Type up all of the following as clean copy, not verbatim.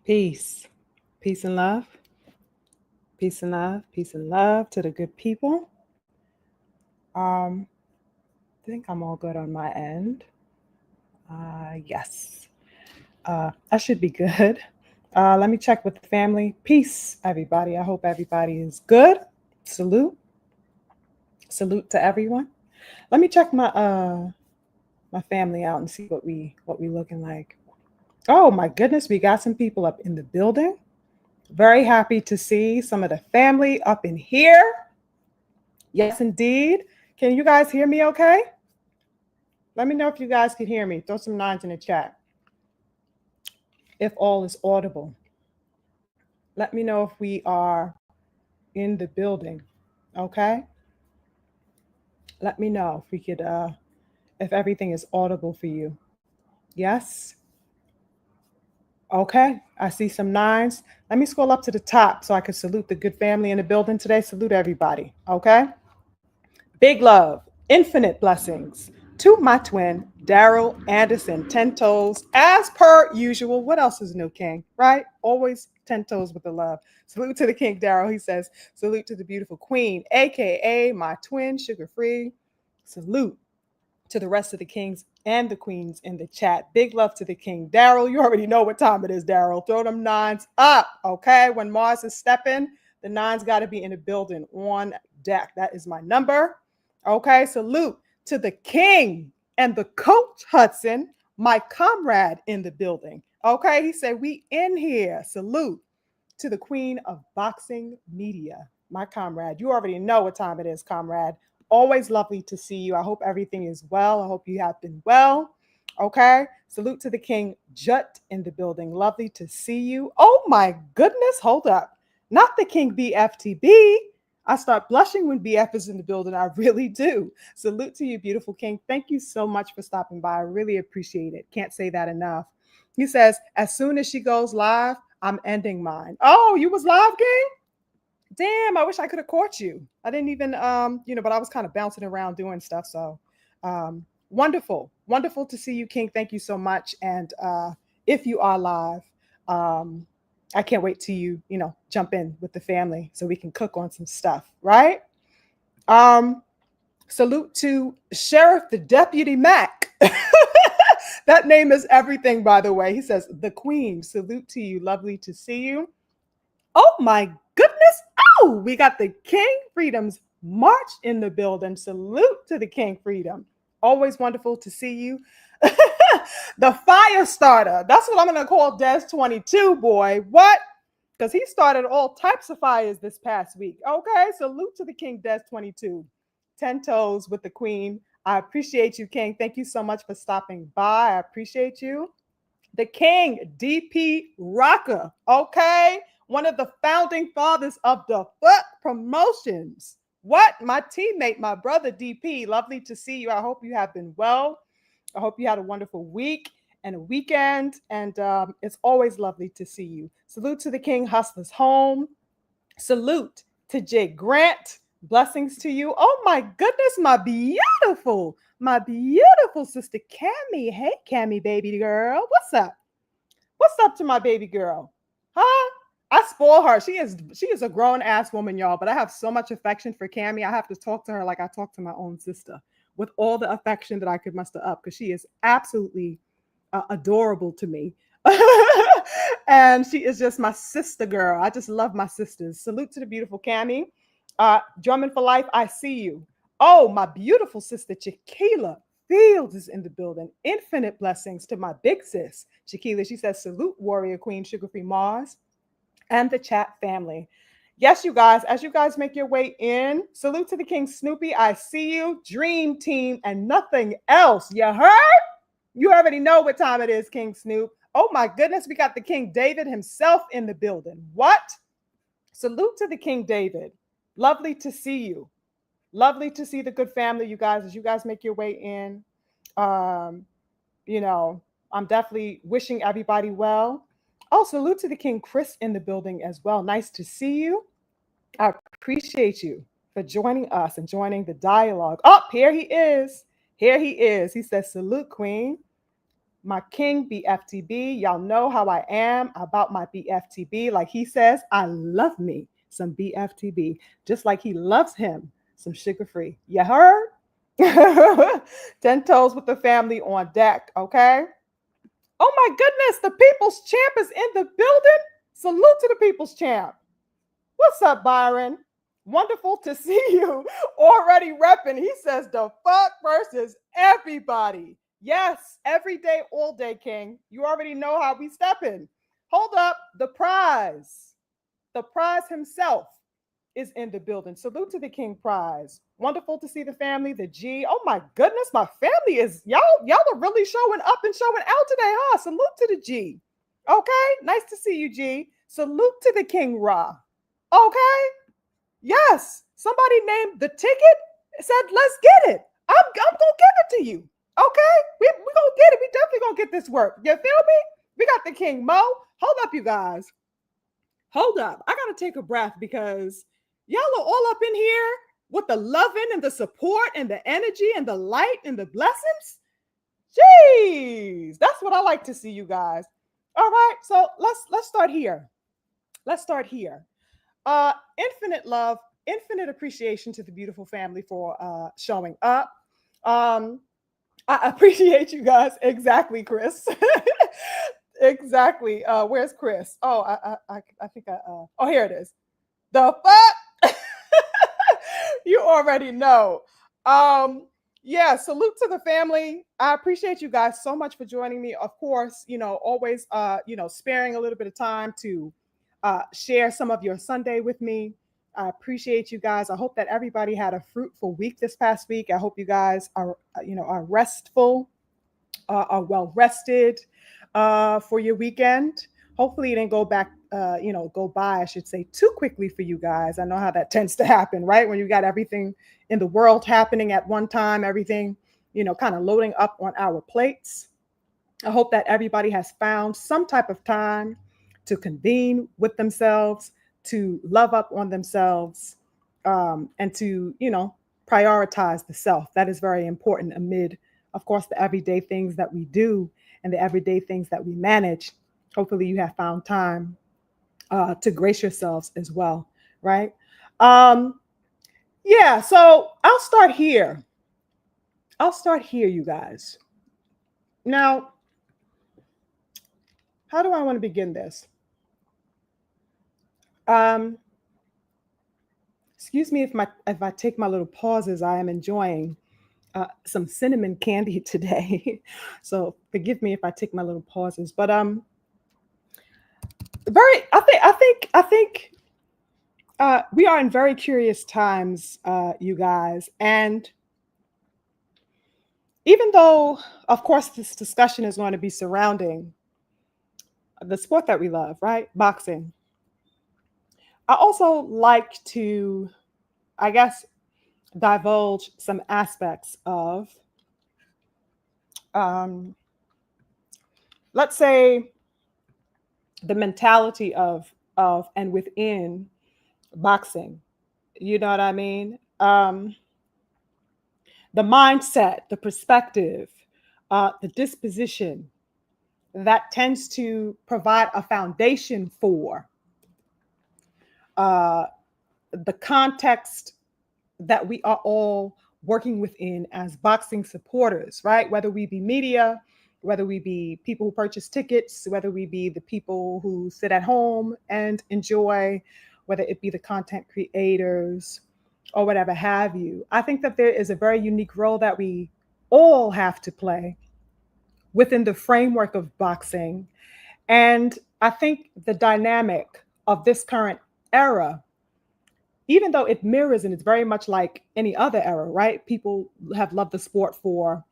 Peace. Peace and love. Peace and love. Peace and love to the good people. I think I'm all good on my end. Yes. I should be good. Let me check with the family. Peace, everybody. I hope everybody is good. Salute. Salute to everyone. Let me check my family out and see what we looking like. Oh my goodness, we got some people up in the building. Very happy to see some of the family up in here. Yes, indeed. Can you guys hear me okay? Let me know if you guys can hear me. Throw some nines in the chat. If all is audible. Let me know if we are in the building. Okay? Let me know if we could if everything is audible for you. Yes? Okay. I see some nines. Let me scroll up to the top so I can salute the good family in the building today. Salute everybody. Okay? Big love, infinite blessings to my twin, Daryl Anderson, 10 toes, as per usual. What else is new, King? Right? Always 10 toes with the love. Salute to the King, Daryl. He says, salute to the beautiful queen, aka my twin, Sugar Free. Salute to the rest of the kings and the queens in the chat. Big love to the King, Daryl. You already know what time it is, Daryl. Throw them nines up, okay? When Mars is stepping, the nines got to be in the building on deck. That is my number. Okay, salute to the king and the coach Hudson, my comrade in the building. Okay, he said, we in here. Salute to the queen of boxing media, my comrade. You already know what time it is, comrade. Always lovely to see you. I hope everything is well. I hope you have been well. Okay, salute to the king Jut in the building. Lovely to see you. Oh my goodness, hold up. Not the king BFTB. I start blushing when BF is in the building. I really do. Salute to you, beautiful king. Thank you so much for stopping by. I really appreciate it. Can't say that enough. He says, as soon as she goes live, I'm ending mine. Oh, you was live, King? Damn, I wish I could have caught you. I didn't even, but I was kind of bouncing around doing stuff. So wonderful. Wonderful to see you, King. Thank you so much. And if you are live, I can't wait till you, jump in with the family so we can cook on some stuff, right? Salute to Sheriff the Deputy Mac. That name is everything, by the way. He says, the Queen. Salute to you. Lovely to see you. Oh my goodness. Oh, we got the King Freedom's March in the building. Salute to the King Freedom. Always wonderful to see you. The fire starter. That's what I'm going to call Des 22, boy. What? Because he started all types of fires this past week. Okay, salute to the King Des 22. 10 toes with the Queen. I appreciate you, King. Thank you so much for stopping by. I appreciate you. The King DP Rocker. Okay, one of the founding fathers of the Foot Promotions. What? My teammate, my brother DP. Lovely to see you. I hope you have been well. I hope you had a wonderful week and a weekend. And it's always lovely to see you. Salute to the King Hustler's Home. Salute to Jay Grant. Blessings to you. Oh my goodness, my beautiful sister Cammie. Hey, Cammie, baby girl. What's up? What's up to my baby girl? Huh? I spoil her. She is a grown ass woman, y'all. But I have so much affection for Cammie. I have to talk to her like I talk to my own sister, with all the affection that I could muster up, because she is absolutely adorable to me. And she is just my sister girl. I just love my sisters. Salute to the beautiful Cammie. Drumming for life, I see you. Oh, my beautiful sister Chiquila Fields is in the building. Infinite blessings to my big sis Chiquila. She says, salute warrior queen SugarFreeMars and the chat family. Yes, you guys, as you guys make your way in, salute to the King Snoopy. I see you. Dream team and nothing else. You heard? You already know what time it is, King Snoop. Oh my goodness, we got the King David himself in the building. What? Salute to the King David. Lovely to see you. Lovely to see the good family, you guys, as you guys make your way in. I'm definitely wishing everybody well. Oh, salute to the King Chris in the building as well. Nice to see you. I appreciate you for joining us and joining the dialogue. Oh, here he is. Here he is. He says, salute, Queen. my king BFTB. Y'all know how I am about my BFTB. Like he says, I love me some BFTB, just like he loves him some sugar free. You heard? 10 toes with the family on deck, okay? Oh my goodness, the people's champ is in the building. Salute to the people's champ. What's up, Byron? Wonderful to see you already repping. He says the fuck versus everybody. Yes, every day, all day, King. You already know how we step in. Hold up, the prize. The prize himself is in the building. Salute to the King Prize. Wonderful to see the family, the G. Oh my goodness, my family is, y'all are really showing up and showing out today, huh? Salute to the G. Okay, nice to see you, G. Salute to the King Ra. Okay, yes, somebody named the ticket, said, let's get it. I'm gonna give it to you. Okay, we gonna get it. We definitely gonna get this work. You feel me? We got the King Mo. Hold up, you guys. Hold up. I gotta take a breath because y'all are all up in here with the loving and the support and the energy and the light and the blessings. Jeez, that's what I like to see, you guys. All right, so let's start here. Let's start here. Infinite love, infinite appreciation to the beautiful family for showing up. I appreciate you guys. Exactly, Chris. Exactly. Where's Chris? Oh, I think oh, here it is. The fuck? You already know. Yeah, salute to the family. I appreciate you guys so much for joining me. Of course, always sparing a little bit of time to share some of your Sunday with me. I appreciate you guys. I hope that everybody had a fruitful week this past week. I hope you guys are restful, are well rested for your weekend. Hopefully it didn't go by, I should say, too quickly for you guys. I know how that tends to happen, right? When you got everything in the world happening at one time, everything, kind of loading up on our plates. I hope that everybody has found some type of time to convene with themselves, to love up on themselves, and to, prioritize the self. That is very important amid, of course, the everyday things that we do and the everyday things that we manage. Hopefully you have found time to grace yourselves as well, right? Yeah, so I'll start here. You guys. Now, how do I want to begin this? Excuse me if I take my little pauses. I am enjoying some cinnamon candy today, so forgive me if I take my little pauses. But I think we are in very curious times, you guys, and even though, of course, this discussion is going to be surrounding the sport that we love, right? Boxing. I also like to, I guess, divulge some aspects of, let's say, the mentality of and within boxing. You know what I mean? The mindset, the perspective, the disposition that tends to provide a foundation for the context that we are all working within as boxing supporters, right? Whether we be media, whether we be people who purchase tickets, whether we be the people who sit at home and enjoy, whether it be the content creators or whatever have you. I think that there is a very unique role that we all have to play within the framework of boxing. And I think the dynamic of this current era, even though it mirrors and it's very much like any other era, right? People have loved the sport for,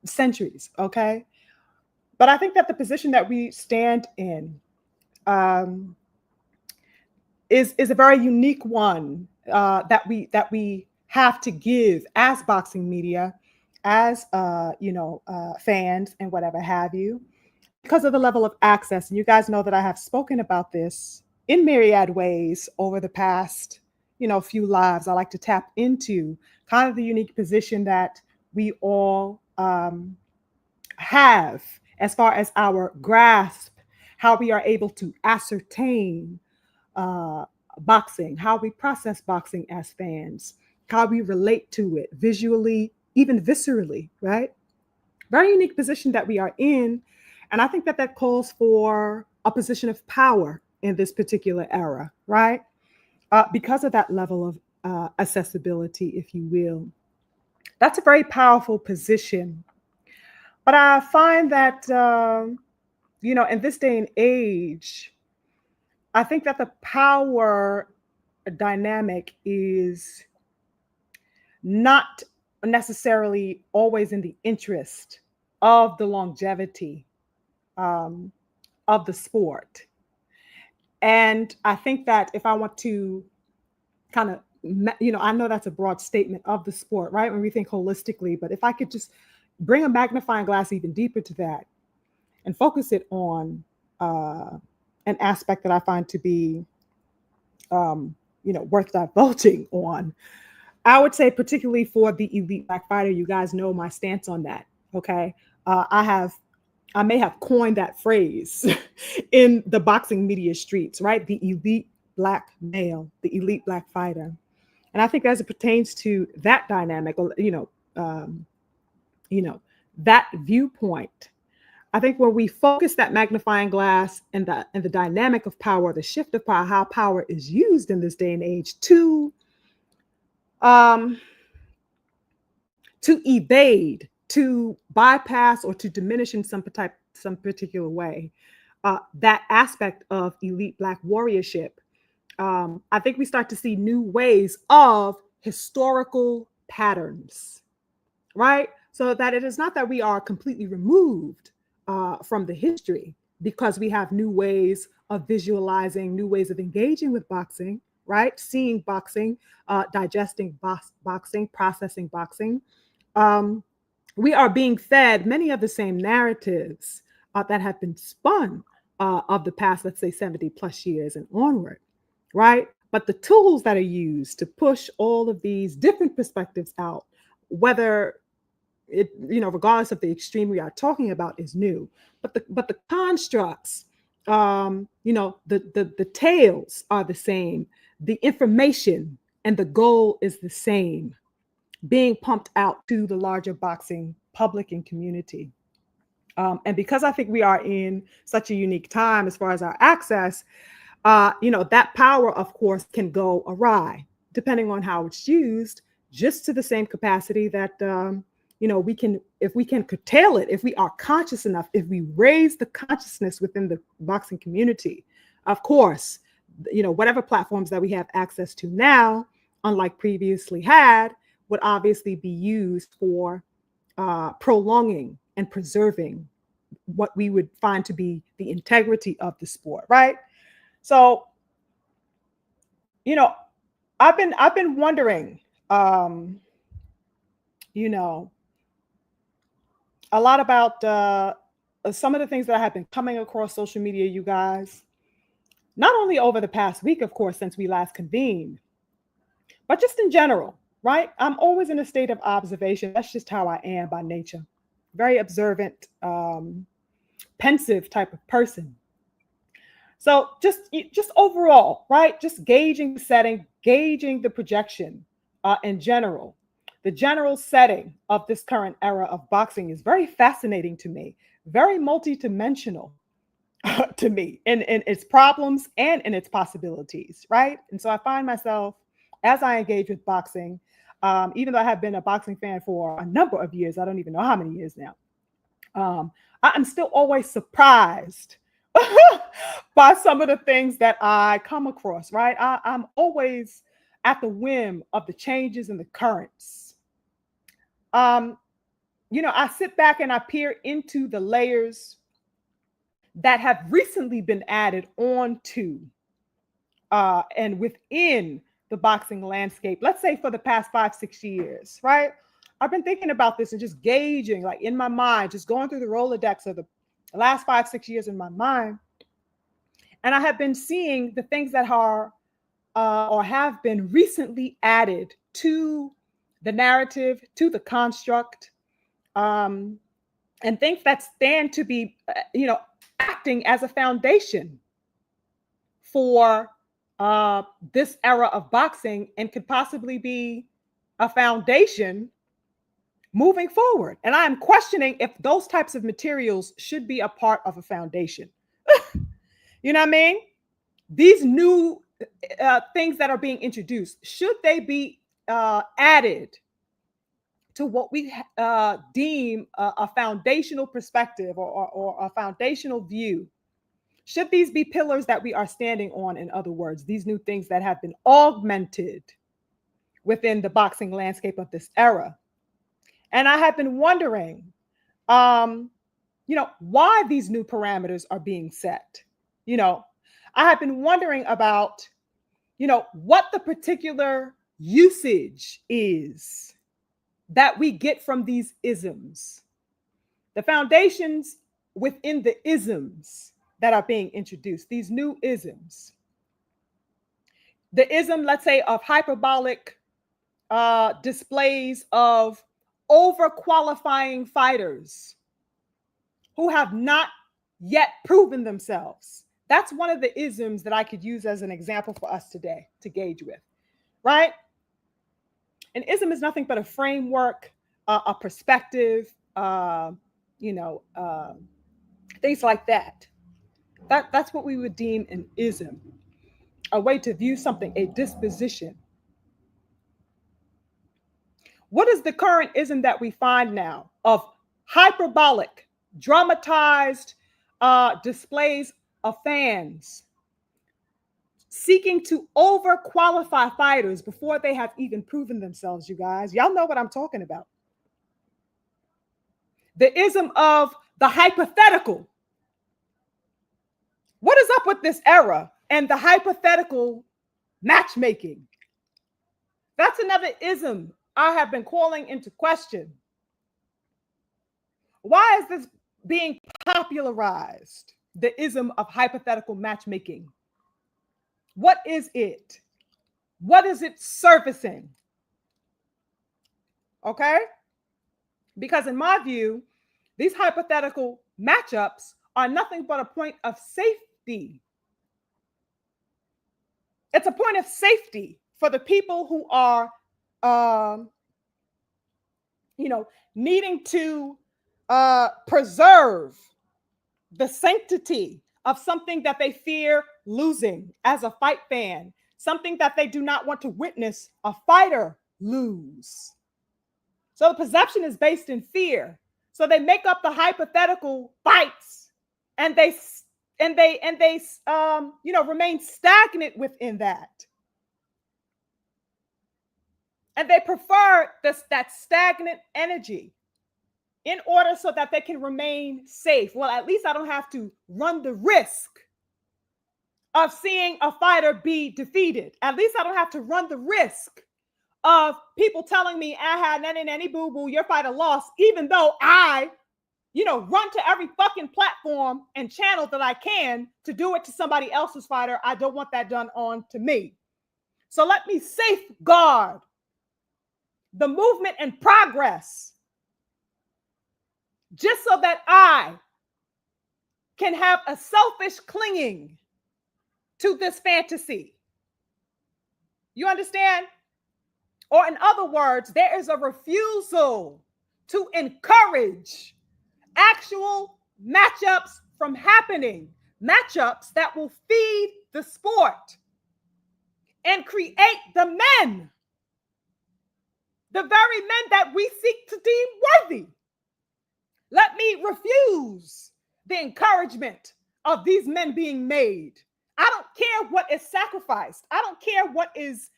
centuries, okay? But I think that the position that we stand in is a very unique one that we have to give as boxing media, as fans and whatever have you, because of the level of access. And you guys know that I have spoken about this in myriad ways over the past, few lives. I like to tap into kind of the unique position that we all have as far as our grasp, how we are able to ascertain uh, boxing, how we process boxing as fans, how we relate to it visually, even viscerally, right? Very unique position that we are in. And I think that that calls for a position of power in this particular era, right? Because of that level of accessibility, if you will. That's a very powerful position. But I find that, in this day and age, I think that the power dynamic is not necessarily always in the interest of the longevity um, of the sport. And I think that if I want to kind of, I know that's a broad statement of the sport, right? When we think holistically, but if I could just bring a magnifying glass even deeper to that and focus it on an aspect that I find to be, worth divulging on, I would say, particularly for the elite black fighter, you guys know my stance on that. Okay. I may have coined that phrase in the boxing media streets, right? The elite black male, the elite black fighter. And I think as it pertains to that dynamic, that viewpoint, I think when we focus that magnifying glass and the dynamic of power, the shift of power, how power is used in this day and age um, to evade, to bypass, or to diminish in some particular way that aspect of elite black warriorship. I think we start to see new ways of historical patterns, right? So that it is not that we are completely removed from the history, because we have new ways of visualizing, new ways of engaging with boxing, right? Seeing boxing, digesting boxing, processing boxing. Um, we are being fed many of the same narratives that have been spun of the past, let's say 70 plus years and onward, right? But the tools that are used to push all of these different perspectives out, whether regardless of the extreme we are talking about, is new. But the constructs, the tales are the same. The information and the goal is the same, being pumped out to the larger boxing public and community. And because I think we are in such a unique time as far as our access, that power, of course, can go awry depending on how it's used, just to the same capacity that, we can, if we can curtail it, if we are conscious enough, if we raise the consciousness within the boxing community, of course, whatever platforms that we have access to now, unlike previously had, would obviously be used for prolonging and preserving what we would find to be the integrity of the sport, right? So, I've been wondering, a lot about some of the things that have been coming across social media, you guys, not only over the past week, of course, since we last convened, but just in general, right? I'm always in a state of observation. That's just how I am by nature. Very observant, pensive type of person. So just overall, right? Just gauging the setting, gauging the projection in general. The general setting of this current era of boxing is very fascinating to me, very multidimensional to me in its problems and in its possibilities, right? And so I find myself, as I engage with boxing, even though I have been a boxing fan for a number of years, I don't even know how many years now, I'm still always surprised by some of the things that I come across, right? I'm always at the whim of the changes and the currents. I sit back and I peer into the layers that have recently been added onto and within the boxing landscape, let's say for the past 5-6 years, right? I've been thinking about this and just gauging, like in my mind, just going through the Rolodex of the last 5-6 years in my mind. And I have been seeing the things that are or have been recently added to the narrative, to the construct, and things that stand to be, acting as a foundation for this era of boxing, and could possibly be a foundation moving forward. And I am questioning if those types of materials should be a part of a foundation. You know what I mean? These new things that are being introduced, should they be added to what we deem a foundational perspective, or a foundational view? Should these be pillars that we are standing on? In other words, these new things that have been augmented within the boxing landscape of this era. And I have been wondering, why these new parameters are being set. I have been wondering about, what the particular usage is that we get from these isms, the foundations within the isms that are being introduced, these new isms. The ism, let's say, of hyperbolic displays of overqualifying fighters who have not yet proven themselves. That's one of the isms that I could use as an example for us today to gauge with, right? An ism is nothing but a framework, a perspective, things like that. That's what we would deem an ism, a way to view something, a disposition. What is the current ism that we find now of hyperbolic, dramatized displays of fans seeking to overqualify fighters before they have even proven themselves, you guys? Y'all know what I'm talking about. The ism of the hypothetical. What is up with this era and the hypothetical matchmaking? That's another ism I have been calling into question. Why is this being popularized? The ism of hypothetical matchmaking. What is it? What is it surfacing? Okay? Because in my view, these hypothetical matchups are nothing but a point of safety. It's a point of safety for the people who are, needing to preserve the sanctity of something that they fear losing as a fight fan, something that they do not want to witness a fighter lose. So the perception is based in fear. So they make up the hypothetical fights, and they remain stagnant within that. And they prefer that stagnant energy in order so that they can remain safe. Well, at least I don't have to run the risk of seeing a fighter be defeated. At least I don't have to run the risk of people telling me, nanny boo boo, your fighter lost, even though I, run to every fucking platform and channel that I can to do it to somebody else's fighter. I don't want that done on to me. So let me safeguard the movement and progress, just so that I can have a selfish clinging to this fantasy. You understand? Or in other words, there is a refusal to encourage actual matchups from happening, matchups that will feed the sport and create the men, the very men that we seek to deem worthy. Let me refuse the encouragement of these men being made. I don't care what is sacrificed. I don't care what is,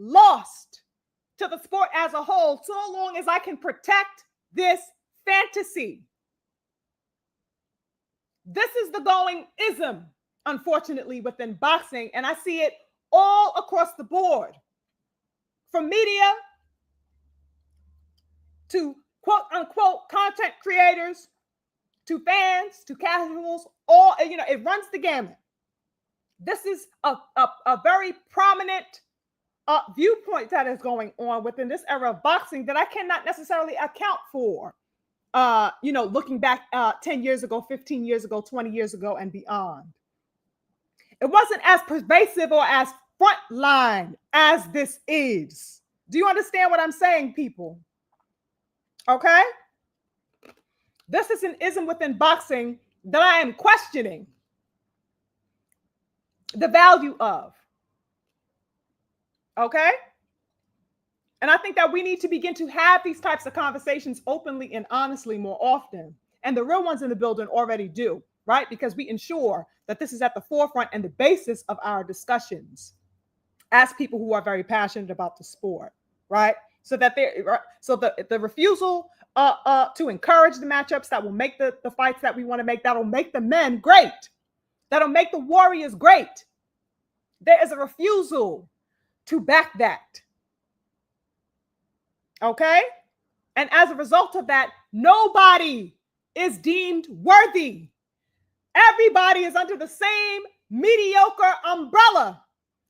lost to the sport as a whole, so long as I can protect this fantasy. This is the going ism, unfortunately, within boxing, and I see it all across the board, from media to quote unquote content creators, to fans, to casuals, all, it runs the gamut. This is a very prominent viewpoint that is going on within this era of boxing that I cannot necessarily account for looking back 10 years ago, 15 years ago, 20 years ago, and beyond. It wasn't as pervasive or as frontline as this is. Do you understand what I'm saying, people? Okay? This is an ism within boxing that I am questioning the value of. Okay? And I think that we need to begin to have these types of conversations openly and honestly more often. And the real ones in the building already do, right? Because we ensure that this is at the forefront and the basis of our discussions as people who are very passionate about the sport, right? So that the refusal to encourage the matchups that will make the fights that we want to make, that'll make the men great, that'll make the warriors great. There is a refusal to back that. Okay? And as a result of that, nobody is deemed worthy. Everybody is under the same mediocre umbrella.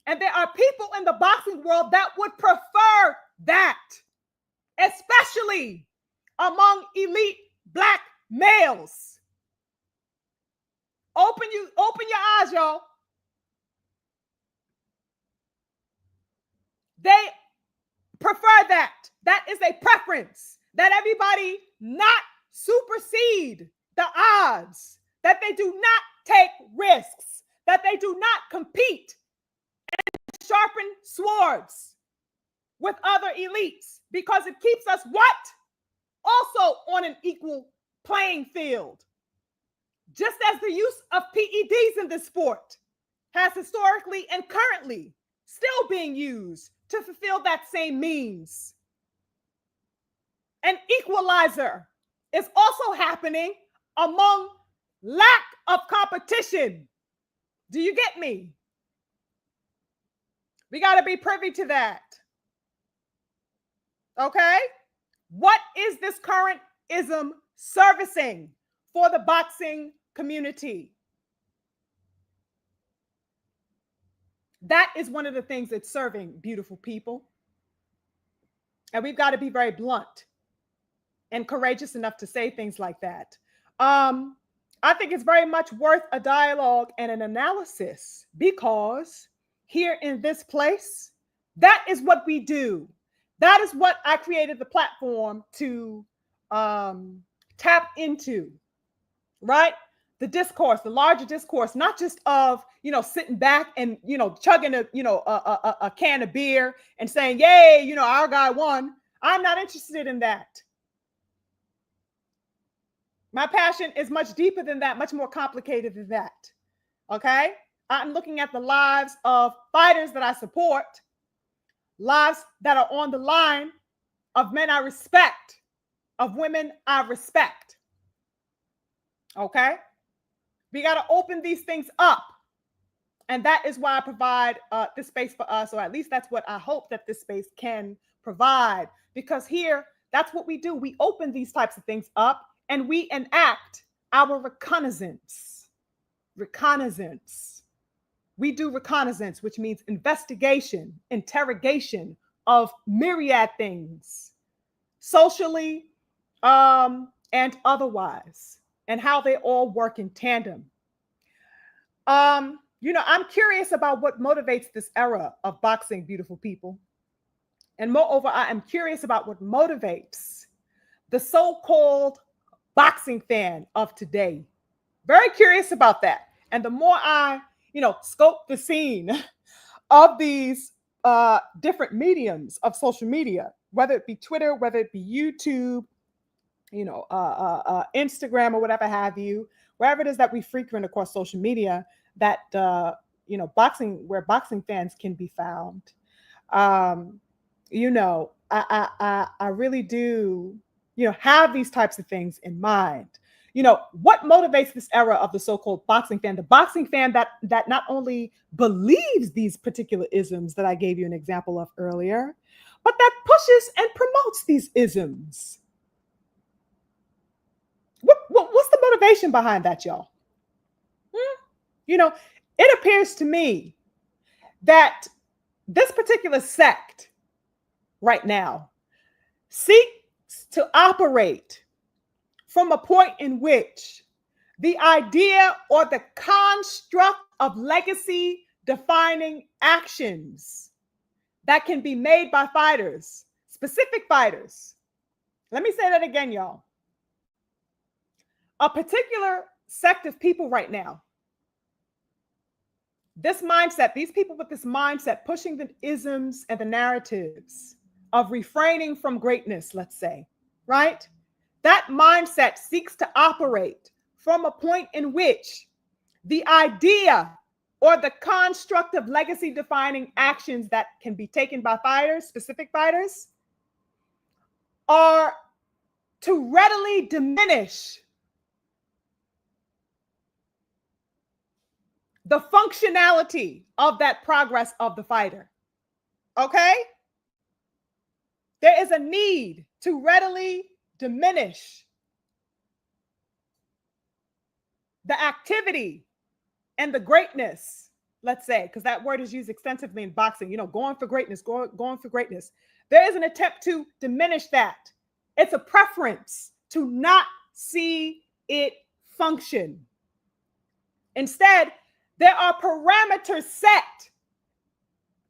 And there are people in the boxing world that would prefer that, especially among elite Black males. Open your eyes, y'all. They prefer that. That is a preference, that everybody not supersede the odds, that they do not take risks, that they do not compete and sharpen swords with other elites, because it keeps us what? Also on an equal playing field. Just as the use of PEDs in this sport has historically and currently still being used to fulfill that same means. An equalizer is also happening among lack of competition. Do you get me? We got to be privy to that. Okay? What is this current ism servicing for the boxing community? That is one of the things it's serving, beautiful people. And we've got to be very blunt and courageous enough to say things like that. I think it's very much worth a dialogue and an analysis, because here in this place, that is what we do. That is what I created the platform to tap into, right? The discourse, the larger discourse, not just of, sitting back and, chugging a can of beer and saying, yay, our guy won. I'm not interested in that. My passion is much deeper than that, much more complicated than that. Okay? I'm looking at the lives of fighters that I support, lives that are on the line, of men I respect, of women I respect. Okay? We got to open these things up. And that is why I provide this space for us, or at least that's what I hope that this space can provide. Because here, that's what we do. We open these types of things up and we enact our reconnaissance. Reconnaissance. We do reconnaissance, which means investigation, interrogation of myriad things, socially and otherwise, and how they all work in tandem. I'm curious about what motivates this era of boxing, beautiful people. And moreover, I am curious about what motivates the so-called boxing fan of today. Very curious about that. And the more I, scope the scene of these different mediums of social media, whether it be Twitter, whether it be YouTube, Instagram or whatever have you, wherever it is that we frequent across social media, that where boxing fans can be found. I really do, have these types of things in mind. What motivates this era of the so-called boxing fan? The boxing fan that not only believes these particular isms that I gave you an example of earlier, but that pushes and promotes these isms. What's the motivation behind that, y'all? It appears to me that this particular sect right now seeks to operate from a point in which the idea or the construct of legacy defining actions that can be made by fighters, specific fighters. Let me say that again, y'all. A particular sect of people right now, this mindset, these people with this mindset, pushing the isms and the narratives of refraining from greatness, let's say, right? That mindset seeks to operate from a point in which the idea or the construct of legacy defining actions that can be taken by fighters, specific fighters, are to readily diminish the functionality of that progress of the fighter. Okay? There is a need to readily diminish the activity and the greatness, let's say, because that word is used extensively in boxing, going for greatness, going for greatness. There is an attempt to diminish that. It's a preference to not see it function. Instead, there are parameters set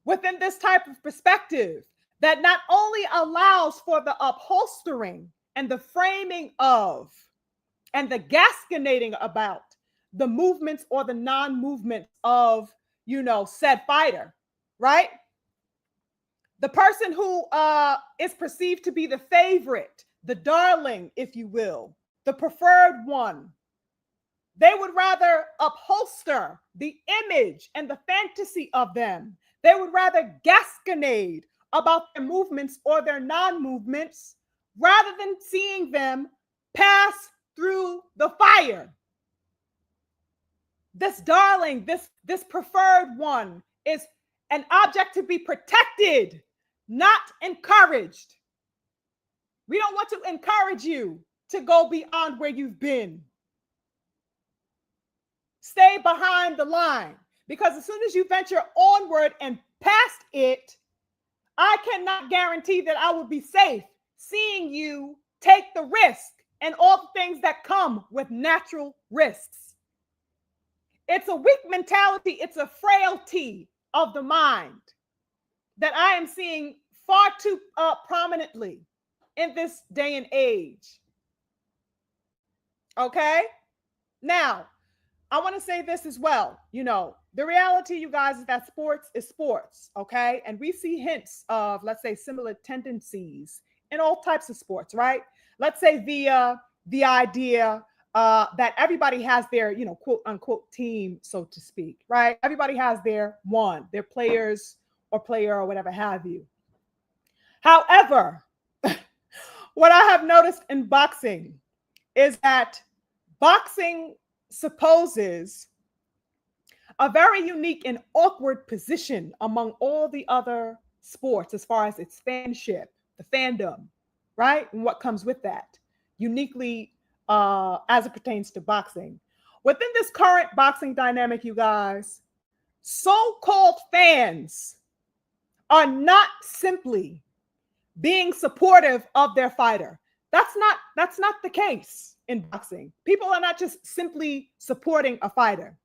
within this type of perspective that not only allows for the upholstering and the framing of and the gasconating about the movements or the non-movements of, said fighter, right? The person who is perceived to be the favorite, the darling, if you will, the preferred one, they would rather upholster the image and the fantasy of them. They would rather gasconade about their movements or their non-movements rather than seeing them pass through the fire. This darling, this preferred one is an object to be protected, not encouraged. We don't want to encourage you to go beyond where you've been. Stay behind the line, because as soon as you venture onward and past it, I cannot guarantee that I will be safe seeing you take the risk and all the things that come with natural risks. It's a weak mentality. It's a frailty of the mind that I am seeing far too prominently in this day and age. Okay? Now, I want to say this as well. The reality, you guys, is that sports is sports, okay? And we see hints of, let's say, similar tendencies in all types of sports, right? Let's say the idea that everybody has their, quote unquote team, so to speak, right? Everybody has their players or player or whatever have you. However, what I have noticed in boxing is that boxing supposes a very unique and awkward position among all the other sports as far as its fanship, the fandom, right? And what comes with that, uniquely as it pertains to boxing. Within this current boxing dynamic, you guys, so-called fans are not simply being supportive of their fighter. That's not the case in boxing. People are not just simply supporting a fighter.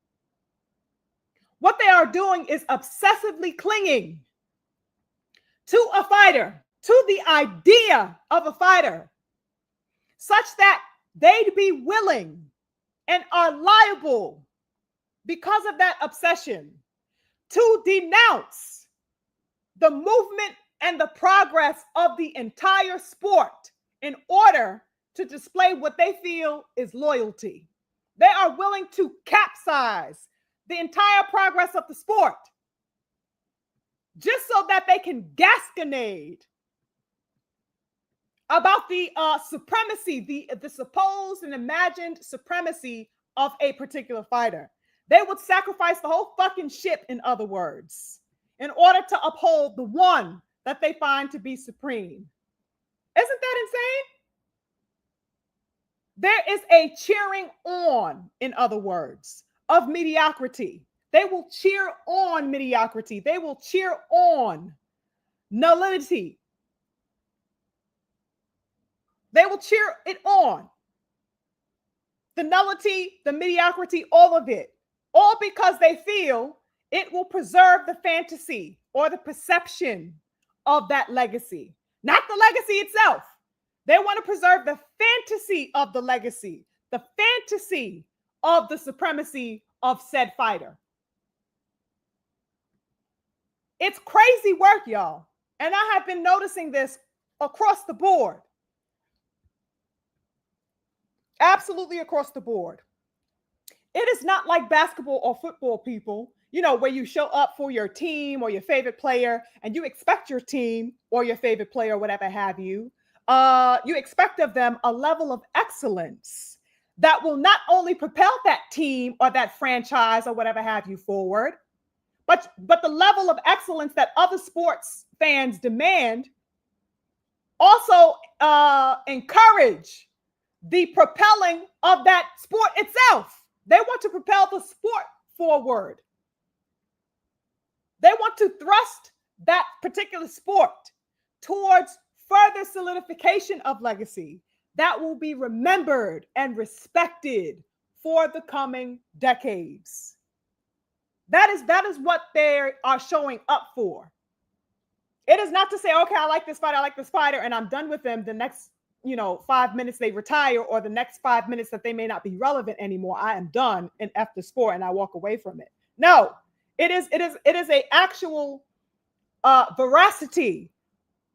What they are doing is obsessively clinging to a fighter, to the idea of a fighter, such that they'd be willing and are liable, because of that obsession, to denounce the movement and the progress of the entire sport in order to display what they feel is loyalty. They are willing to capsize the entire progress of the sport just so that they can gasconade about the supremacy, the supposed and imagined supremacy of a particular fighter. They would sacrifice the whole fucking ship, in other words, in order to uphold the one that they find to be supreme. Isn't that insane? There is a cheering on, in other words, of mediocrity. They will cheer on mediocrity. They will cheer on nullity. They will cheer it on. the nullity, the mediocrity, all of it, all because they feel it will preserve the fantasy or the perception of that legacy, not the legacy itself. They want to preserve the fantasy of the legacy, the fantasy of the supremacy of said fighter. It's crazy work, y'all. And I have been noticing this across the board. Absolutely across the board. It is not like basketball or football, people, where you show up for your team or your favorite player and you expect your team or your favorite player, whatever have you. You expect of them a level of excellence that will not only propel that team or that franchise or whatever have you forward, but the level of excellence that other sports fans demand also encourage the propelling of that sport itself. They want to propel the sport forward. They want to thrust that particular sport towards further solidification of legacy that will be remembered and respected for the coming decades. That is what they are showing up for. It is not to say, okay, I like this fighter, and I'm done with them. The next 5 minutes they retire, or the next 5 minutes that they may not be relevant anymore, I am done and F the sport and I walk away from it. No, it is a actual veracity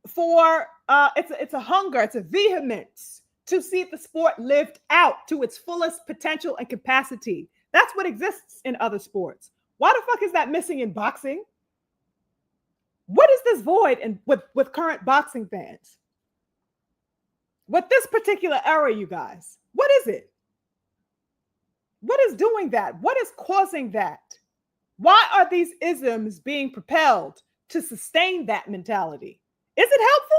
for it's a hunger, it's a vehemence to see the sport lived out to its fullest potential and capacity. That's what exists in other sports. Why the fuck is that missing in boxing? What is this void with current boxing fans? With this particular era, you guys, what is it? What is doing that? What is causing that? Why are these isms being propelled to sustain that mentality? Is it helpful?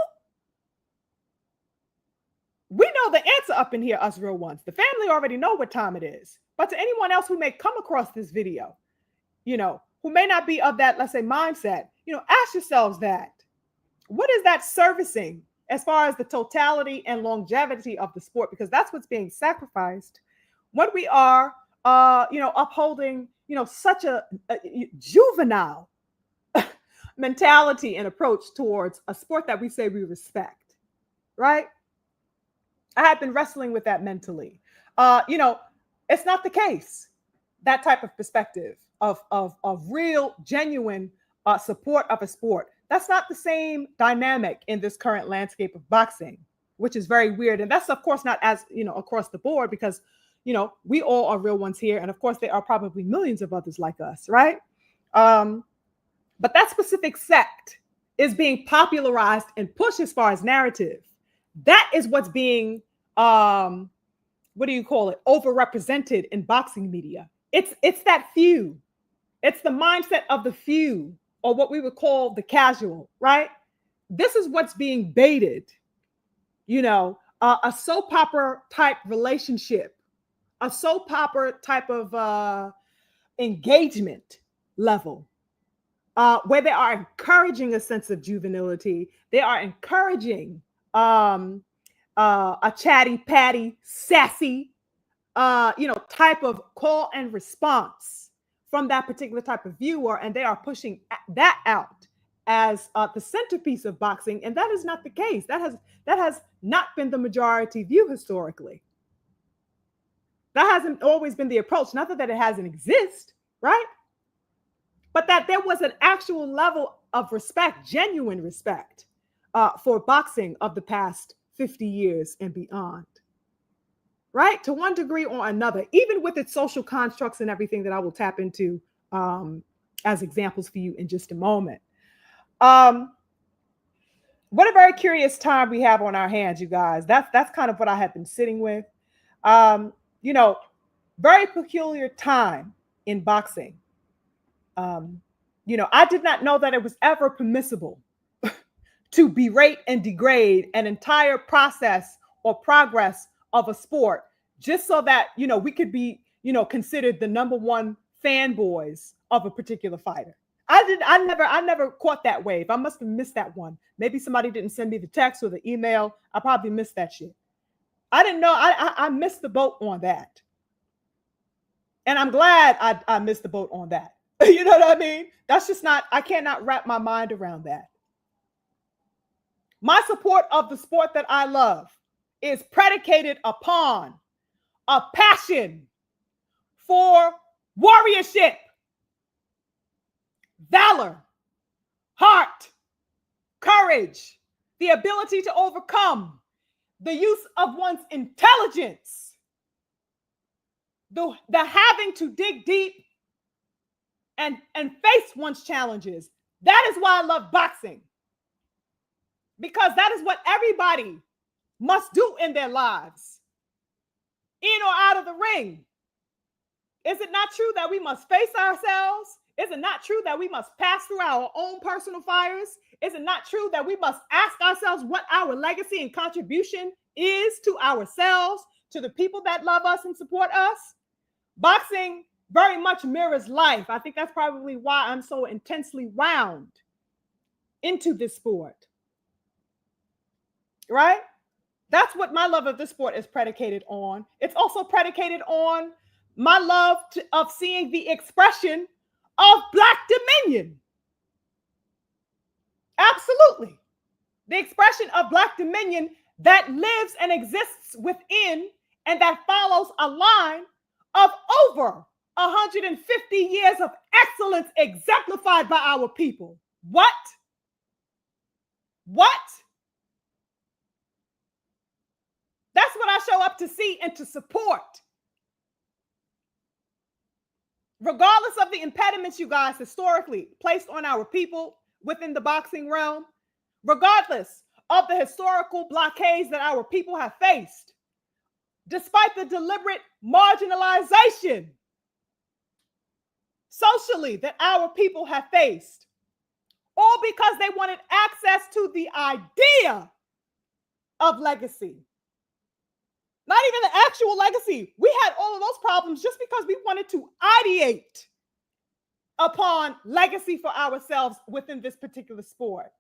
We know the answer up in here, us real ones. The family already know what time it is. But to anyone else who may come across this video, who may not be of that, let's say, mindset, ask yourselves that. What is that servicing as far as the totality and longevity of the sport? Because that's what's being sacrificed when we are, upholding, such a juvenile mentality and approach towards a sport that we say we respect, right? I have been wrestling with that mentally. It's not the case. That type of perspective of real, genuine support of a sport. That's not the same dynamic in this current landscape of boxing, which is very weird. And that's, of course, not as, across the board, because, we all are real ones here. And of course, there are probably millions of others like us, right? But that specific sect is being popularized and pushed as far as narrative. That is what's being, overrepresented in boxing media. It's that few. It's the mindset of the few, or what we would call the casual, right? This is what's being baited, a soap opera type relationship, a soap opera type of engagement level, where they are encouraging a sense of juvenility. They are encouraging a chatty, patty, sassy, type of call and response from that particular type of viewer, and they are pushing that out as the centerpiece of boxing, and that is not the case. That has not been the majority view historically. That hasn't always been the approach. Not that it hasn't exist, right? But that there was an actual level of respect, genuine respect, for boxing of the past 50 years and beyond. Right? To one degree or another, even with its social constructs and everything that I will tap into as examples for you in just a moment. What a very curious time we have on our hands, you guys. That's kind of what I have been sitting with. Very peculiar time in boxing. I did not know that it was ever permissible to berate and degrade an entire process or progress of a sport, just so that, we could be, considered the number one fanboys of a particular fighter. I never caught that wave. I must have missed that one. Maybe somebody didn't send me the text or the email. I probably missed that shit. I didn't know. I missed the boat on that. And I'm glad I missed the boat on that. You know what I mean? That's just not, I cannot wrap my mind around that. My support of the sport that I love is predicated upon a passion for warriorship, valor, heart, courage, the ability to overcome, the use of one's intelligence, the having to dig deep and face one's challenges. That is why I love boxing. Because that is what everybody must do in their lives, in or out of the ring. Is it not true that we must face ourselves? Is it not true that we must pass through our own personal fires? Is it not true that we must ask ourselves what our legacy and contribution is to ourselves, to the people that love us and support us? Boxing very much mirrors life. I think that's probably why I'm so intensely wound into this sport. Right? That's what my love of this sport is predicated on. It's also predicated on my love of seeing the expression of Black dominion. Absolutely. The expression of Black dominion that lives and exists within and that follows a line of over 150 years of excellence exemplified by our people. What? That's what I show up to see and to support. Regardless of the impediments, you guys, historically placed on our people within the boxing realm, regardless of the historical blockades that our people have faced, despite the deliberate marginalization socially that our people have faced, all because they wanted access to the idea of legacy. Not even the actual legacy. We had all of those problems just because we wanted to ideate upon legacy for ourselves within this particular sport.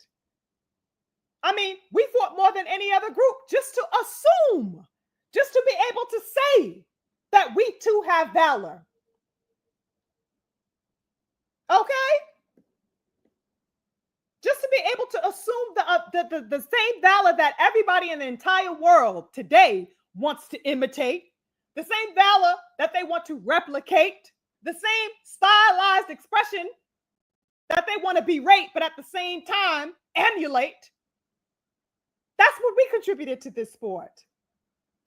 I mean, we fought more than any other group just to assume, just to be able to say that we too have valor. Okay? Just to be able to assume the same valor that everybody in the entire world today wants to imitate, the same valor that they want to replicate, the same stylized expression that they want to berate, but at the same time emulate. That's what we contributed to this sport.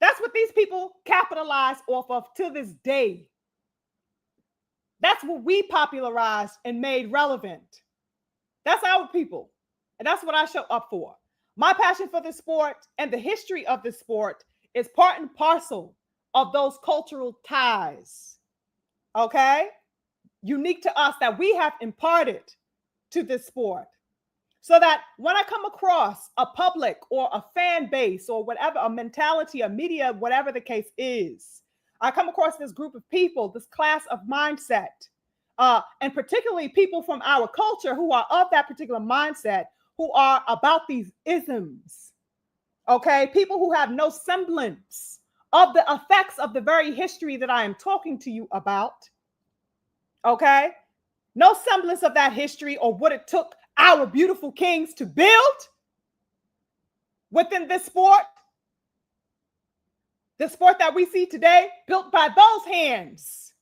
That's what these people capitalize off of to this day. That's what we popularized and made relevant. That's our people. And that's what I show up for. My passion for this sport and the history of this sport is part and parcel of those cultural ties, okay? Unique to us that we have imparted to this sport. So that when I come across a public or a fan base or whatever, a mentality, a media, whatever the case is, I come across this group of people, this class of mindset, and particularly people from our culture who are of that particular mindset, who are about these isms. Okay, people who have no semblance of the effects of the very history that I am talking to you about. Okay, no semblance of that history or what it took our beautiful kings to build within this sport. The sport that we see today, built by those hands.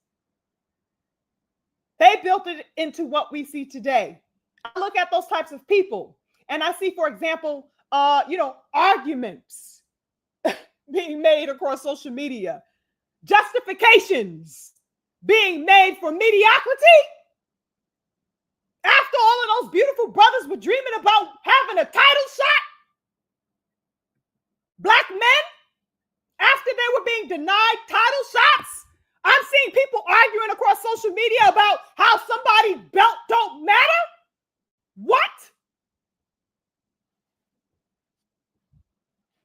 They built it into what we see today. I look at those types of people and I see, for example, arguments being made across social media, justifications being made for mediocrity. After all of those beautiful brothers were dreaming about having a title shot, Black men, after they were being denied title shots, I'm seeing people arguing across social media about how somebody's belt don't matter. What?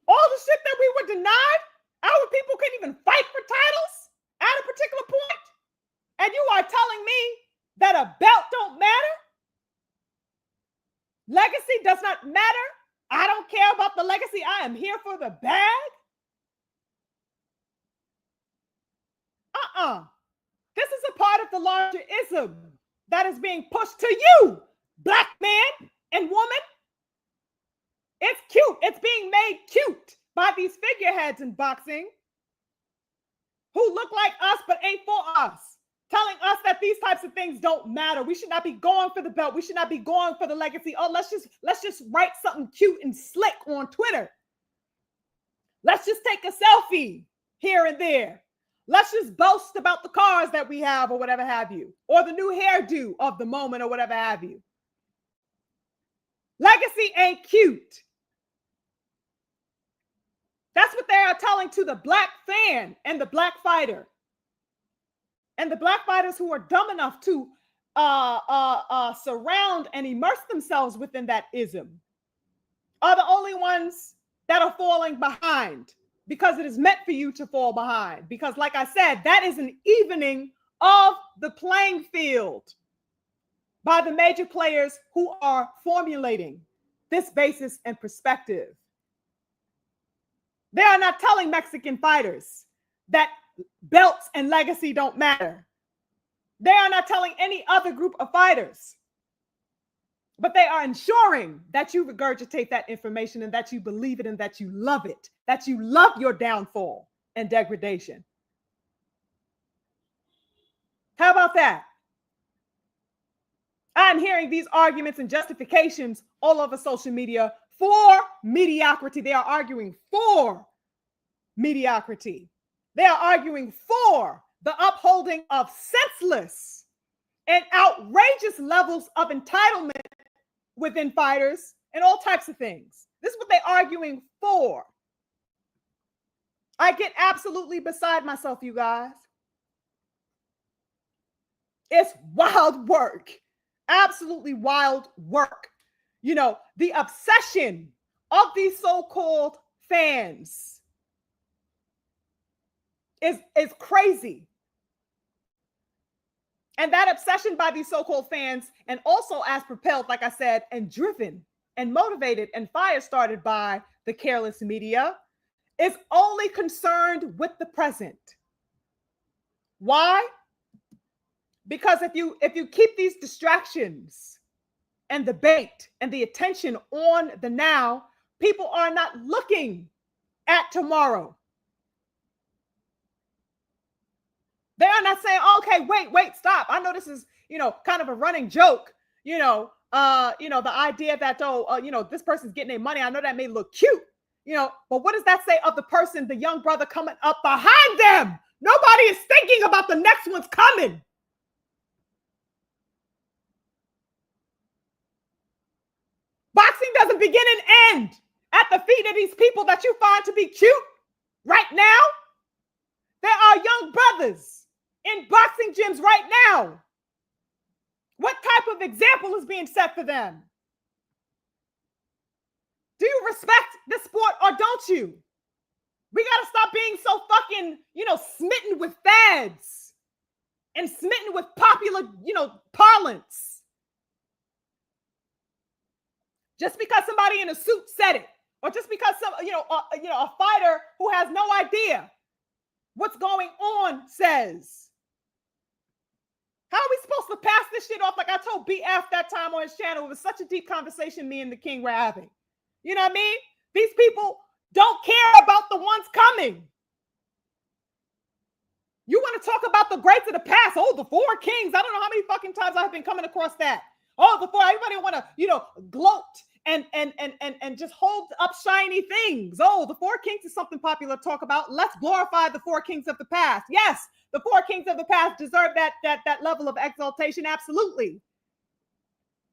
All the shit that we were denied, our people couldn't even fight for titles at a particular point. And you are telling me that a belt don't matter? Legacy does not matter. I don't care about the legacy. I am here for the bag. This the larger ism that is being pushed to you, black man and woman. It's cute. It's being made cute by these figureheads in boxing who look like us but ain't for us, telling us that these types of things don't matter. We should not be going for the belt. We should not be going for the legacy. Oh, let's just write something cute and slick on Twitter. Let's just take a selfie here and there. Let's just boast about the cars that we have or whatever have you, or the new hairdo of the moment or whatever have you. Legacy ain't cute. That's what they are telling to the black fan and the black fighter. And the black fighters who are dumb enough to surround and immerse themselves within that ism are the only ones that are falling behind, because it is meant for you to fall behind. Because like I said, that is an evening of the playing field by the major players who are formulating this basis and perspective. They are not telling Mexican fighters that belts and legacy don't matter. They are not telling any other group of fighters. But they are ensuring that you regurgitate that information and that you believe it and that you love it, that you love your downfall and degradation. How about that? I'm hearing these arguments and justifications all over social media for mediocrity. They are arguing for mediocrity. They are arguing for the upholding of senseless and outrageous levels of entitlement within fighters and all types of things. This is what they're arguing for. I get absolutely beside myself, you guys. It's wild work. Absolutely wild work. You know, the obsession of these so-called fans is crazy. And that obsession by these so-called fans, and also as propelled, like I said, and driven and motivated and fire started by the careless media, is only concerned with the present. Why? Because if you keep these distractions and the bait and the attention on the now, people are not looking at tomorrow. They are not saying, oh, okay, wait, stop. I know this is, kind of a running joke, the idea that, this person's getting their money. I know that may look cute, but what does that say of the person, the young brother coming up behind them? Nobody is thinking about the next one's coming. Boxing doesn't begin and end at the feet of these people that you find to be cute right now. There are young brothers in boxing gyms right now. What type of example is being set for them? Do you respect the sport or don't you? We got to stop being so fucking, smitten with fads and smitten with popular, parlance. Just because somebody in a suit said it, or just because a fighter who has no idea what's going on says. How are we supposed to pass this shit off? Like I told BF that time on his channel, it was such a deep conversation me and the King were having. You know what I mean? These people don't care about the ones coming. You want to talk about the greats of the past? Oh, the four kings. I don't know how many fucking times I've been coming across that. Oh, the four. Everybody want to, gloat and just hold up shiny things. Oh, the four kings is something popular to talk about. Let's glorify the four kings of the past. Yes, the four kings of the past deserve that level of exaltation. Absolutely.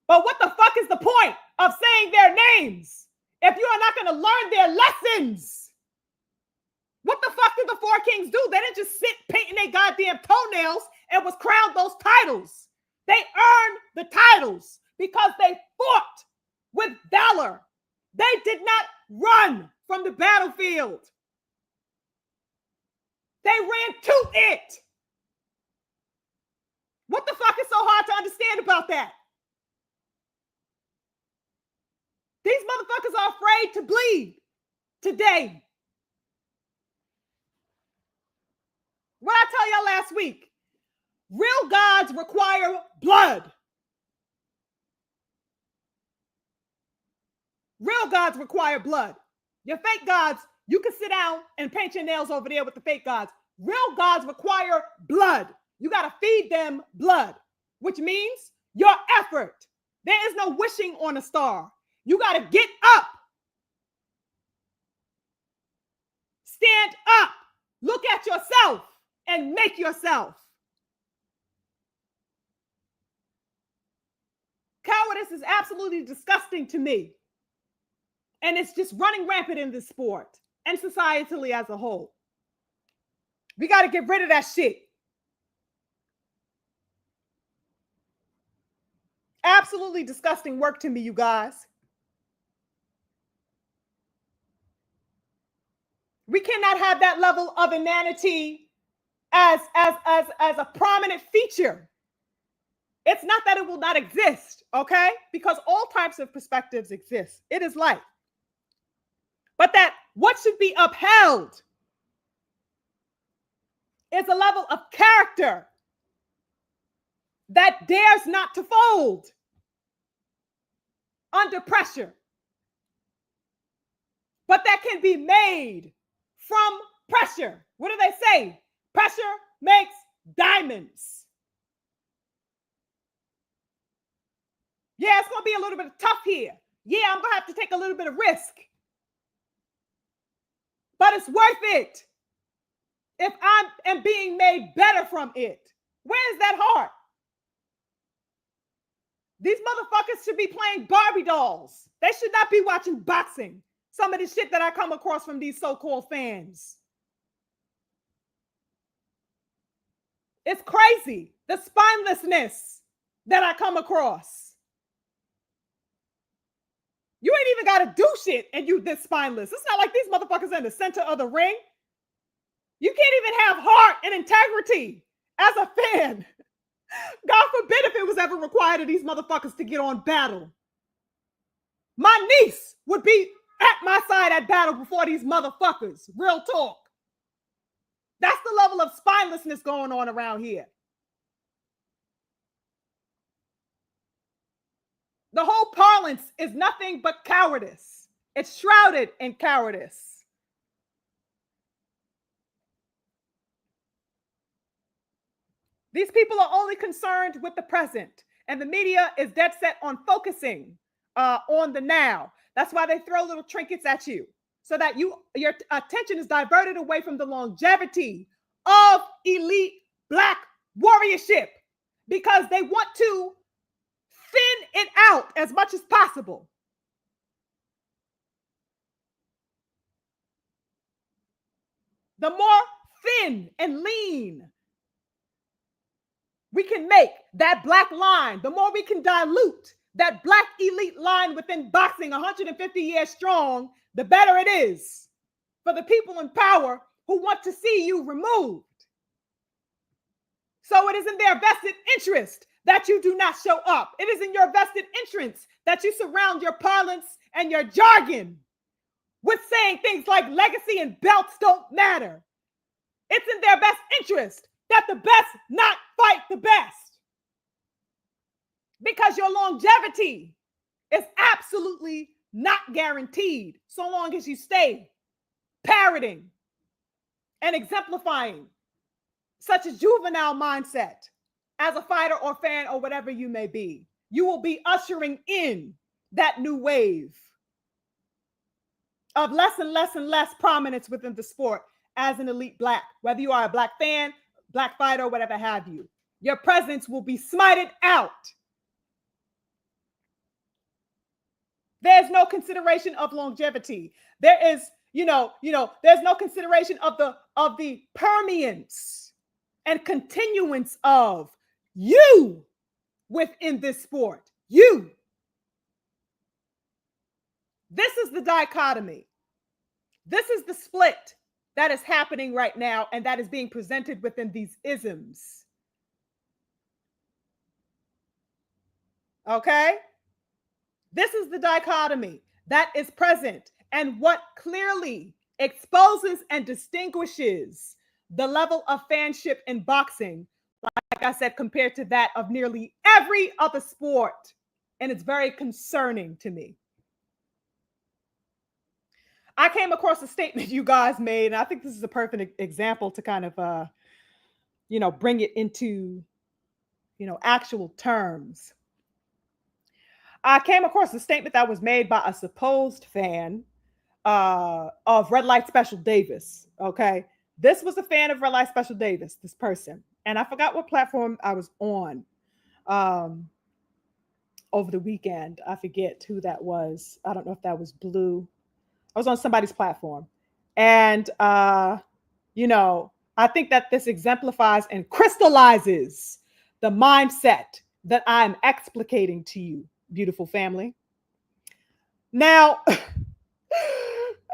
But what the fuck is the point of saying their names if you are not going to learn their lessons? What the fuck did the four kings do? They didn't just sit painting their goddamn toenails and was crowned those titles. They earned the titles because they fought with valor. They did not run from the battlefield. They ran to it. What the fuck is so hard to understand about that? These motherfuckers are afraid to bleed today. What I tell y'all last week, Real gods require blood. Real gods require blood. Your fake gods, you can sit down and paint your nails over there with the fake gods. Real gods require blood. You got to feed them blood, which means your effort. There is no wishing on a star. You got to get up. Stand up. Look at yourself and make yourself. Cowardice is absolutely disgusting to me. And it's just running rampant in this sport and societally as a whole. We got to get rid of that shit. Absolutely disgusting work to me, you guys. We cannot have that level of inanity as a prominent feature. It's not that it will not exist, okay? Because all types of perspectives exist. It is life. But that what should be upheld is a level of character that dares not to fold under pressure, but that can be made from pressure. What do they say? Pressure makes diamonds. Yeah, it's going to be a little bit tough here. Yeah, I'm going to have to take a little bit of risk. But it's worth it if I am being made better from it. Where is that heart? These motherfuckers should be playing Barbie dolls. They should not be watching boxing. Some of the shit that I come across from these so-called fans. It's crazy. The spinelessness that I come across. You ain't even got to do shit and you this spineless. It's not like these motherfuckers are in the center of the ring. You can't even have heart and integrity as a fan. God forbid if it was ever required of these motherfuckers to get on battle. My niece would be at my side at battle before these motherfuckers. Real talk. That's the level of spinelessness going on around here. The whole parlance is nothing but cowardice. It's shrouded in cowardice. These people are only concerned with the present, and the media is dead set on focusing on the now. That's why they throw little trinkets at you, so that your attention is diverted away from the longevity of elite Black warriorship, because they want to thin it out as much as possible. The more thin and lean we can make that Black line, the more we can dilute that Black elite line within boxing 150 years strong, the better it is for the people in power who want to see you removed. So it is in their vested interest that you do not show up. It is in your vested interest that you surround your parlance and your jargon with saying things like legacy and belts don't matter. It's in their best interest that the best not fight the best, because your longevity is absolutely not guaranteed so long as you stay parroting and exemplifying such a juvenile mindset as a fighter or fan or whatever you may be. You will be ushering in that new wave of less and less and less prominence within the sport as an elite Black, whether you are a Black fan, Black fighter, whatever have you. Your presence will be smited out. There's no consideration of longevity. There is, there's no consideration of the permeance and continuance of you within this sport. You. This is the dichotomy. This is the split that is happening right now, and that is being presented within these isms. Okay? This is the dichotomy that is present, and what clearly exposes and distinguishes the level of fanship in boxing like I said, compared to that of nearly every other sport. And it's very concerning to me. I came across a statement you guys made, and I think this is a perfect example to kind of, bring it into, actual terms. I came across a statement that was made by a supposed fan of Red Light Special Davis. Okay. This was a fan of Red Light Special Davis, this person. And I forgot what platform I was on over the weekend. I forget who that was. I don't know if that was Blue. I was on somebody's platform. And, I think that this exemplifies and crystallizes the mindset that I'm explicating to you, beautiful family. Now,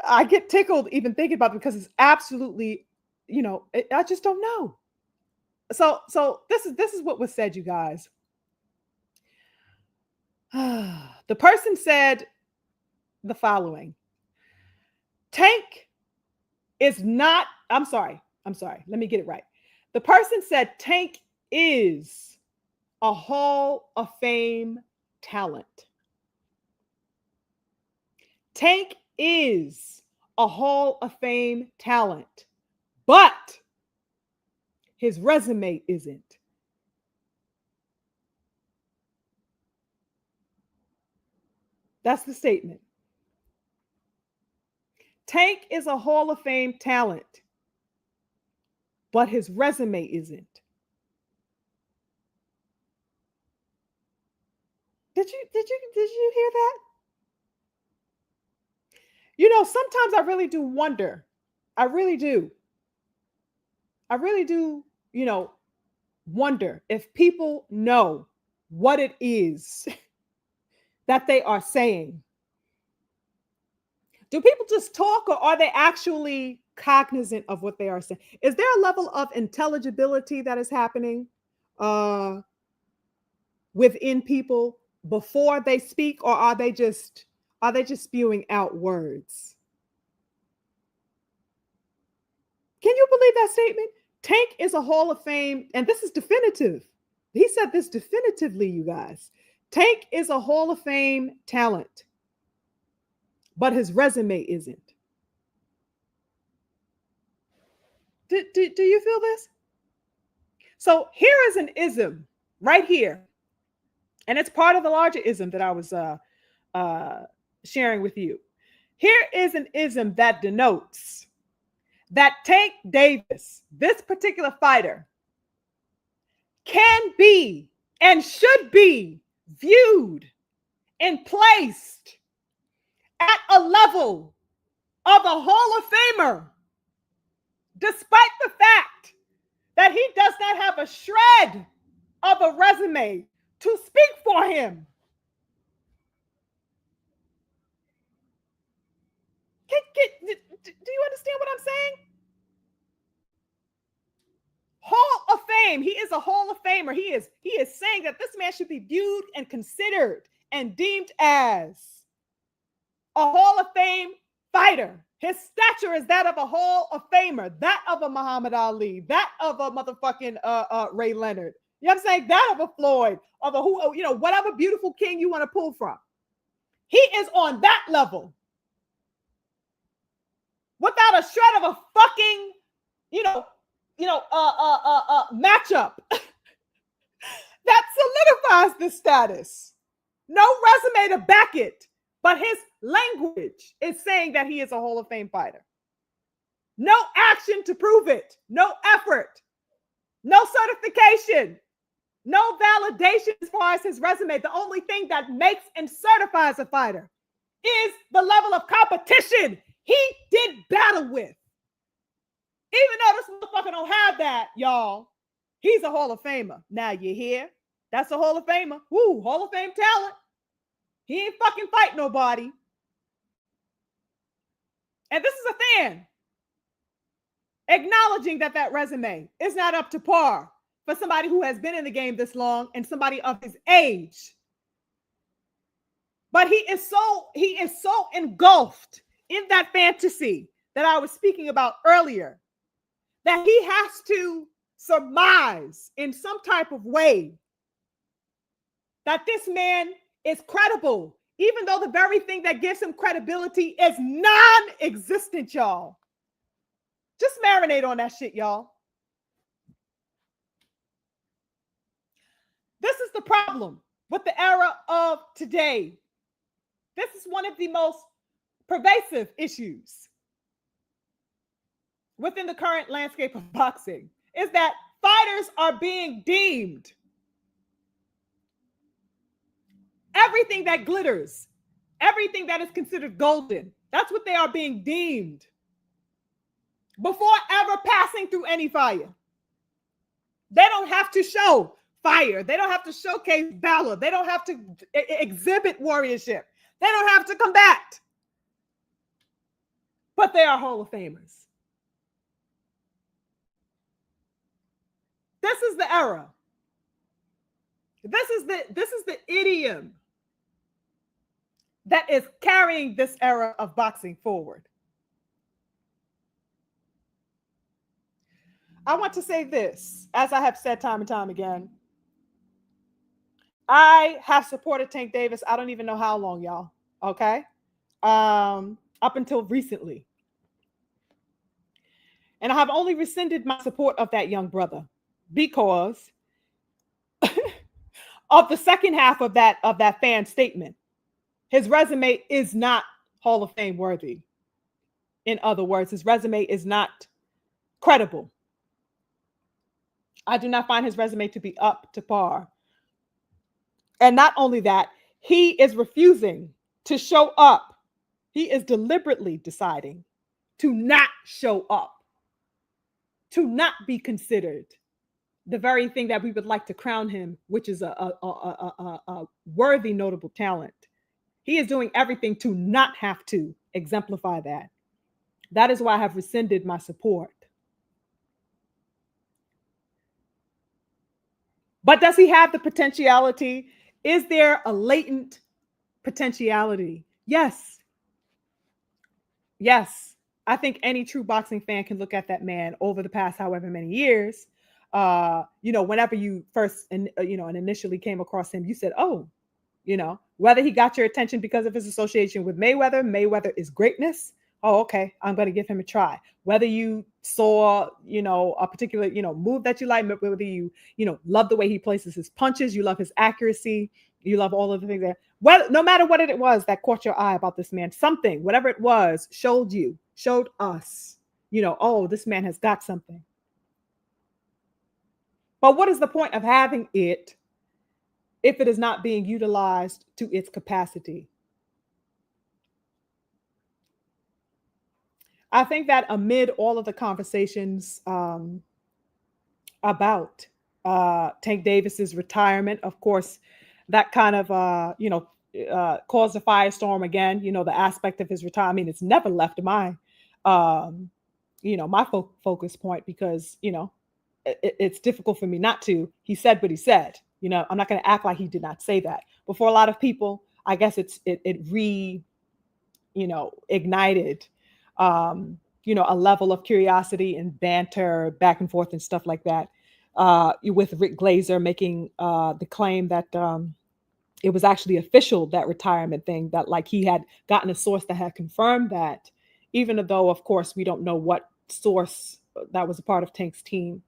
I get tickled even thinking about it because it's absolutely, I just don't know. So this is what was said, you guys. The person said the following. Tank is not, I'm sorry. Let me get it right. The person said Tank is a Hall of Fame talent. Tank is a Hall of Fame talent, but his resume isn't. That's the statement. Tank is a Hall of Fame talent, but his resume isn't. Did you hear that? Sometimes I really do wonder. I really do. Wonder if people know what it is that they are saying. Do people just talk, or are they actually cognizant of what they are saying? Is there a level of intelligibility that is happening within people before they speak, or are they just spewing out words? Can you believe that statement? Tank is a Hall of Fame, and this is definitive. He said this definitively, you guys. Tank is a Hall of Fame talent, but his resume isn't. Do you feel this? So here is an ism right here, and it's part of the larger ism that I was sharing with you. Here is an ism that denotes that Tank Davis, this particular fighter, can be and should be viewed and placed at a level of a Hall of Famer, despite the fact that he does not have a shred of a resume to speak for him. Do you understand what I'm saying? Hall of Fame. He is a Hall of Famer. He is saying that this man should be viewed and considered and deemed as a Hall of Fame fighter. His stature is that of a Hall of Famer, that of a Muhammad Ali, that of a motherfucking Ray Leonard. You know what I'm saying? That of a Floyd, of a who, whatever beautiful king you want to pull from. He is on that level. Without a shred of a fucking, matchup that solidifies this status. No resume to back it, but his language is saying that he is a Hall of Fame fighter. No action to prove it. No effort. No certification. No validation as far as his resume. The only thing that makes and certifies a fighter is the level of competition he did battle with. Even though this motherfucker don't have that, y'all, he's a Hall of Famer. Now you hear? That's a Hall of Famer. Woo, Hall of Fame talent. He ain't fucking fight nobody. And this is a fan acknowledging that resume is not up to par for somebody who has been in the game this long and somebody of his age. But he is so engulfed in that fantasy that I was speaking about earlier, that he has to surmise in some type of way that this man is credible, even though the very thing that gives him credibility is non-existent, y'all. Just marinate on that shit, y'all. This is the problem with the era of today. This is one of the most pervasive issues within the current landscape of boxing, is that fighters are being deemed everything that glitters, everything that is considered golden. That's what they are being deemed before ever passing through any fire. They don't have to show fire. They don't have to showcase valor. They don't have to exhibit warriorship. They don't have to combat. But they are Hall of Famers. This is the era. This is the idiom that is carrying this era of boxing forward. I want to say this, as I have said time and time again. I have supported Tank Davis. I don't even know how long, y'all. Okay. Up until recently. And I have only rescinded my support of that young brother because of the second half of that fan statement. His resume is not Hall of Fame worthy. In other words, his resume is not credible. I do not find his resume to be up to par. And not only that, he is refusing to show up. He is deliberately deciding to not show up, to not be considered the very thing that we would like to crown him, which is a worthy, notable talent. He is doing everything to not have to exemplify that. That is why I have rescinded my support. But does he have the potentiality? Is there a latent potentiality? Yes. Yes. I think any true boxing fan can look at that man over the past however many years. Whenever you first and initially came across him, you said, oh, whether he got your attention because of his association with Mayweather is greatness. Oh, okay, I'm going to give him a try. Whether you saw, a particular, move that you like, whether you, love the way he places his punches, you love his accuracy, you love all of the things there. Well, no matter what it was that caught your eye about this man, something, whatever it was, showed us, oh, this man has got something. But what is the point of having it if it is not being utilized to its capacity? I think that amid all of the conversations about Tank Davis's retirement, of course, that kind of, caused a firestorm again. The aspect of his retirement. I mean, it's never left my, my focus point because, it's difficult for me not to. He said what he said. I'm not going to act like he did not say that. But for a lot of people, I guess it ignited a level of curiosity and banter back and forth and stuff like that, with Rick Glazer making the claim that it was actually official, that retirement thing, that like he had gotten a source that had confirmed that, even though, of course, we don't know what source that was a part of Tank's team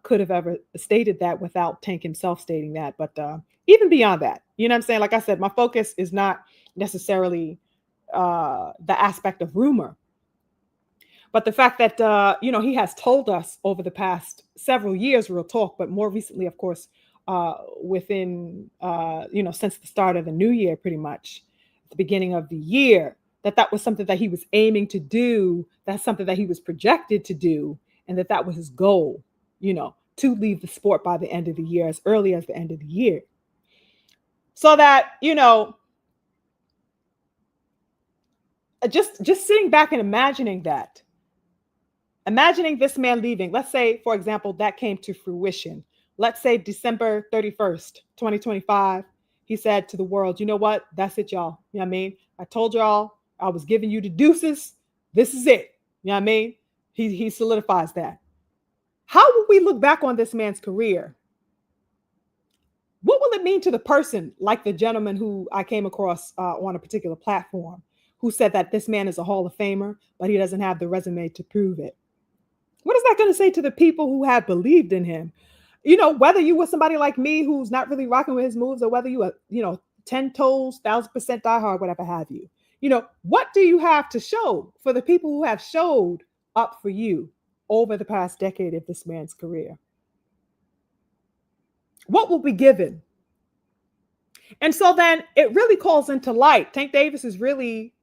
could have ever stated that without Tank himself stating that. But even beyond that, what I'm saying? Like I said, my focus is not necessarily the aspect of rumor, but the fact that, he has told us over the past several years, real talk, but more recently, of course, within, since the start of the new year, pretty much at the beginning of the year, that was something that he was aiming to do. That's something that he was projected to do. And that was his goal, to leave the sport by the end of the year, as early as the end of the year. So that, just sitting back and imagining this man leaving, let's say, for example, that came to fruition. Let's say December 31st, 2025, he said to the world, you know what? That's it, y'all. You know what I mean? I told y'all I was giving you the deuces. This is it. You know what I mean? He solidifies that. How will we look back on this man's career? What will it mean to the person, like the gentleman who I came across on a particular platform, who said that this man is a Hall of Famer, but he doesn't have the resume to prove it? What is that going to say to the people who have believed in him? Whether you were somebody like me who's not really rocking with his moves, or whether you are, 10 toes, 1,000% diehard, whatever have you. What do you have to show for the people who have showed up for you over the past decade of this man's career? What will be given? And so then it really calls into light. Tank Davis is really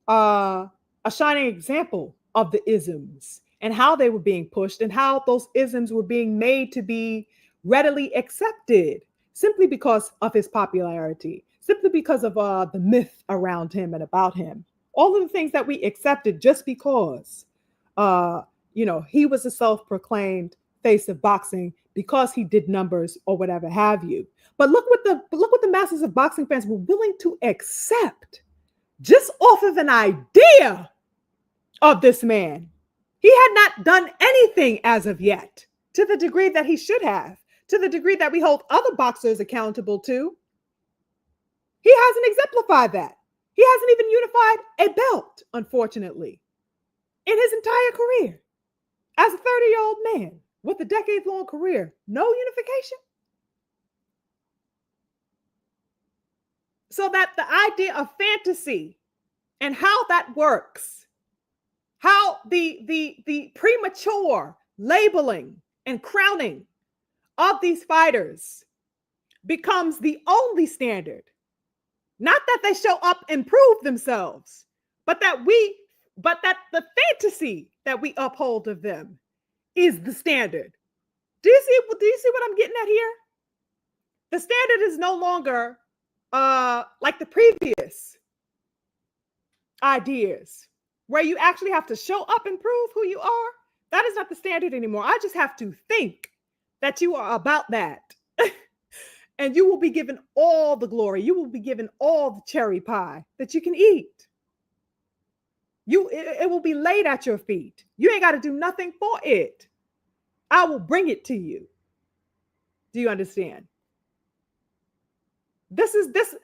a shining example of the isms and how they were being pushed and how those isms were being made to be readily accepted simply because of his popularity, simply because of the myth around him and about him. All of the things that we accepted just because, he was a self-proclaimed face of boxing because he did numbers or whatever have you. But look what the masses of boxing fans were willing to accept just off of an idea of this man. He had not done anything as of yet to the degree that he should have, to the degree that we hold other boxers accountable to. He hasn't exemplified that. He hasn't even unified a belt, unfortunately, in his entire career. As a 30-year-old man with a decade-long career, no unification. So that the idea of fantasy and how that works, how the premature labeling and crowning of these fighters becomes the only standard. Not that they show up and prove themselves, but that the fantasy that we uphold of them is the standard. Do you see what I'm getting at here? The standard is no longer like the previous ideas where you actually have to show up and prove who you are. That is not the standard anymore. I just have to think that you are about that. And you will be given all the glory. You will be given all the cherry pie that you can eat. It will be laid at your feet. You ain't got to do nothing for it. I will bring it to you. Do you understand?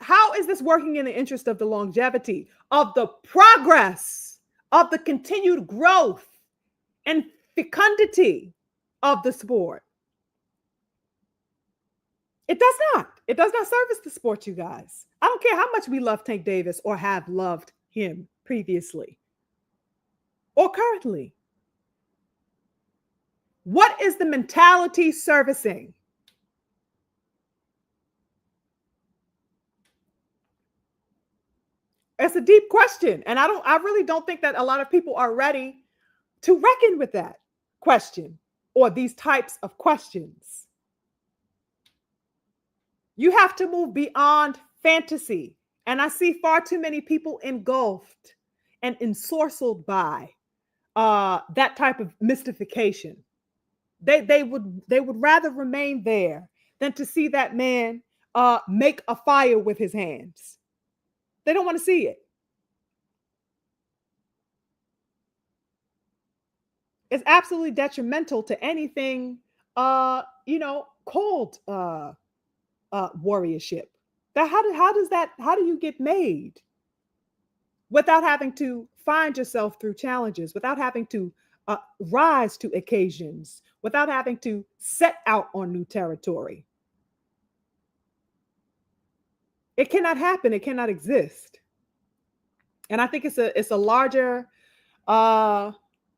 How is this working in the interest of the longevity, of the progress, of the continued growth and fecundity of the sport? It does not. It does not service the sport, you guys. I don't care how much we love Tank Davis or have loved him previously or currently. What is the mentality servicing? It's a deep question. And I really don't think that a lot of people are ready to reckon with that question or these types of questions. You have to move beyond fantasy. And I see far too many people engulfed and ensorcelled by that type of mystification. They would rather remain there than to see that man make a fire with his hands. They don't want to see it. It's absolutely detrimental to anything, called warriorship. How do you get made without having to find yourself through challenges, without having to rise to occasions, without having to set out on new territory? It cannot happen. It cannot exist. And I think it's a larger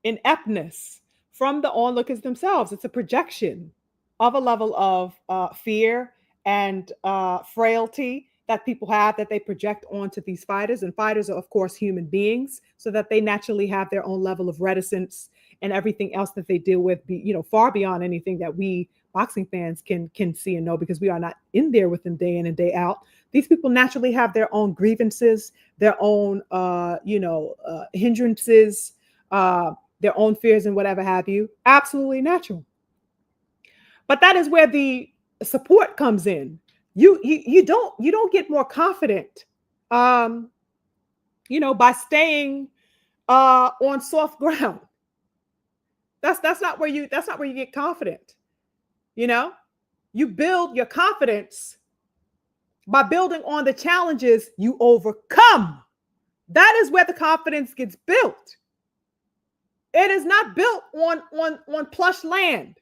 ineptness from the onlookers themselves. It's a projection of a level of fear and frailty that people have that they project onto these fighters. And fighters are, of course, human beings, so that they naturally have their own level of reticence and everything else that they deal with, far beyond anything that we boxing fans can see and know, because we are not in there with them day in and day out. These people naturally have their own grievances, their own, hindrances, their own fears and whatever have you. Absolutely natural. But that is where the support comes in. You don't get more confident, by staying on soft ground. That's not where you get confident. You know, you build your confidence by building on the challenges you overcome. That is where the confidence gets built. It is not built on plush land.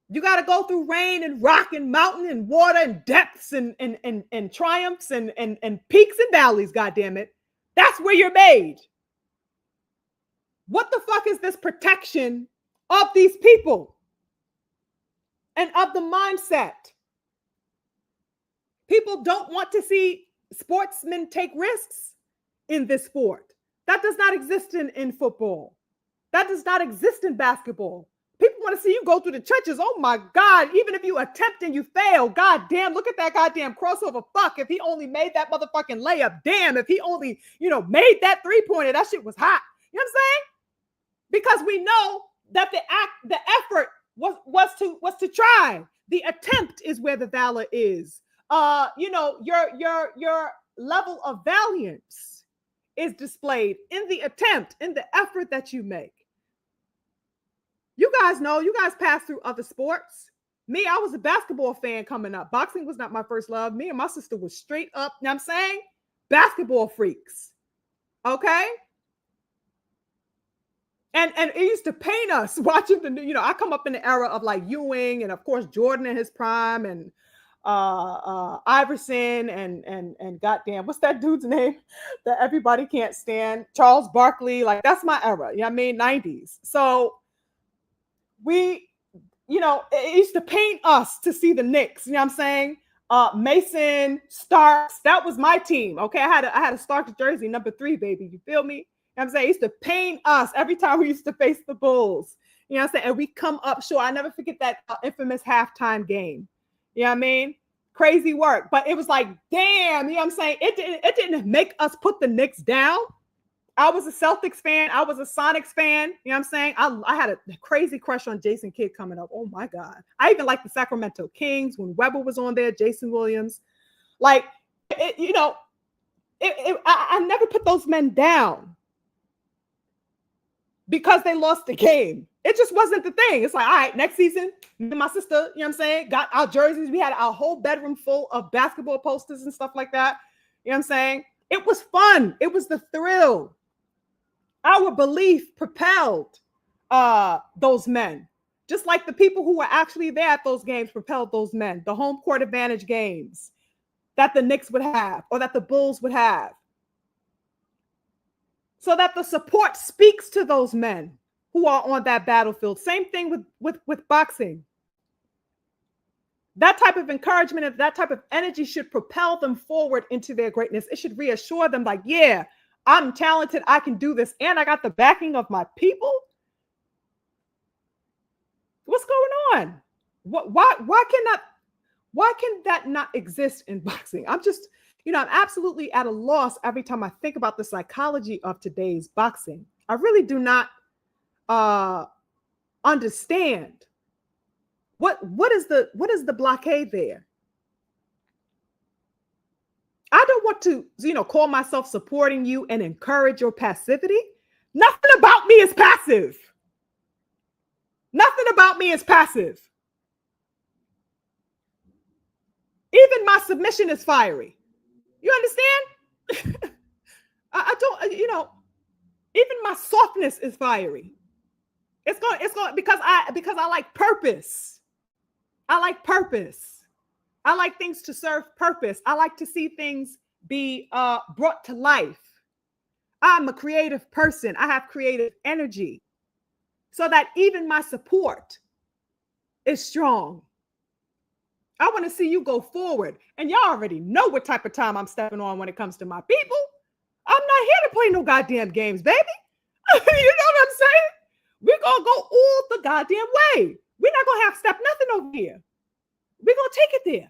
You got to go through rain and rock and mountain and water and depths and triumphs and peaks and valleys, goddamn it. That's where you're made. What the fuck is this protection of these people and of the mindset? People don't want to see sportsmen take risks in this sport. That does not exist in football. That does not exist in basketball. People want to see you go through the trenches. Oh my God, even if you attempt and you fail, God damn, look at that goddamn crossover. Fuck, if he only made that motherfucking layup. Damn, if he only, made that three-pointer, that shit was hot. You know what I'm saying? Because we know that the effort was to try. The attempt is where the valor is. Your level of valiance is displayed in the attempt, in the effort that you make. You guys know, you guys pass through other sports. Me, I was a basketball fan coming up. Boxing was not my first love. Me and my sister was straight up, you know what I'm saying? Basketball freaks. Okay? And it used to pain us watching I come up in the era of like Ewing and of course Jordan in his prime and Iverson and goddamn, what's that dude's name that everybody can't stand? Charles Barkley. Like that's my era. You know what I mean? 90s. So it used to pain us to see the Knicks. You know what I'm saying? Mason, Starks, that was my team. Okay. I had a Starks jersey, number 3, baby. You feel me? You know what I'm saying? It used to pain us every time we used to face the Bulls. You know what I'm saying? And we come up short. I never forget that infamous halftime game. You know what I mean? Crazy work. But it was like, damn, you know what I'm saying? It didn't make us put the Knicks down. I was a Celtics fan. I was a Sonics fan. You know what I'm saying? I had a crazy crush on Jason Kidd coming up. Oh my God. I even liked the Sacramento Kings when Webber was on there, Jason Williams. Like, I never put those men down because they lost the game. It just wasn't the thing. It's like, all right, next season, me and my sister, you know what I'm saying, got our jerseys. We had our whole bedroom full of basketball posters and stuff like that. You know what I'm saying? It was fun. It was the thrill. Our belief propelled those men, just like the people who were actually there at those games propelled those men. The home court advantage games that the Knicks would have or that the Bulls would have. So that the support speaks to those men who are on that battlefield. Same thing with boxing. That type of encouragement and that type of energy should propel them forward into their greatness. It should reassure them like, yeah, I'm talented. I can do this. And I got the backing of my people. What's going on? Why can that not exist in boxing? I'm just, I'm absolutely at a loss every time I think about the psychology of today's boxing. I really do not understand what is the blockade there. I don't want to, call myself supporting you and encourage your passivity. Nothing about me is passive. Nothing about me is passive. Even my submission is fiery. You understand? I don't, even my softness is fiery. It's going because I like purpose. I like purpose. I like things to serve purpose. I like to see things be brought to life. I'm a creative person. I have creative energy so that even my support is strong. I want to see you go forward. And y'all already know what type of time I'm stepping on when it comes to my people. I'm not here to play no goddamn games, baby. You know what I'm saying? We're going to go all the goddamn way. We're not going to have step nothing over here. We're going to take it there.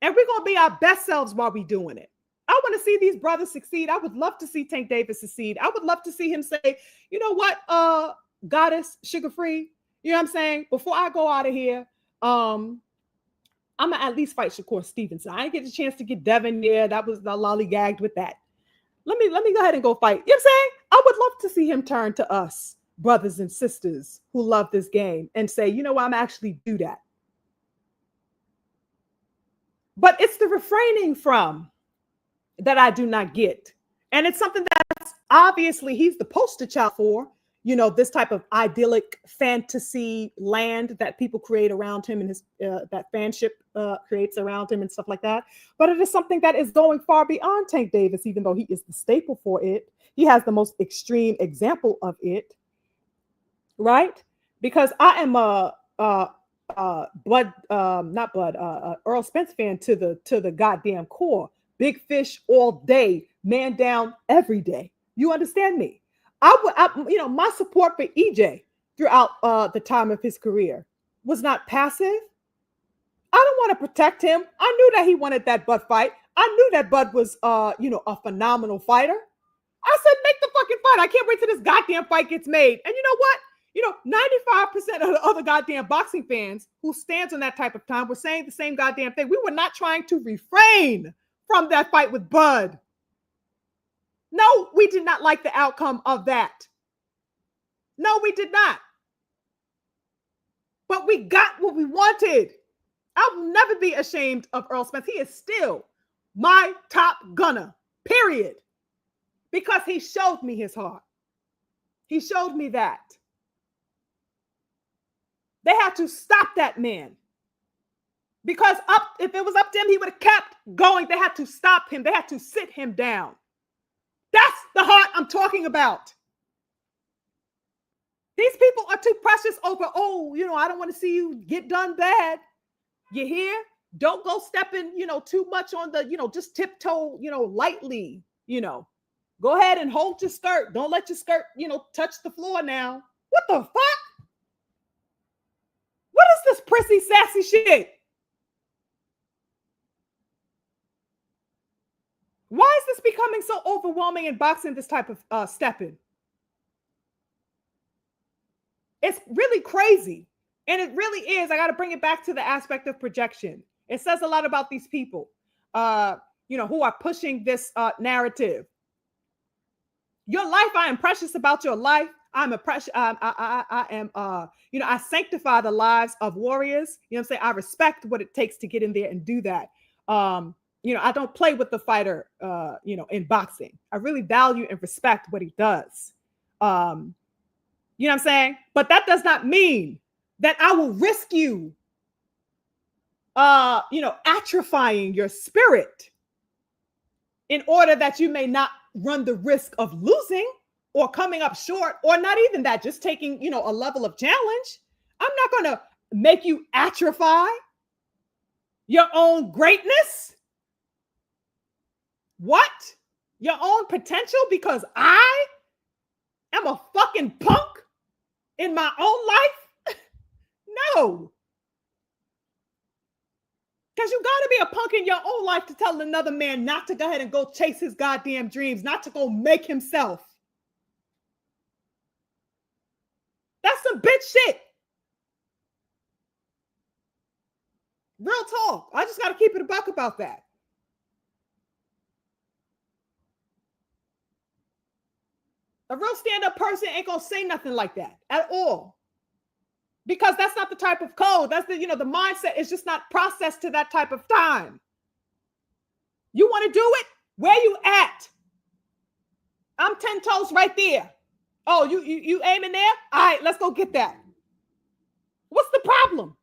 And we're going to be our best selves while we're doing it. I want to see these brothers succeed. I would love to see Tank Davis succeed. I would love to see him say, you know what, Goddess, Sugar Free, you know what I'm saying? Before I go out of here, I'm going to at least fight Shakur Stevenson. I didn't get a chance to get Devin there. That was the lollygagged with that. Let me go ahead and go fight. You know what I'm saying? I would love to see him turn to us brothers and sisters who love this game and say, you know what, I'm actually do that. But it's the refraining from that I do not get. And it's something that's obviously he's the poster child for, you know, this type of idyllic fantasy land that people create around him and his that fanship creates around him and stuff like that. But it is something that is going far beyond Tank Davis, even though he is the staple for it. He has the most extreme example of it, right? Because I am a Earl Spence fan to the goddamn core. Big fish all day, man down every day. You understand me? My support for EJ throughout the time of his career was not passive. I don't want to protect him. I knew that he wanted that Bud fight. I knew that Bud was, a phenomenal fighter. I said, make the fucking fight. I can't wait till this goddamn fight gets made. And you know what? 95% of the other goddamn boxing fans who stands on that type of time were saying the same goddamn thing. We were not trying to refrain from that fight with Bud. No, we did not like the outcome of that. No, we did not. But we got what we wanted. I will never be ashamed of Earl Spence. He is still my top gunner, period. Because he showed me his heart. He showed me that. They had to stop that man. Because if it was up to him, he would have kept going. They had to stop him. They had to sit him down. That's the heart I'm talking about. These people are too precious over, I don't want to see you get done bad. You hear? Don't go stepping, too much on the, just tiptoe, lightly, Go ahead and hold your skirt. Don't let your skirt, touch the floor now. What the fuck? What is this prissy, sassy shit? Why is this becoming so overwhelming in boxing, this type of stepping? It's really crazy. And it really is. I got to bring it back to the aspect of projection. It says a lot about these people, who are pushing this narrative. Your life, I am precious about your life. I'm a precious, I sanctify the lives of warriors. You know what I'm saying? I respect what it takes to get in there and do that. I don't play with the fighter, in boxing. I really value and respect what he does. You know what I'm saying? But that does not mean that I will risk you, atrophying your spirit in order that you may not run the risk of losing or coming up short, or not even that, just taking, a level of challenge. I'm not going to make you atrophy your own greatness. What? Your own potential because I am a fucking punk in my own life? No. Because you got to be a punk in your own life to tell another man not to go ahead and go chase his goddamn dreams, not to go make himself. That's some bitch shit. Real talk. I just got to keep it a buck about that. A real stand-up person ain't going to say nothing like that at all. Because that's not the type of code. That's the mindset is just not processed to that type of time. You want to do it? Where you at? I'm 10 toes right there. Oh, you aiming there? All right, let's go get that. What's the problem?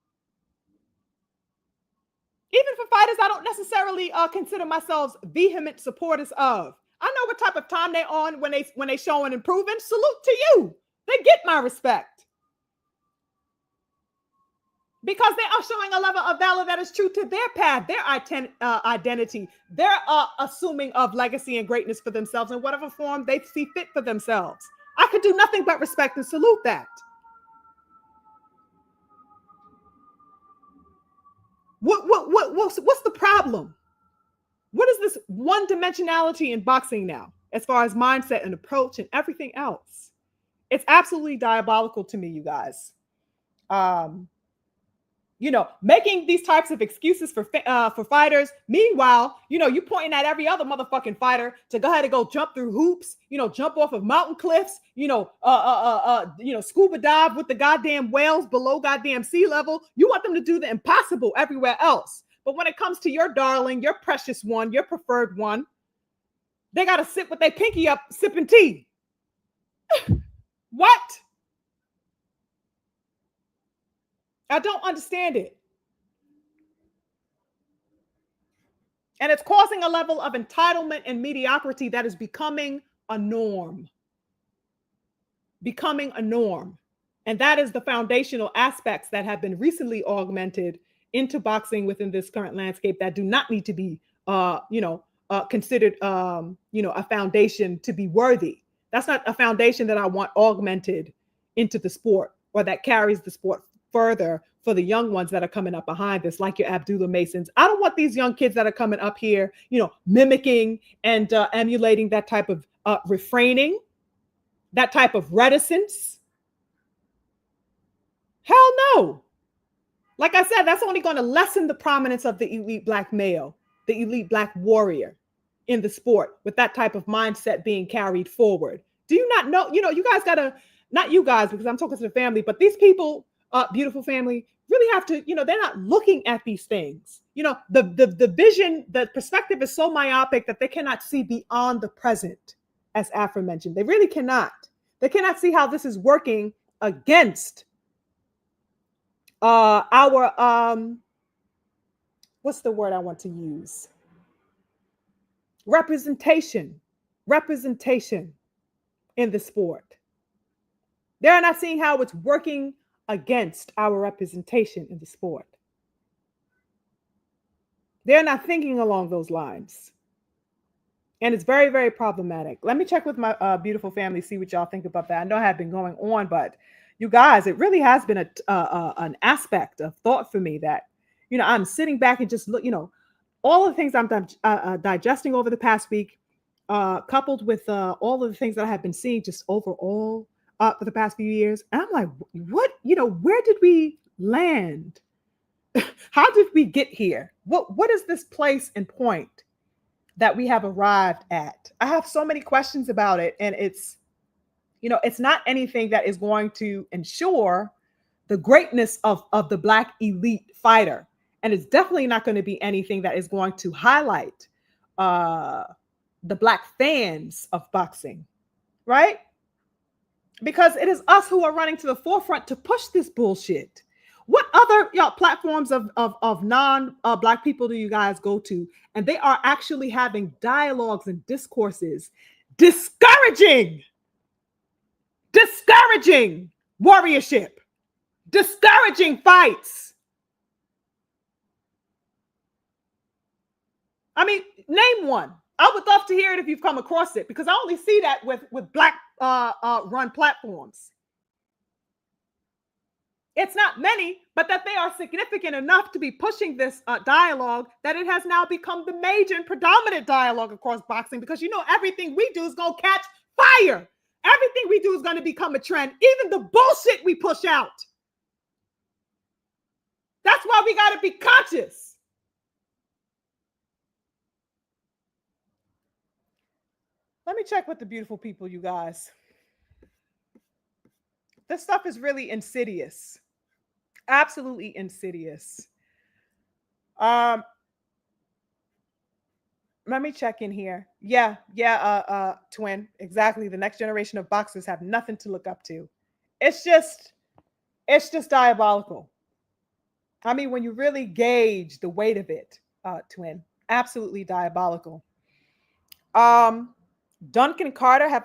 Even for fighters I don't necessarily consider myself vehement supporters of. I know what type of time they on when they showing and proving. Salute to you. They get my respect. Because they are showing a level of valor that is true to their path, their identity. They're assuming of legacy and greatness for themselves in whatever form they see fit for themselves. I could do nothing but respect and salute that. What's the problem? What is this one-dimensionality in boxing now, as far as mindset and approach and everything else? It's absolutely diabolical to me, you guys. making these types of excuses for fighters. Meanwhile, you pointing at every other motherfucking fighter to go ahead and go jump through hoops, jump off of mountain cliffs, scuba dive with the goddamn whales below goddamn sea level. You want them to do the impossible everywhere else. But when it comes to your darling, your precious one, your preferred one, they got to sit with their pinky up sipping tea. What? I don't understand it. And it's causing a level of entitlement and mediocrity that is becoming a norm. Becoming a norm. And that is the foundational aspects that have been recently augmented into boxing within this current landscape that do not need to be, considered, a foundation to be worthy. That's not a foundation that I want augmented into the sport or that carries the sport further for the young ones that are coming up behind this, like your Abdullah Masons. I don't want these young kids that are coming up here, mimicking and emulating that type of refraining, that type of reticence. Hell no. Like I said, that's only going to lessen the prominence of the elite black male, the elite black warrior in the sport with that type of mindset being carried forward. Do you not know? You guys got to, not you guys, because I'm talking to the family, but these people, beautiful family, really have to, they're not looking at these things. The vision, the perspective is so myopic that they cannot see beyond the present, as aforementioned. They really cannot. They cannot see how this is working against our, what's the word I want to use? Representation in the sport. They're not seeing how it's working against our representation in the sport. They're not thinking along those lines. And it's very, very problematic. Let me check with my beautiful family, see what y'all think about that. I know I have been going on, but you guys, it really has been an aspect of thought for me that, I'm sitting back and just look, all the things I'm digesting over the past week, coupled with all of the things that I have been seeing just overall for the past few years. And I'm like, what, where did we land? How did we get here? What is this place and point that we have arrived at? I have so many questions about it. And it's not anything that is going to ensure the greatness of the Black elite fighter. And it's definitely not going to be anything that is going to highlight the Black fans of boxing, right? Because it is us who are running to the forefront to push this bullshit. What other platforms of non-Black people do you guys go to? And they are actually having dialogues and discourses discouraging warriorship, discouraging fights. I mean, name one. I would love to hear it if you've come across it, because I only see that with Black run platforms. It's not many, but that they are significant enough to be pushing this dialogue that it has now become the major and predominant dialogue across boxing, because everything we do is going to catch fire. Everything we do is going to become a trend, even the bullshit we push out. That's why we got to be conscious. Let me check with the beautiful people, you guys. This stuff is really insidious. Absolutely insidious. Let me check in here. Yeah, twin. Exactly. The next generation of boxers have nothing to look up to. It's just diabolical. I mean, when you really gauge the weight of it, twin, absolutely diabolical. Duncan Carter, I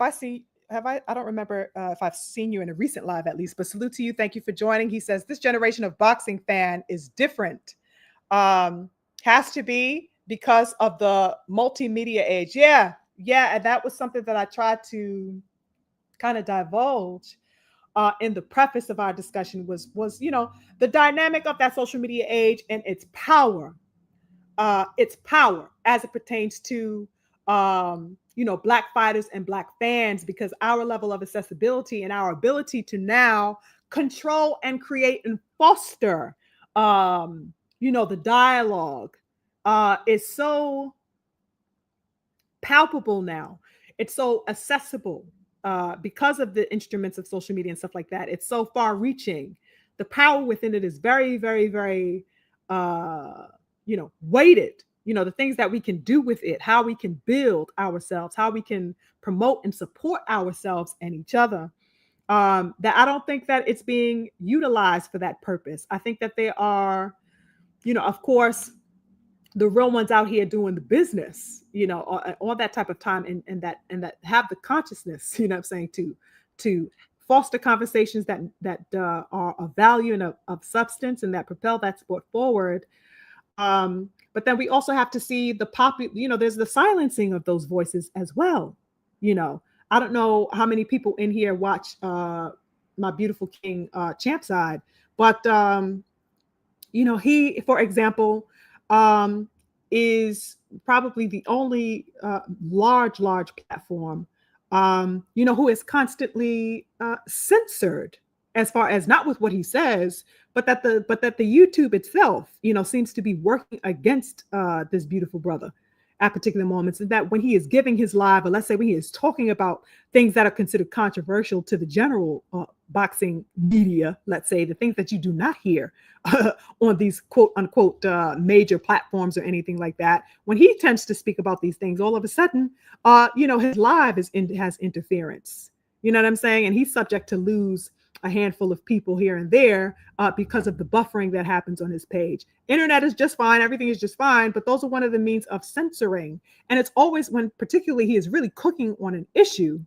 don't remember if I've seen you in a recent live at least, but salute to you. Thank you for joining. He says, this generation of boxing fan is different. Has to be because of the multimedia age. Yeah. And that was something that I tried to kind of divulge in the preface of our discussion was, the dynamic of that social media age and its power as it pertains to, Black fighters and Black fans, because our level of accessibility and our ability to now control and create and foster The dialogue is so palpable now. It's so accessible because of the instruments of social media and stuff like that. It's so far reaching. The power within it is very, very, very, weighted. The things that we can do with it, how we can build ourselves, how we can promote and support ourselves and each other. That I don't think that it's being utilized for that purpose. I think that they are, of course, the real ones out here doing the business, all that type of time and that have the consciousness, what I'm saying, to foster conversations that are of value and of substance and that propel that sport forward. But then we also have to see there's the silencing of those voices as well. I don't know how many people in here watch My Beautiful King Champside, but he, for example, is probably the only large platform, who is constantly censored as far as not with what he says, but that the YouTube itself, seems to be working against this beautiful brother at particular moments. And that when he is giving his live, or let's say when he is talking about things that are considered controversial to the general boxing media, let's say the things that you do not hear on these quote unquote major platforms or anything like that, when he tends to speak about these things, all of a sudden, his live has interference. You know what I'm saying? And he's subject to lose a handful of people here and there because of the buffering that happens on his page. Internet is just fine. Everything is just fine. But those are one of the means of censoring. And it's always when particularly he is really cooking on an issue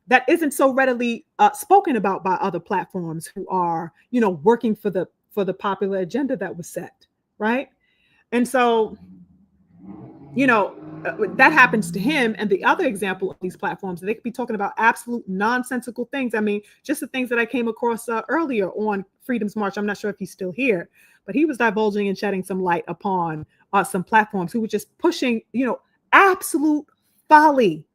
that isn't so readily spoken about by other platforms who are, working for the popular agenda that was set. Right. And so, that happens to him. And the other example of these platforms, they could be talking about absolute nonsensical things. I mean, just the things that I came across earlier on Freedom's March. I'm not sure if he's still here, but he was divulging and shedding some light upon some platforms who were just pushing, absolute folly,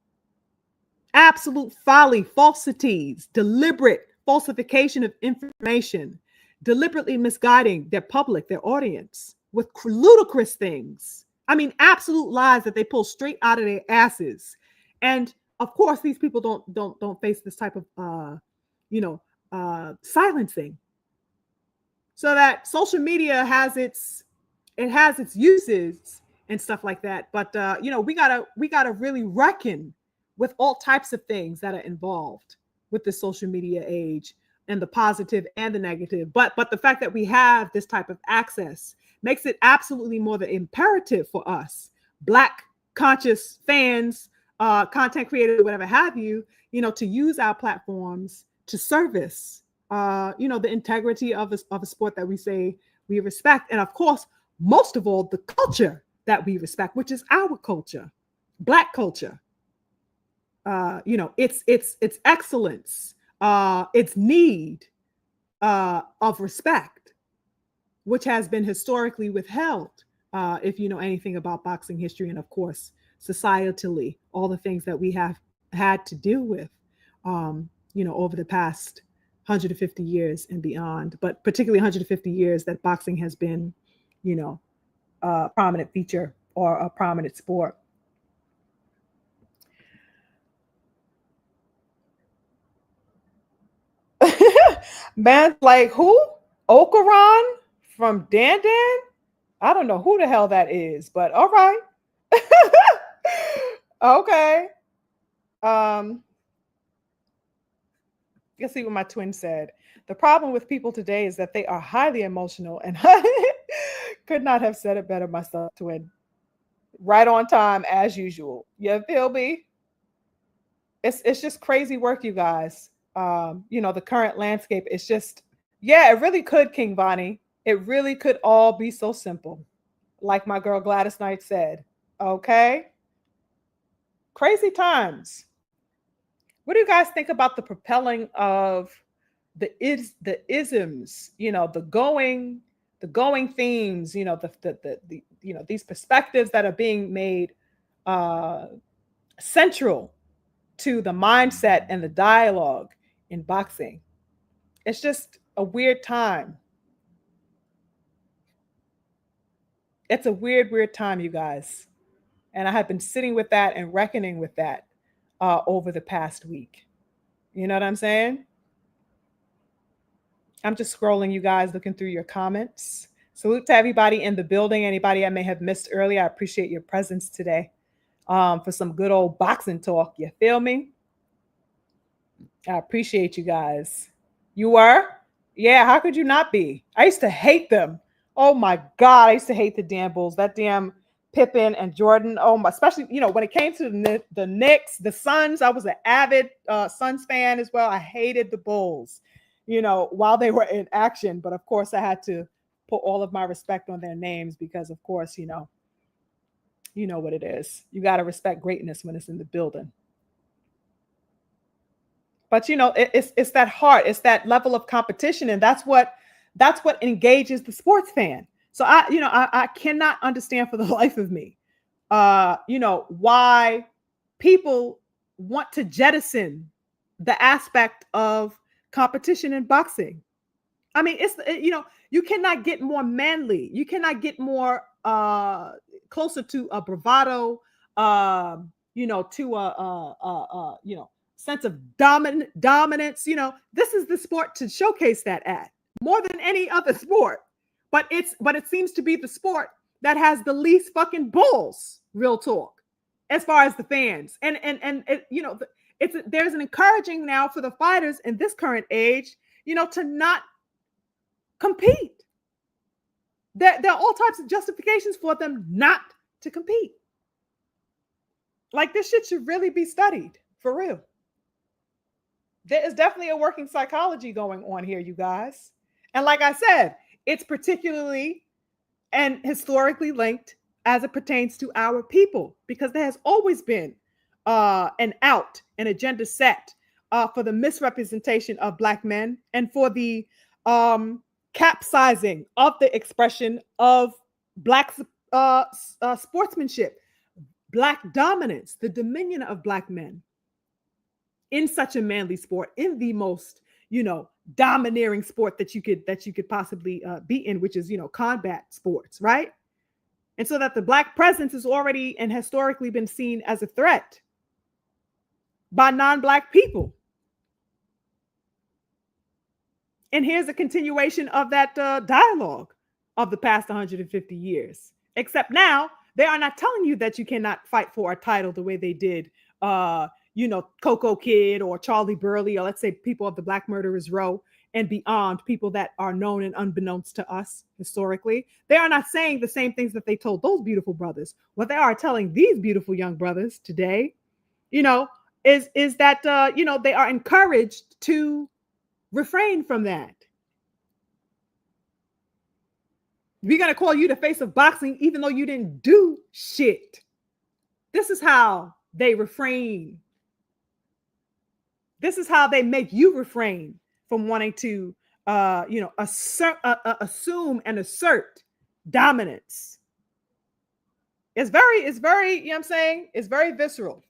falsities, deliberate falsification of information, deliberately misguiding their public, their audience with ludicrous things. I mean, absolute lies that they pull straight out of their asses. And of course, these people don't face this type of, silencing. So that social media has its uses and stuff like that. But we gotta really reckon with all types of things that are involved with the social media age, and the positive and the negative. But the fact that we have this type of access makes it absolutely more than imperative for us, Black conscious fans, content creators, whatever have you, to use our platforms to service, the integrity of a sport that we say we respect. And of course, most of all, the culture that we respect, which is our culture, Black culture. Its excellence, its need of respect, which has been historically withheld, if you know anything about boxing history, and of course, societally, all the things that we have had to deal with, over the past 150 years and beyond, but particularly 150 years that boxing has been, a prominent feature or a prominent sport. Man's like, who? Okaran from Dan Dan? I don't know who the hell that is, but all right. Okay. Let's see what my twin said. The problem with people today is that they are highly emotional, and I could not have said it better myself, twin. Right on time as usual. You feel me? It's just crazy work, you guys. The current landscape is just, yeah, it really could, King Vonnie. It really could all be so simple. Like my girl Gladys Knight said. Okay. Crazy times. What do you guys think about the propelling of the isms, the going themes, these perspectives that are being made central to the mindset and the dialogue in boxing? It's just a weird time. It's a weird, weird time, you guys. And I have been sitting with that and reckoning with that over the past week. You know what I'm saying? I'm just scrolling, you guys, looking through your comments. Salute to everybody in the building. Anybody I may have missed earlier, I appreciate your presence today for some good old boxing talk. You feel me? I appreciate you guys. You were? Yeah, how could you not be? I used to hate them. Oh my God, I used to hate the damn Bulls. That damn Pippen and Jordan. Oh my, especially, when it came to the Knicks, the Suns, I was an avid Suns fan as well. I hated the Bulls, while they were in action. But of course, I had to put all of my respect on their names because, of course, you know what it is. You got to respect greatness when it's in the building. But it's that heart, it's that level of competition, and that's what engages the sports fan. So I cannot understand for the life of me, why people want to jettison the aspect of competition in boxing. I mean, you cannot get more manly, you cannot get more closer to a bravado, to a sense of dominance. This is the sport to showcase that at more than any other sport. But it seems to be the sport that has the least fucking bulls, real talk, as far as the fans. And there's an encouraging now for the fighters in this current age, to not compete. There are all types of justifications for them not to compete. Like, this shit should really be studied for real. There is definitely a working psychology going on here, you guys. And like I said, it's particularly and historically linked as it pertains to our people, because there has always been an agenda set for the misrepresentation of Black men and for the capsizing of the expression of Black sportsmanship, Black dominance, the dominion of Black men in such a manly sport, in the most, domineering sport that you could possibly be in, which is, combat sports, right? And so that the Black presence is already and historically been seen as a threat by non-Black people. And here's a continuation of that dialogue of the past 150 years. Except now, they are not telling you that you cannot fight for a title the way they did, Coco Kid or Charlie Burley, or let's say people of the Black Murderers Row and beyond, people that are known and unbeknownst to us historically. They are not saying the same things that they told those beautiful brothers. What they are telling these beautiful young brothers today, is that, they are encouraged to refrain from that. We're going to call you the face of boxing, even though you didn't do shit. This is how they refrain. This is how they make you refrain from wanting to, assume and assert dominance. It's very, I'm saying, it's very visceral,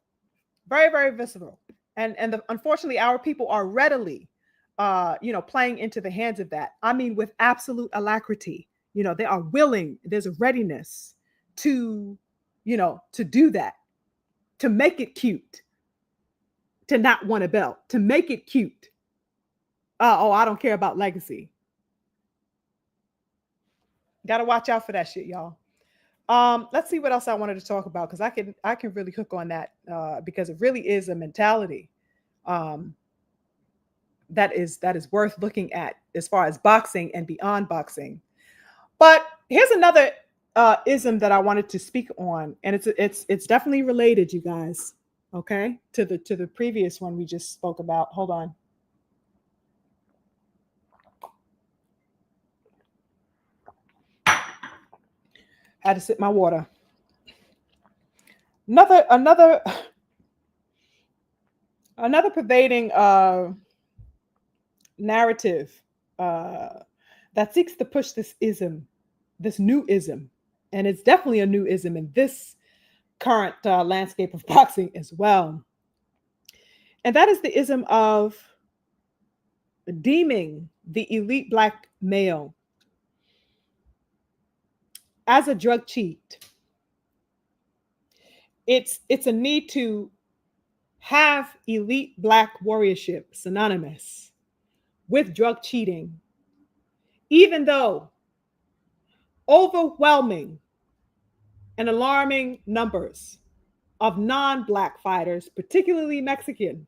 very, very visceral. And unfortunately, our people are readily, playing into the hands of that. I mean, with absolute alacrity. They are willing. There's a readiness to, to do that, to make it cute, to not want a belt, to make it cute. I don't care about legacy. Got to watch out for that shit, y'all. Let's see what else I wanted to talk about, because I can really hook on that because it really is a mentality that is worth looking at as far as boxing and beyond boxing. But here's another ism that I wanted to speak on, and it's definitely related, you guys. Okay, to the previous one we just spoke about. Hold on. Had to sip my water. Another pervading narrative that seeks to push this new ism, and it's definitely a new ism in this current landscape of boxing as well. And that is the ism of deeming the elite Black male as a drug cheat, it's a need to have elite Black warriorship synonymous with drug cheating, even though overwhelming and alarming numbers of non-Black fighters, particularly Mexican,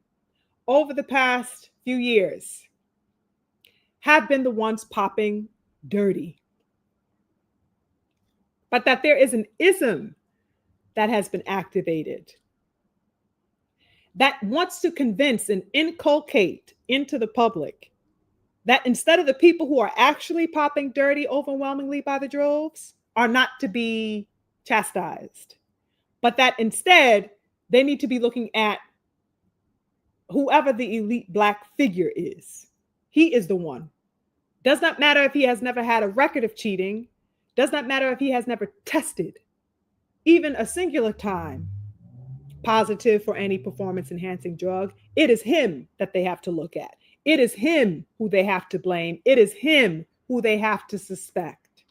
over the past few years have been the ones popping dirty. But that there is an ism that has been activated that wants to convince and inculcate into the public that instead of the people who are actually popping dirty overwhelmingly by the droves are not to be chastised, but that instead they need to be looking at whoever the elite Black figure is. He is the one. Does not matter if he has never had a record of cheating. Does not matter if he has never tested even a singular time positive for any performance enhancing drug. It is him that they have to look at. It is him who they have to blame. It is him who they have to suspect.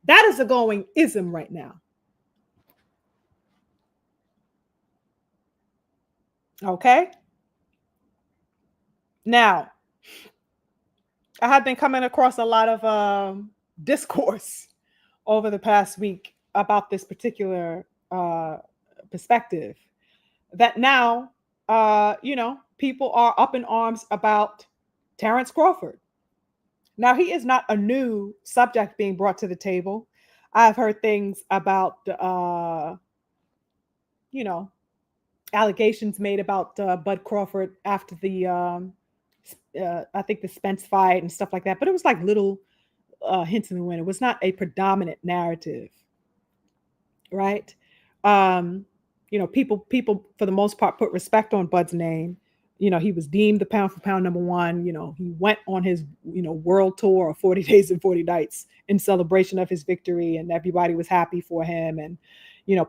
That is a going ism right now. Okay? Now, I have been coming across a lot of discourse over the past week about this particular perspective. That now, people are up in arms about Terence Crawford. Now, he is not a new subject being brought to the table. I've heard things about, allegations made about Bud Crawford after the, I think the Spence fight and stuff like that. But it was like little hints in the wind. It was not a predominant narrative, right? People for the most part put respect on Bud's name. He was deemed the pound for pound number one. He went on his, world tour of 40 days and 40 nights in celebration of his victory, and everybody was happy for him and,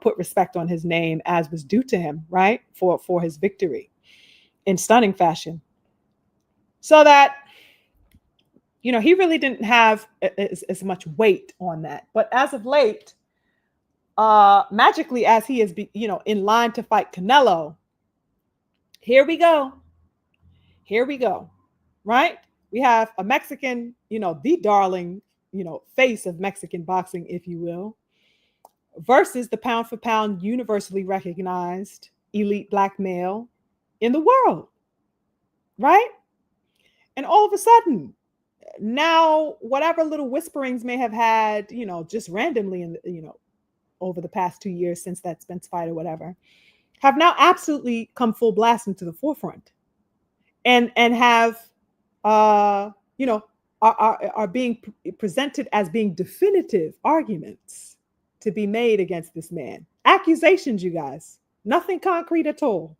put respect on his name as was due to him, right? For his victory in stunning fashion. So that, he really didn't have as much weight on that. But as of late, magically, as he is, in line to fight Canelo, here we go, right? We have a Mexican, the darling, face of Mexican boxing, if you will, versus the pound for pound universally recognized elite Black male in the world, right? And all of a sudden, now whatever little whisperings may have had, just randomly in over the past 2 years since that Spence fight or whatever, have now absolutely come full blast into the forefront, and have are being presented as being definitive arguments to be made against this man. Accusations, you guys, nothing concrete at all.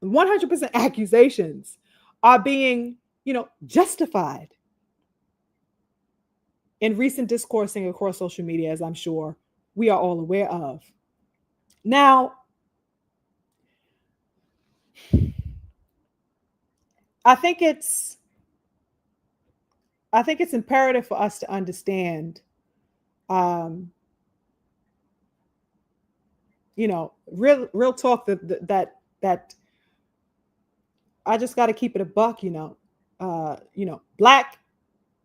100% accusations are being, justified in recent discoursing across social media, as I'm sure we are all aware of. Now, I think it's imperative for us to understand, real talk, that I just got to keep it a buck. Black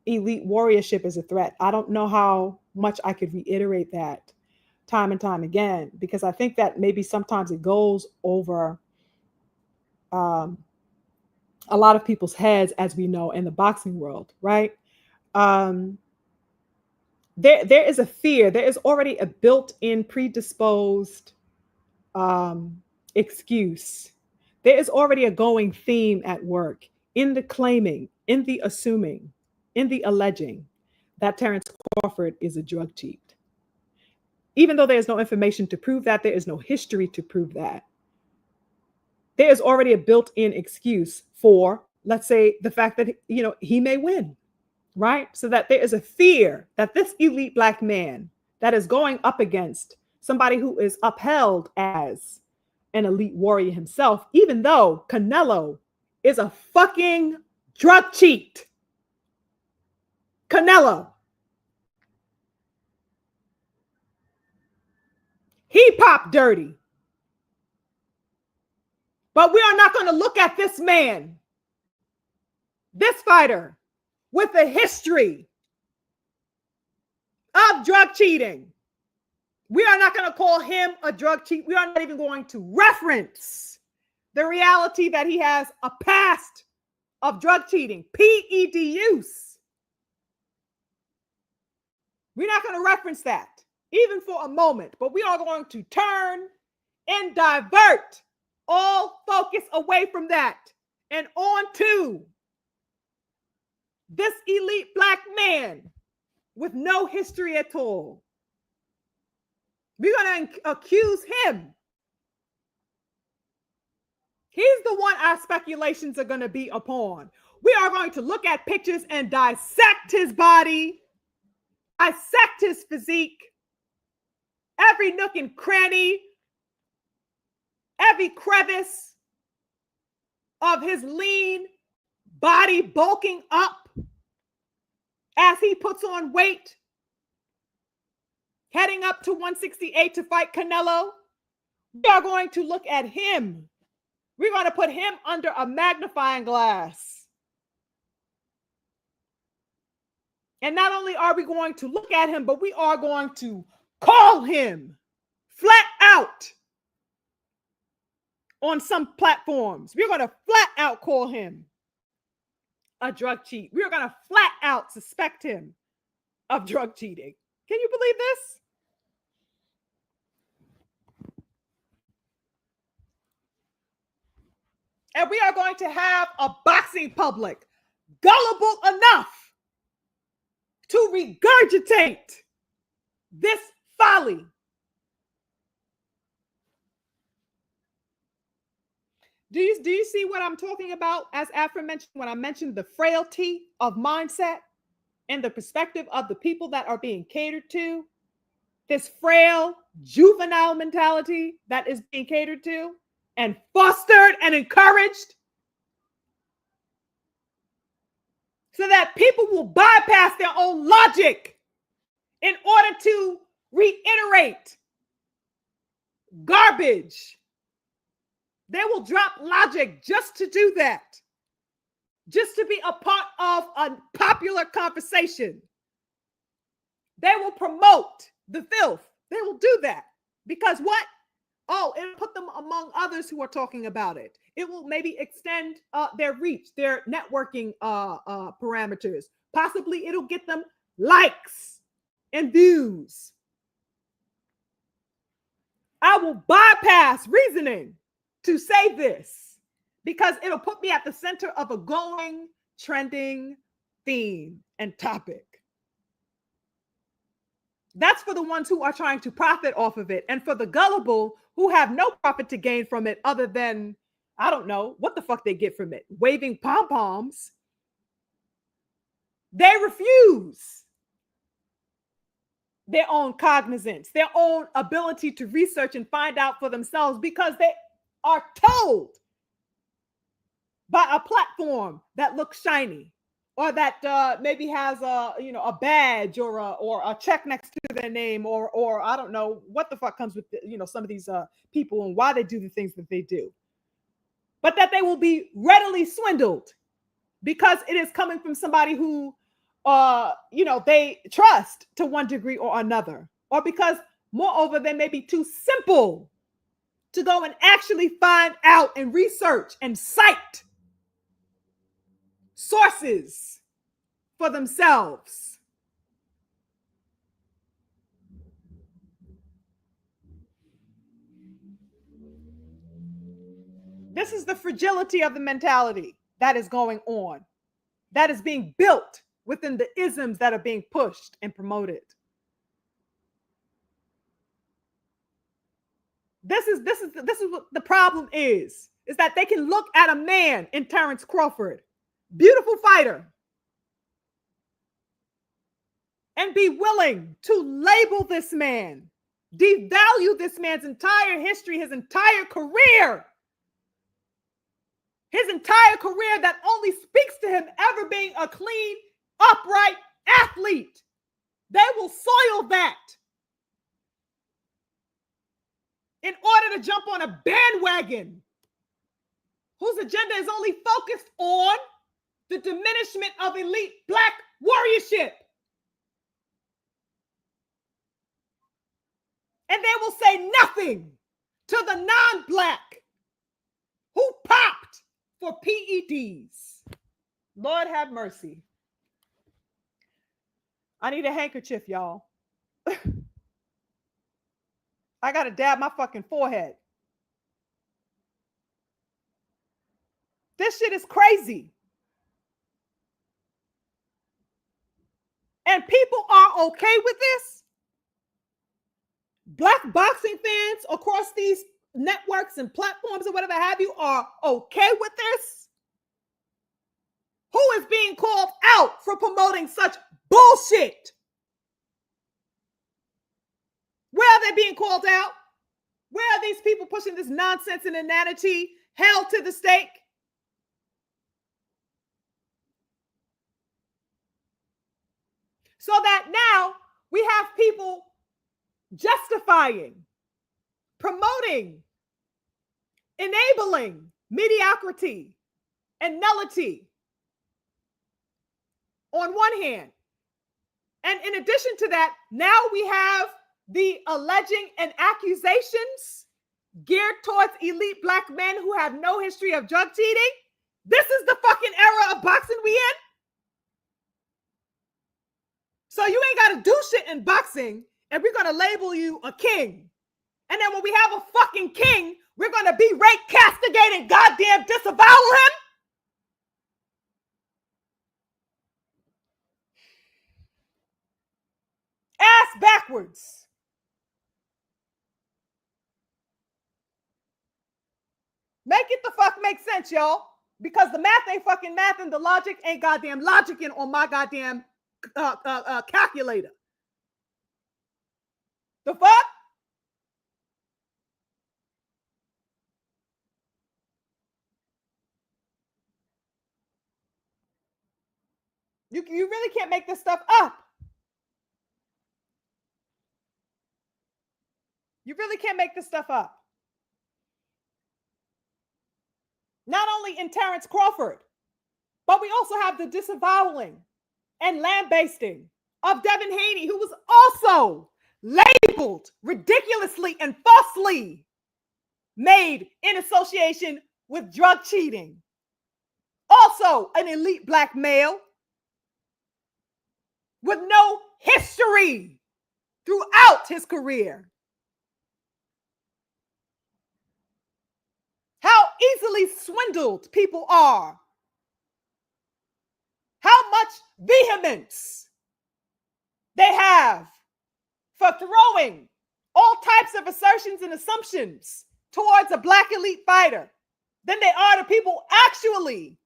elite warriorship is a threat. I don't know how much I could reiterate that time and time again, because I think that maybe sometimes it goes over a lot of people's heads, as we know, in the boxing world, right? There is a fear. There is already a built-in predisposed excuse. There is already a going theme at work in the claiming, in the assuming, in the alleging that Terence Crawford is a drug cheat. Even though there is no information to prove that, there is no history to prove that, there is already a built-in excuse for, let's say, the fact that, he may win, right? So that there is a fear that this elite Black man that is going up against somebody who is upheld as an elite warrior himself, even though Canelo is a fucking drug cheat. Canelo. K-pop dirty. But we are not going to look at this man, this fighter, with a history of drug cheating. We are not going to call him a drug cheat. We are not even going to reference the reality that he has a past of drug cheating, PED use. We're not going to reference that, even for a moment, but we are going to turn and divert all focus away from that and on to this elite Black man with no history at all. We're going to accuse him. He's the one our speculations are going to be upon. We are going to look at pictures and dissect his body, dissect his physique, every nook and cranny, every crevice of his lean body bulking up as he puts on weight, heading up to 168 to fight Canelo. We are going to look at him. We're going to put him under a magnifying glass. And not only are we going to look at him, but we are going to call him flat out on some platforms. We're going to flat out call him a drug cheat. We're going to flat out suspect him of drug cheating. Can you believe this? And we are going to have a boxing public gullible enough to regurgitate this folly. Do you see what I'm talking about? As aforementioned, when I mentioned the frailty of mindset and the perspective of the people that are being catered to, this frail, juvenile mentality that is being catered to and fostered and encouraged so that people will bypass their own logic in order to reiterate garbage. They will drop logic just to do that, just to be a part of a popular conversation. They will promote the filth. They will do that because what? Oh, it'll put them among others who are talking about it. It will maybe extend their reach, their networking parameters. Possibly it'll get them likes and views. I will bypass reasoning to say this because it'll put me at the center of a going, trending theme and topic. That's for the ones who are trying to profit off of it. And for the gullible who have no profit to gain from it other than, I don't know, what the fuck they get from it. Waving pom-poms. They refuse their own cognizance, their own ability to research and find out for themselves because they are told by a platform that looks shiny or that maybe has a badge or a check next to their name or I don't know what the fuck comes with some of these people and why they do the things that they do, but that they will be readily swindled because it is coming from somebody who they trust to one degree or another, or because moreover they may be too simple to go and actually find out and research and cite sources for themselves. This is the fragility of the mentality that is going on, that is being built within the isms that are being pushed and promoted. This is what the problem is that they can look at a man in Terence Crawford, beautiful fighter, and be willing to label this man, devalue this man's entire history, his entire career that only speaks to him ever being a clean, upright athlete. They will soil that. in order to jump on a bandwagon whose agenda is only focused on the diminishment of elite Black warriorship. And they will say nothing to the non-Black who popped for PEDs. Lord have mercy. I need a handkerchief, y'all. I gotta dab my fucking forehead. This shit is crazy. And people are okay with this. Black boxing fans across these networks and platforms or whatever have you are okay with this. Who is being called out for promoting such bullshit? Where are they being called out? Where are these people pushing this nonsense and inanity held to the stake? So that now we have people justifying, promoting, enabling mediocrity and nullity on one hand. And in addition to that, now we have the alleging and accusations geared towards elite Black men who have no history of drug cheating. This is the fucking era of boxing we in. So you ain't got to do shit in boxing, and we're going to label you a king. And then when we have a fucking king, we're going to be rape, castigate, and goddamn disavow him? Ass backwards. Make it the fuck make sense, y'all. Because the math ain't fucking math and the logic ain't goddamn logicking on my goddamn calculator. The fuck? You really can't make this stuff up. You really can't make this stuff up. Not only in Terence Crawford, but we also have the disavowing and lambasting of Devin Haney, who was also labeled ridiculously and falsely made in association with drug cheating. Also an elite Black male with no history throughout his career. How easily swindled people are. How much vehemence they have for throwing all types of assertions and assumptions towards a Black elite fighter than they are to people actually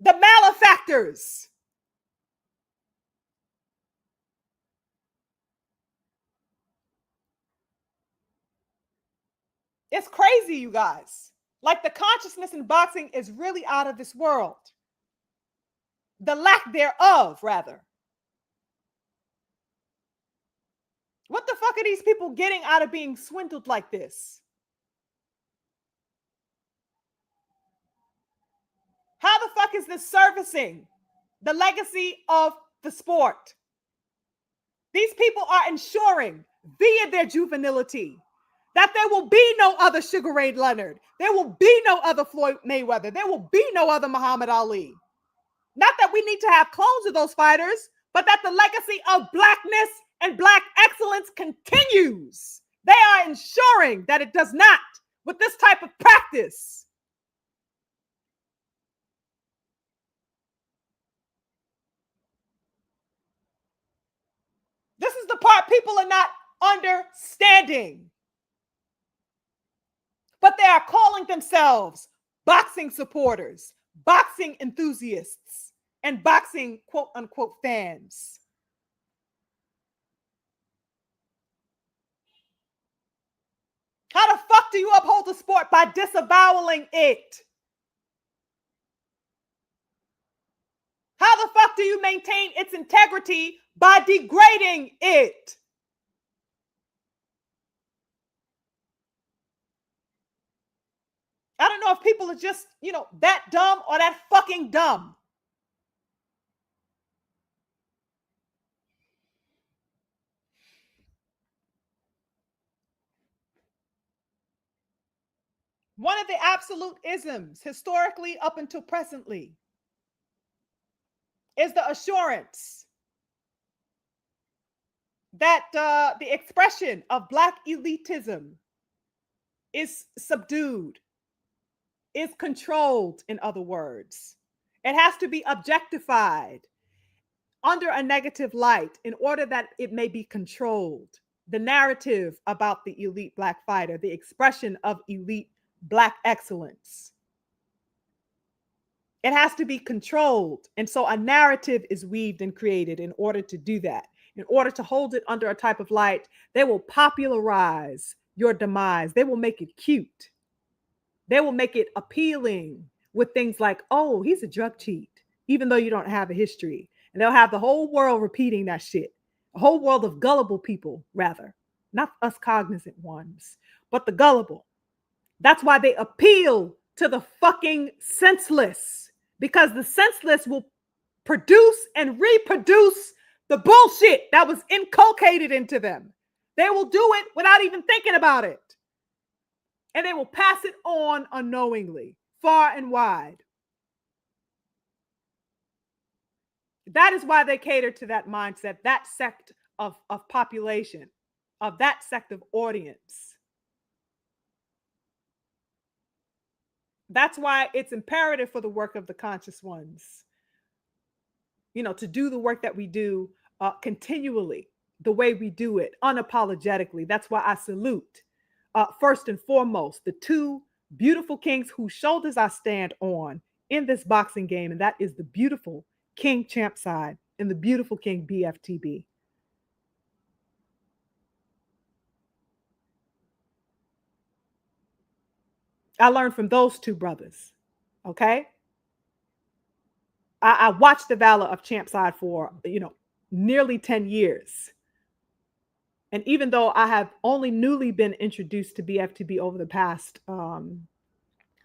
the malefactors. It's crazy, you guys. Like the consciousness in boxing is really out of this world. The lack thereof, rather. What the fuck are these people getting out of being swindled like this? How the fuck is this servicing the legacy of the sport? These people are ensuring via their juvenility that there will be no other Sugar Ray Leonard. There will be no other Floyd Mayweather. There will be no other Muhammad Ali. Not that we need to have clones of those fighters, but that the legacy of Blackness and Black excellence continues. They are ensuring that it does not with this type of practice. This is the part people are not understanding. But they are calling themselves boxing supporters, boxing enthusiasts, and boxing quote unquote fans. How the fuck do you uphold the sport? By disavowing it? How the fuck do you maintain its integrity? By degrading it? I don't know if people are just, that dumb or that fucking dumb. One of the absolute isms, historically up until presently, is the assurance that the expression of Black elitism is subdued, is controlled, in other words. It has to be objectified under a negative light in order that it may be controlled. The narrative about the elite Black fighter, the expression of elite Black excellence. It has to be controlled. And so a narrative is weaved and created in order to do that. In order to hold it under a type of light, they will popularize your demise. They will make it cute. They will make it appealing with things like, oh, he's a drug cheat, even though you don't have a history. And they'll have the whole world repeating that shit. A whole world of gullible people, rather. Not us cognizant ones, but the gullible. That's why they appeal to the fucking senseless, because the senseless will produce and reproduce the bullshit that was inculcated into them. They will do it without even thinking about it. And they will pass it on unknowingly, far and wide. That is why they cater to that mindset, that sect of population, of that sect of audience. That's why it's imperative for the work of the conscious ones, to do the work that we do continually, the way we do it, unapologetically. That's why I salute, first and foremost, the two beautiful kings whose shoulders I stand on in this boxing game, and that is the beautiful King Champside and the beautiful King BFTB. I learned from those two brothers, okay? I watched the valor of Champside for, nearly 10 years. And even though I have only newly been introduced to BFTB over the past, how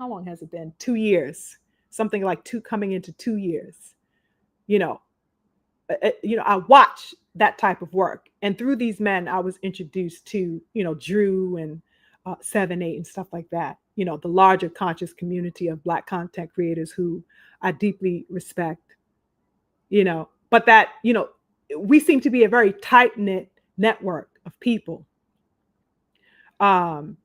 long has it been? 2 years, something like coming into 2 years. I watch that type of work. And through these men, I was introduced to, Drew and 7-8 and stuff like that. The larger conscious community of Black content creators who I deeply respect, but that, we seem to be a very tight-knit network of people. But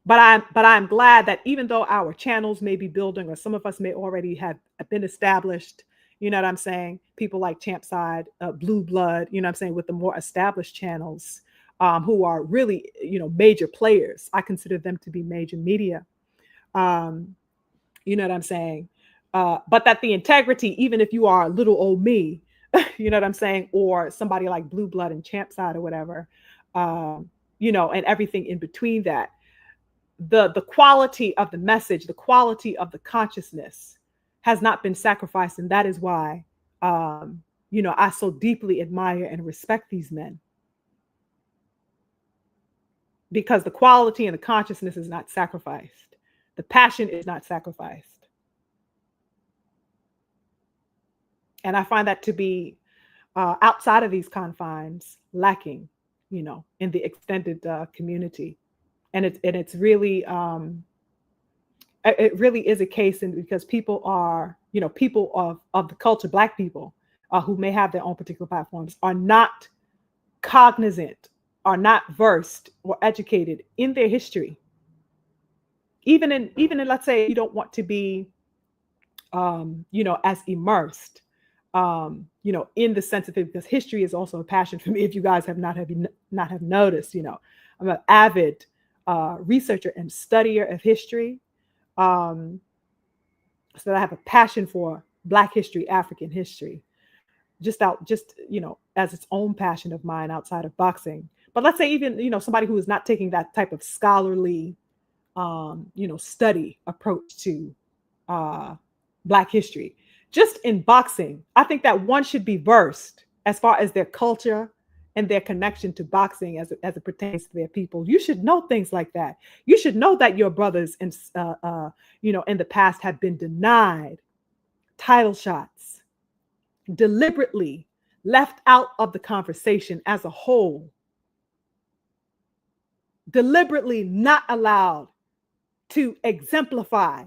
I'm glad that even though our channels may be building, or some of us may already have been established, you know what I'm saying? People like Champside, Blue Blood, you know what I'm saying, with the more established channels, who are really, major players. I consider them to be major media. You know what I'm saying? But that the integrity, even if you are little old me, you know what I'm saying, or somebody like Blue Blood and Champside or whatever, and everything in between that, the quality of the message, the quality of the consciousness has not been sacrificed. And that is why, I so deeply admire and respect these men. Because the quality and the consciousness is not sacrificed. The passion is not sacrificed. And I find that to be, outside of these confines, lacking, in the extended community. And it's really, it really is a case, and because people are, people of the culture, Black people, who may have their own particular platforms, are not cognizant, are not versed or educated in their history. Even in, let's say, you don't want to be, as immersed, in the sense of it, because history is also a passion for me. If you guys have not noticed, I'm an avid researcher and studier of history. So I have a passion for Black history, African history, as its own passion of mine outside of boxing. But let's say even, somebody who is not taking that type of scholarly, study approach to Black history. Just in boxing, I think that one should be versed as far as their culture and their connection to boxing as it pertains to their people. You should know things like that. You should know that your brothers in in the past have been denied title shots, deliberately left out of the conversation as a whole, deliberately not allowed to exemplify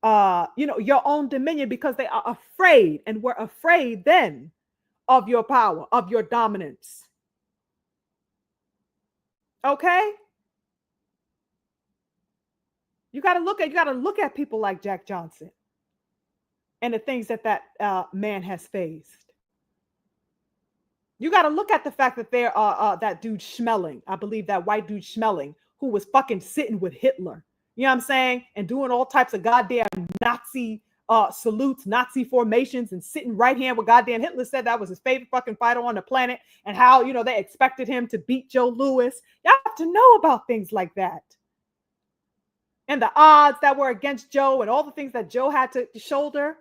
your own dominion because they are afraid and were afraid then of your power, of your dominance. Okay? You got to look at people like Jack Johnson and the things that man has faced. You got to look at the fact that there are that dude Schmeling, I believe that white dude Schmeling, who was fucking sitting with Hitler. You know what I'm saying? And doing all types of goddamn Nazi salutes, Nazi formations, and sitting right hand with goddamn Hitler. Said that was his favorite fucking fighter on the planet, and how they expected him to beat Joe Louis. Y'all have to know about things like that, and the odds that were against Joe, and all the things that Joe had to shoulder.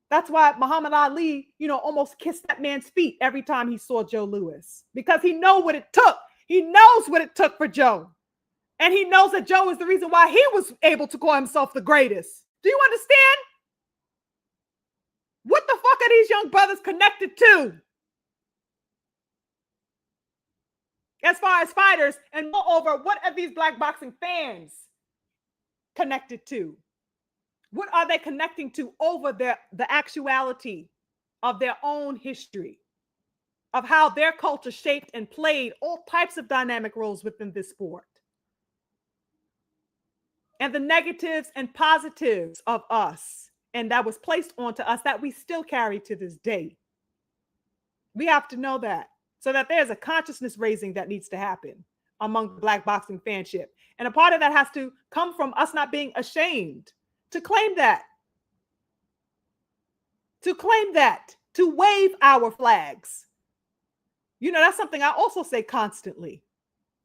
That's why Muhammad Ali, almost kissed that man's feet every time he saw Joe Louis, because he knows what it took. He knows what it took for Joe. And he knows that Joe is the reason why he was able to call himself the greatest. Do you understand? What the fuck are these young brothers connected to? As far as fighters, and moreover, what are these black boxing fans connected to? What are they connecting to over the actuality of their own history, of how their culture shaped and played all types of dynamic roles within this sport? And the negatives and positives of us, and that was placed onto us, that we still carry to this day. We have to know that, so that there's a consciousness raising that needs to happen among the black boxing fanship. And a part of that has to come from us not being ashamed to claim that, to wave our flags. That's something I also say constantly.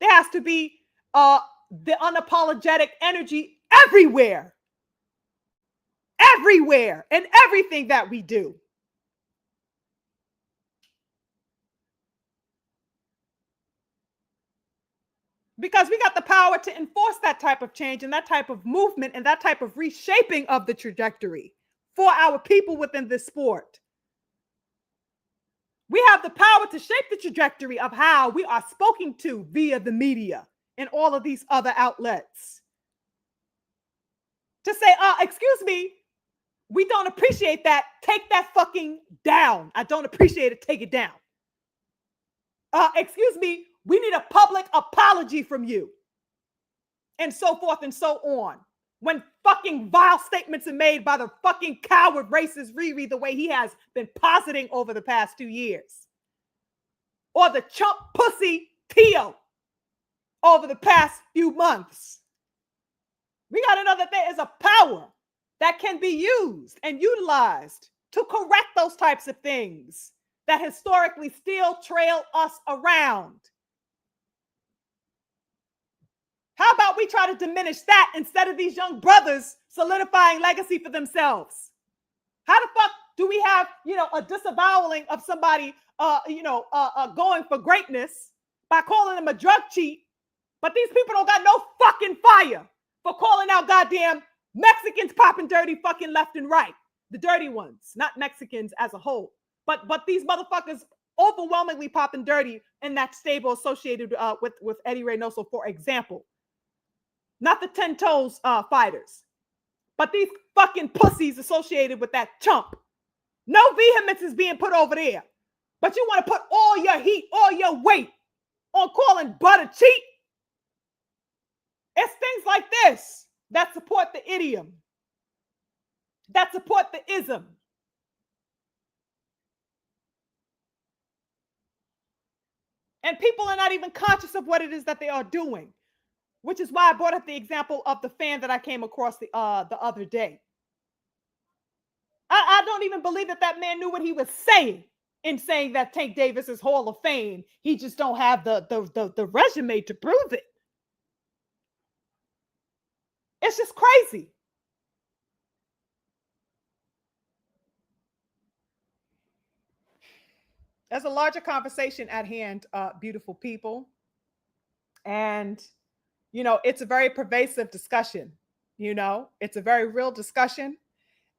There has to be the unapologetic energy everywhere, and everything that we do. Because we got the power to enforce that type of change and that type of movement and that type of reshaping of the trajectory for our people within this sport. We have the power to shape the trajectory of how we are spoken to via the media and all of these other outlets. To say, excuse me, we don't appreciate that. Take that fucking down. I don't appreciate it. Take it down. Excuse me, we need a public apology from you. And so forth and so on. When fucking vile statements are made by the fucking coward racist Riri, the way he has been positing over the past 2 years. Or the chump pussy Tio over the past few months. We got to know that there is a power that can be used and utilized to correct those types of things that historically still trail us around. How about we try to diminish that instead of these young brothers solidifying legacy for themselves? How the fuck do we have, a disavowing of somebody, going for greatness by calling them a drug cheat, but these people don't got no fucking fire for calling out goddamn Mexicans popping dirty fucking left and right. The dirty ones, not Mexicans as a whole, but these motherfuckers overwhelmingly popping dirty in that stable associated with Eddie Reynoso, for example. Not the 10 toes fighters, but these fucking pussies associated with that chump. No vehemence is being put over there, but you want to put all your heat, all your weight on calling Bud a cheat? It's things like this that support the idiom, that support the ism. And people are not even conscious of what it is that they are doing, which is why I brought up the example of the fan that I came across the other day. I don't even believe that man knew what he was saying in saying that Tank Davis is Hall of Fame. He just don't have the resume to prove it. It's just crazy. There's a larger conversation at hand, beautiful people. And, it's a very pervasive discussion. It's a very real discussion.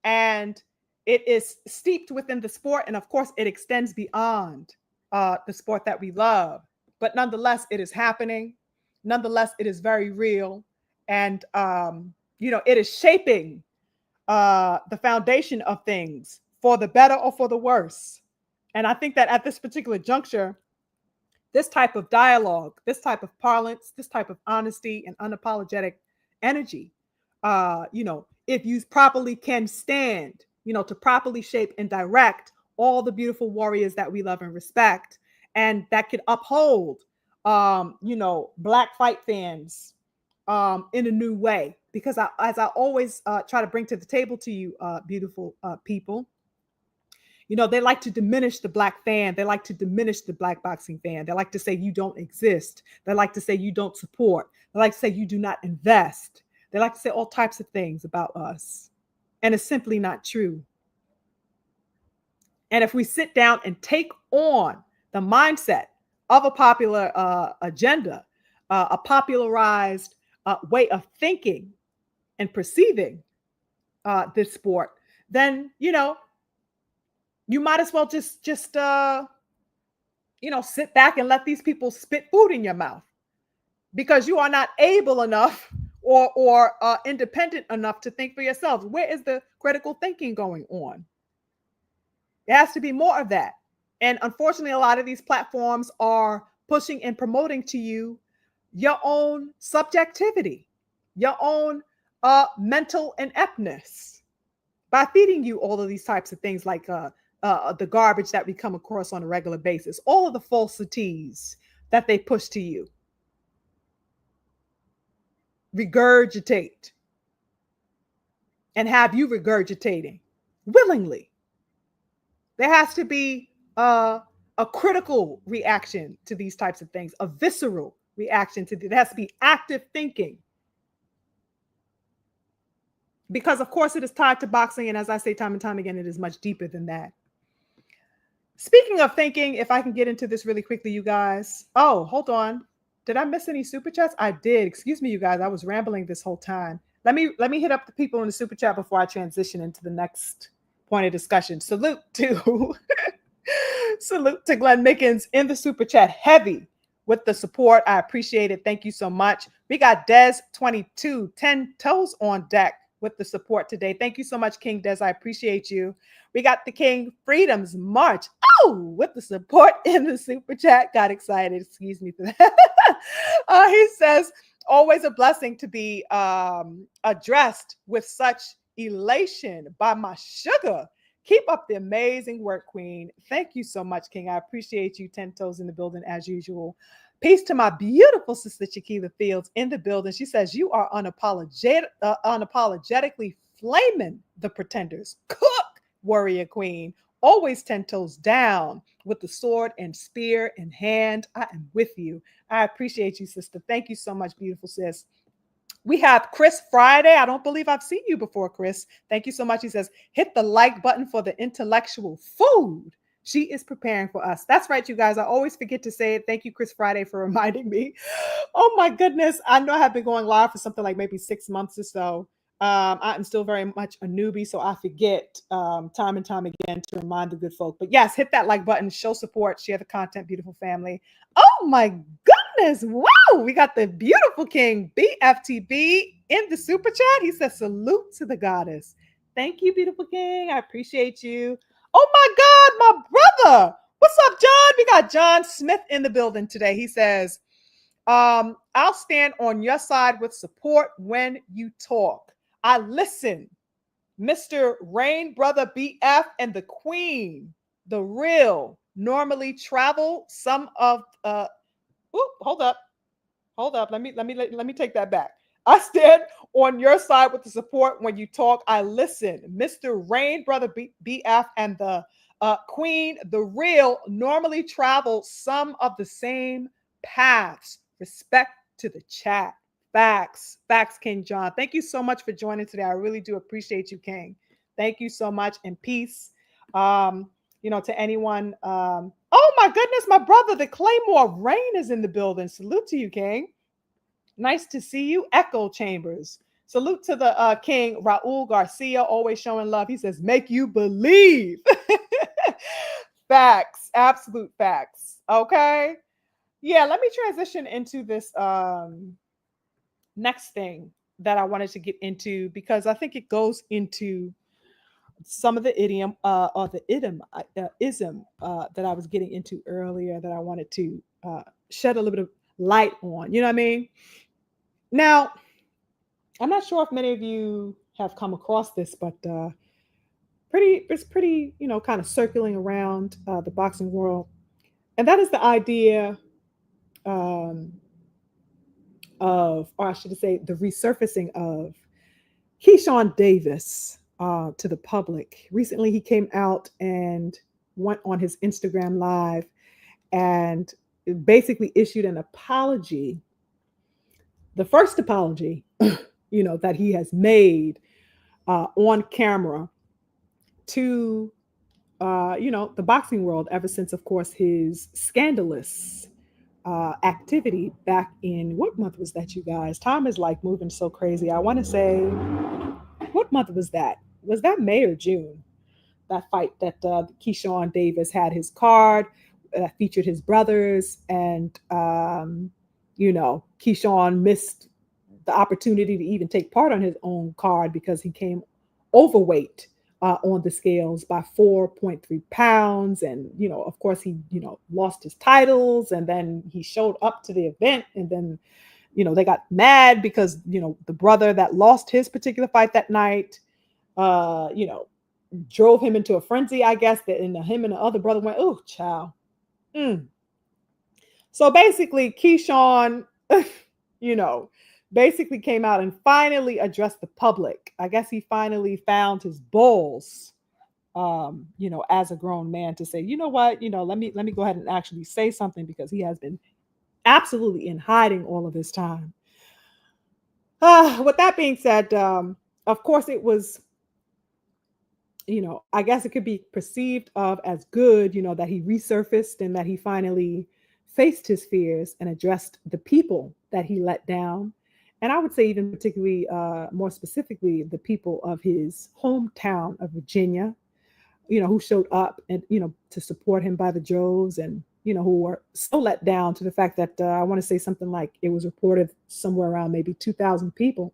And it is steeped within the sport. And of course, it extends beyond the sport that we love. But nonetheless, it is happening. Nonetheless, it is very real. And, it is shaping the foundation of things for the better or for the worse. And I think that at this particular juncture, this type of dialogue, this type of parlance, this type of honesty and unapologetic energy, if used properly, can stand, to properly shape and direct all the beautiful warriors that we love and respect, and that could uphold, Black fight fans in a new way. Because as I always try to bring to the table to you, beautiful people, they like to diminish the Black fan. They like to diminish the Black boxing fan. They like to say you don't exist. They like to say you don't support. They like to say you do not invest. They like to say all types of things about us. And it's simply not true. And if we sit down and take on the mindset of a popular agenda, a popularized way of thinking and perceiving this sport, then, you might as well just sit back and let these people spit food in your mouth, because you are not able enough or independent enough to think for yourselves. Where is the critical thinking going on? There has to be more of that. And unfortunately, a lot of these platforms are pushing and promoting to you your own subjectivity, your own mental ineptness, by feeding you all of these types of things, like the garbage that we come across on a regular basis, all of the falsities that they push to you. Regurgitate and have you regurgitating willingly. There has to be a critical reaction to these types of things, a visceral reaction to there has to be active thinking. Because of course it is tied to boxing, and as I say time and time again, it is much deeper than that. Speaking of thinking, if I can get into this really quickly, you guys. Oh, hold on. Did I miss any super chats? I did. Excuse me, you guys. I was rambling this whole time. Let me hit up the people in the super chat before I transition into the next point of discussion. Salute to Glenn Mickens in the super chat, heavy with the support. I appreciate it. Thank you so much. We got Des22, 10 toes on deck with the support today. Thank you so much, King Des. I appreciate you. We got the King Freedom's March. Oh, with the support in the super chat. Got excited. Excuse me for that. He says, always a blessing to be addressed with such elation by my sugar. Keep up the amazing work, Queen. Thank you so much, King. I appreciate you. 10 toes in the building as usual. Peace to my beautiful sister, Chiquila Fields, in the building. She says, you are unapologetically flaming the pretenders. Cook, warrior queen. Always 10 toes down with the sword and spear in hand. I am with you. I appreciate you, sister. Thank you so much, beautiful sis. We have Chris Friday. I don't believe I've seen you before, Chris. Thank you so much. He says, hit the like button for the intellectual food she is preparing for us. That's right, you guys. I always forget to say it. Thank you, Chris Friday, for reminding me. Oh, my goodness. I know I have been going live for something like maybe 6 months or so. I'm still very much a newbie, so I forget time and time again to remind the good folk. But yes, hit that like button, show support, share the content, beautiful family. Oh, my goodness. Wow. We got the beautiful King BFTB in the super chat. He says, salute to the goddess. Thank you, beautiful King. I appreciate you. Oh my God, my brother. What's up, John? We got John Smith in the building today. He says, I'll stand on your side with support when you talk. I listen. Mr. Rain Brother BF and the Queen, the real, normally travel some of hold up. Let me take that back. I stand on your side with the support when you talk. I listen. Mr. Rain Brother BF and the Queen, the real, normally travel some of the same paths. Respect to the chat. Facts, King John. Thank you so much for joining today. I really do appreciate you, King. Thank you so much, and peace. to anyone. Oh my goodness, my brother, the Claymore Rain is in the building. Salute to you, King. Nice to see you. Echo Chambers. Salute to the King Raul Garcia, always showing love. He says, make you believe. Facts, absolute facts. Okay. Yeah, let me transition into this next thing that I wanted to get into because I think it goes into some of the idiom or the ism that I was getting into earlier that I wanted to shed a little bit of light on. You know what I mean? Now, I'm not sure if many of you have come across this, but it's pretty, kind of circling around the boxing world, and that is the idea um, of, or I should say, the resurfacing of Keyshawn Davis to the public. Recently, he came out and went on his Instagram Live and basically issued an apology, the first apology, that he has made on camera to, the boxing world ever since, of course, his scandalous activity back in, what month was that, you guys? Time is like moving so crazy. I want to say, what month was that? Was that May or June? That fight that Keyshawn Davis had his card that featured his brothers, and Keyshawn missed the opportunity to even take part on his own card because he came overweight on the scales by 4.3 pounds, and of course, he lost his titles, and then he showed up to the event, and then they got mad because the brother that lost his particular fight that night drove him into a frenzy, I guess, that and him and the other brother went, oh, child. So basically, Keyshawn, basically came out and finally addressed the public. I guess he finally found his balls, as a grown man to say, you know what, let me go ahead and actually say something, because he has been absolutely in hiding all of this time. With that being said, of course, it was, I guess it could be perceived of as good, that he resurfaced and that he finally faced his fears and addressed the people that he let down. And I would say even particularly, more specifically, the people of his hometown of Virginia, who showed up and, to support him by the droves, and, who were so let down to the fact that I want to say something like it was reported somewhere around maybe 2,000 people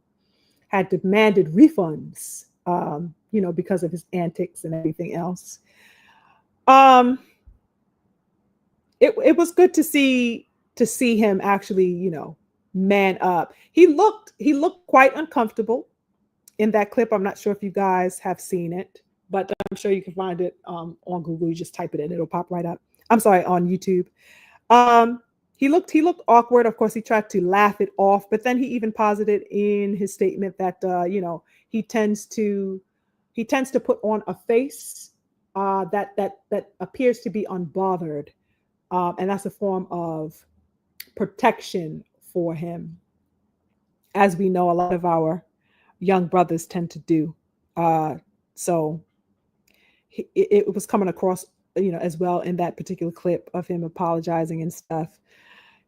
had demanded refunds, because of his antics and everything else. It was good to see him actually, man up. He looked quite uncomfortable in that clip. I'm not sure if you guys have seen it, but I'm sure you can find it on Google. You just type it in, it'll pop right up. I'm sorry, on YouTube. He looked awkward. Of course, he tried to laugh it off, but then he even posited in his statement that he tends to put on a face that appears to be unbothered, and that's a form of protection for him, as we know a lot of our young brothers tend to do. So it was coming across, as well in that particular clip of him apologizing and stuff.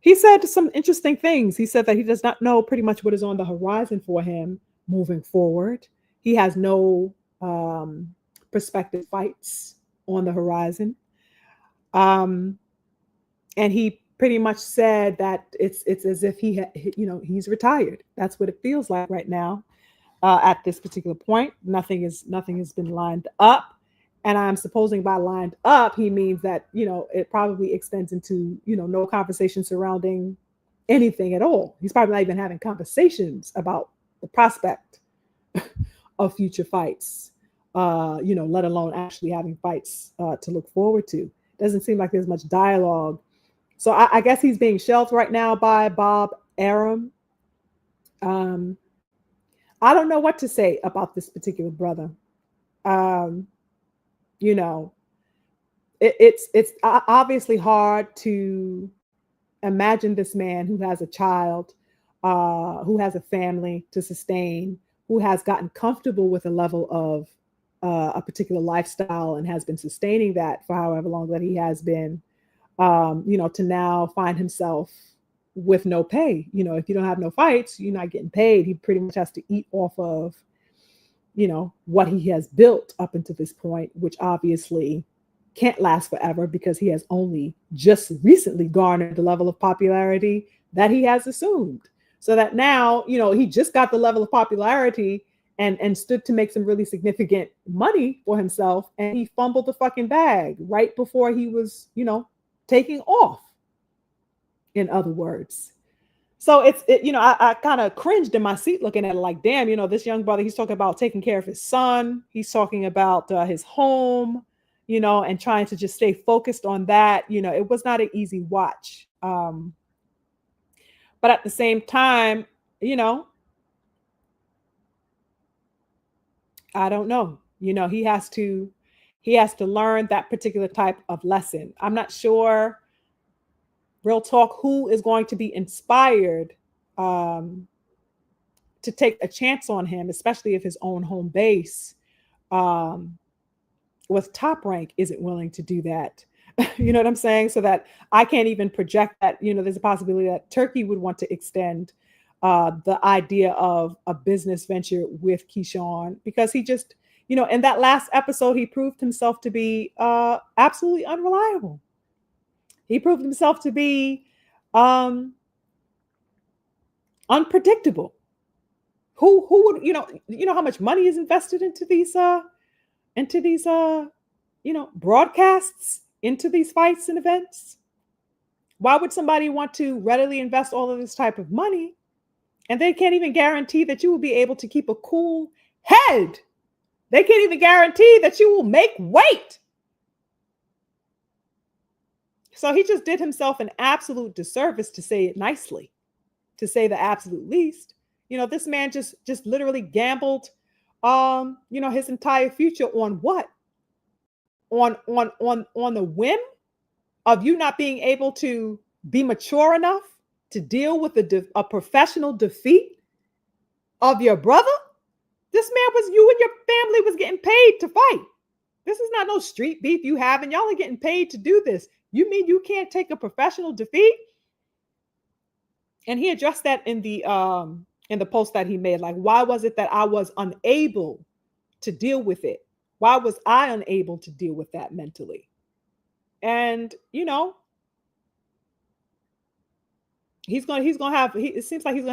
He said some interesting things. He said that he does not know pretty much what is on the horizon for him moving forward. He has no prospective fights on the horizon. And he pretty much said that it's as if he's retired. That's what it feels like right now. At this particular point, nothing has been lined up. And I'm supposing by lined up, he means that, it probably extends into, no conversation surrounding anything at all. He's probably not even having conversations about the prospect of future fights, let alone actually having fights to look forward to. Doesn't seem like there's much dialogue. So I guess he's being shelved right now by Bob Arum. I don't know what to say about this particular brother. It's obviously hard to imagine this man who has a child, who has a family to sustain, who has gotten comfortable with a level of a particular lifestyle and has been sustaining that for however long that he has been, to now find himself with no pay. If you don't have no fights, you're not getting paid. He pretty much has to eat off of, what he has built up until this point, which obviously can't last forever because he has only just recently garnered the level of popularity that he has assumed. So that now, he just got the level of popularity and stood to make some really significant money for himself, and he fumbled the fucking bag right before he was, taking off, in other words. So I kind of cringed in my seat looking at it like, damn, this young brother, he's talking about taking care of his son. He's talking about his home, and trying to just stay focused on that. It was not an easy watch. But at the same time, I don't know. He has to learn that particular type of lesson. I'm not sure, real talk, who is going to be inspired to take a chance on him, especially if his own home base um, with Top Rank isn't willing to do that. You know what I'm saying? So that I can't even project that, there's a possibility that Turkey would want to extend the idea of a business venture with Keyshawn, because he just, in that last episode, he proved himself to be absolutely unreliable. He proved himself to be unpredictable. Who would, how much money is invested into these broadcasts, into these fights and events? Why would somebody want to readily invest all of this type of money and they can't even guarantee that you will be able to keep a cool head? They can't even guarantee that you will make weight. So he just did himself an absolute disservice, to say it nicely, to say the absolute least. This man just literally gambled, his entire future on what? On the whim of you not being able to be mature enough to deal with a professional defeat of your brother? This man was, you and your family was getting paid to fight. This is not no street beef you have, and y'all are getting paid to do this. You mean you can't take a professional defeat? And he addressed that in the post that he made. Like, why was it that I was unable to deal with it? Why was I unable to deal with that mentally? And it seems like he's gonna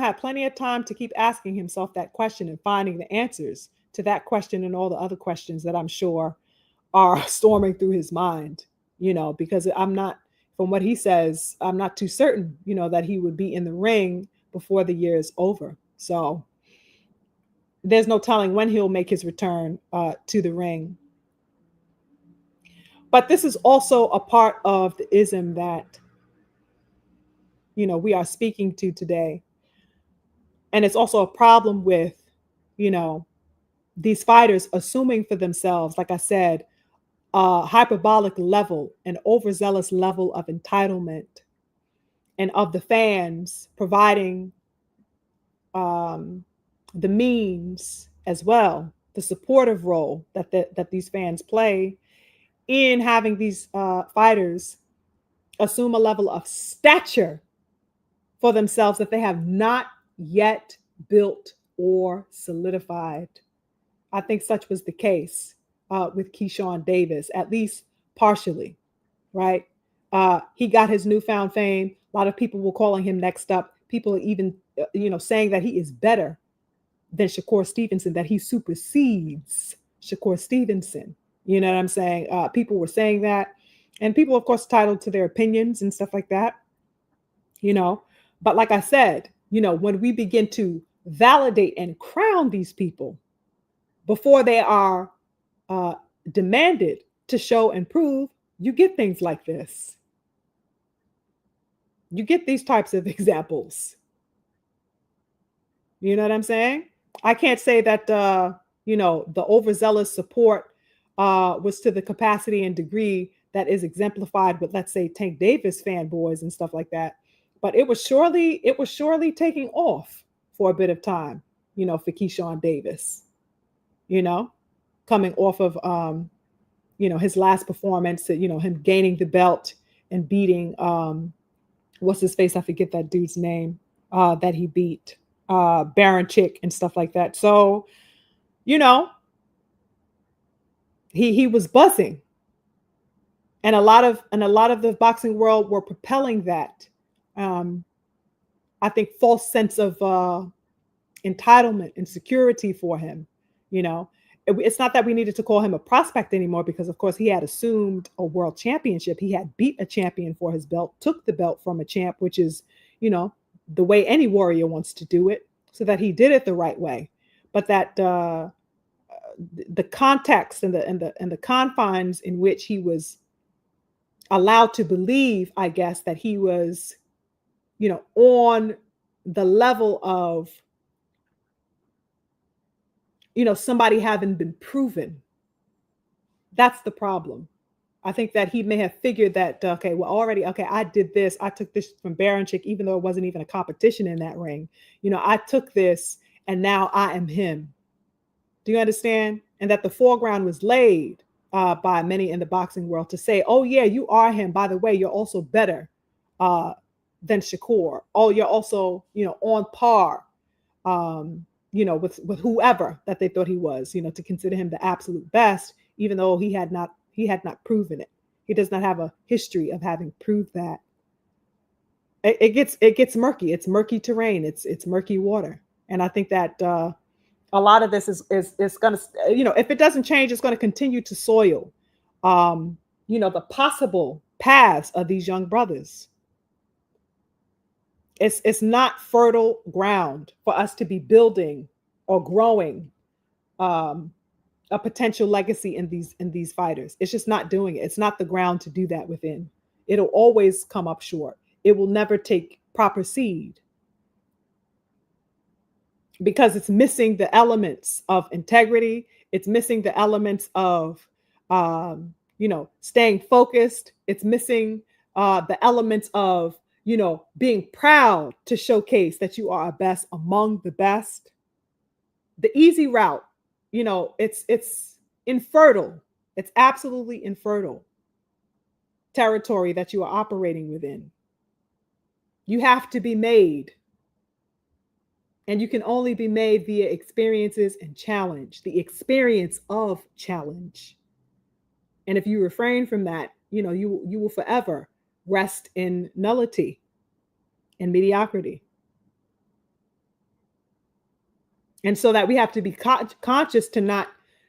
have plenty of time to keep asking himself that question and finding the answers to that question and all the other questions that I'm sure are storming through his mind, because from what he says, I'm not too certain, that he would be in the ring before the year is over. So there's no telling when he'll make his return to the ring. But this is also a part of the ism that, we are speaking to today. And it's also a problem with, these fighters assuming for themselves, like I said, a hyperbolic level, an overzealous level of entitlement, and of the fans providing the means as well, the supportive role that these fans play in having these fighters assume a level of stature for themselves that they have not yet built or solidified. I think such was the case with Keyshawn Davis, at least partially, right? He got his newfound fame. A lot of people were calling him next up. People are even, saying that he is better than Shakur Stevenson, that he supersedes Shakur Stevenson. You know what I'm saying? People were saying that. And people, of course, entitled to their opinions and stuff like that. But like I said, when we begin to validate and crown these people before they are demanded to show and prove, you get things like this. You get these types of examples. You know what I'm saying? I can't say that, the overzealous support was to the capacity and degree that is exemplified with, let's say, Tank Davis fanboys and stuff like that. But it was surely taking off for a bit of time, for Keyshawn Davis, coming off of his last performance, him gaining the belt and beating what's his face? I forget that dude's name that he beat, Baron Chick and stuff like that. So, you know, he was buzzing, and a lot of the boxing world were propelling that. Um, I think false sense of entitlement and security for him. You know, it's not that we needed to call him a prospect anymore because, of course, he had assumed a world championship. He had beat a champion for his belt, took the belt from a champ, which is, the way any warrior wants to do it, so that he did it the right way. But that the context and the confines in which he was allowed to believe, I guess, that he was, on the level of, somebody having been proven. That's the problem. I think that he may have figured that, okay, well, already, okay, I did this. I took this from Baranchik, even though it wasn't even a competition in that ring. I took this and now I am him. Do you understand? And that the foreground was laid by many in the boxing world to say, oh, yeah, you are him. By the way, you're also better than Shakur. Oh, you're also, on par, with whoever that they thought he was, to consider him the absolute best, even though he had not proven it. He does not have a history of having proved that. It gets murky. It's murky terrain. It's murky water. And I think that a lot of this is going to, if it doesn't change, it's going to continue to soil, the possible paths of these young brothers. It's not fertile ground for us to be building or growing a potential legacy in these fighters. It's just not doing it. It's not the ground to do that within. It'll always come up short. It will never take proper seed because it's missing the elements of integrity. It's missing the elements of, staying focused. It's missing the elements of, being proud to showcase that you are a best among the best. The easy route, it's infertile. It's absolutely infertile territory that you are operating within. You have to be made. And you can only be made via experiences and challenge, the experience of challenge. And if you refrain from that, you will forever rest in nullity and mediocrity. And so that we have to be conscious to not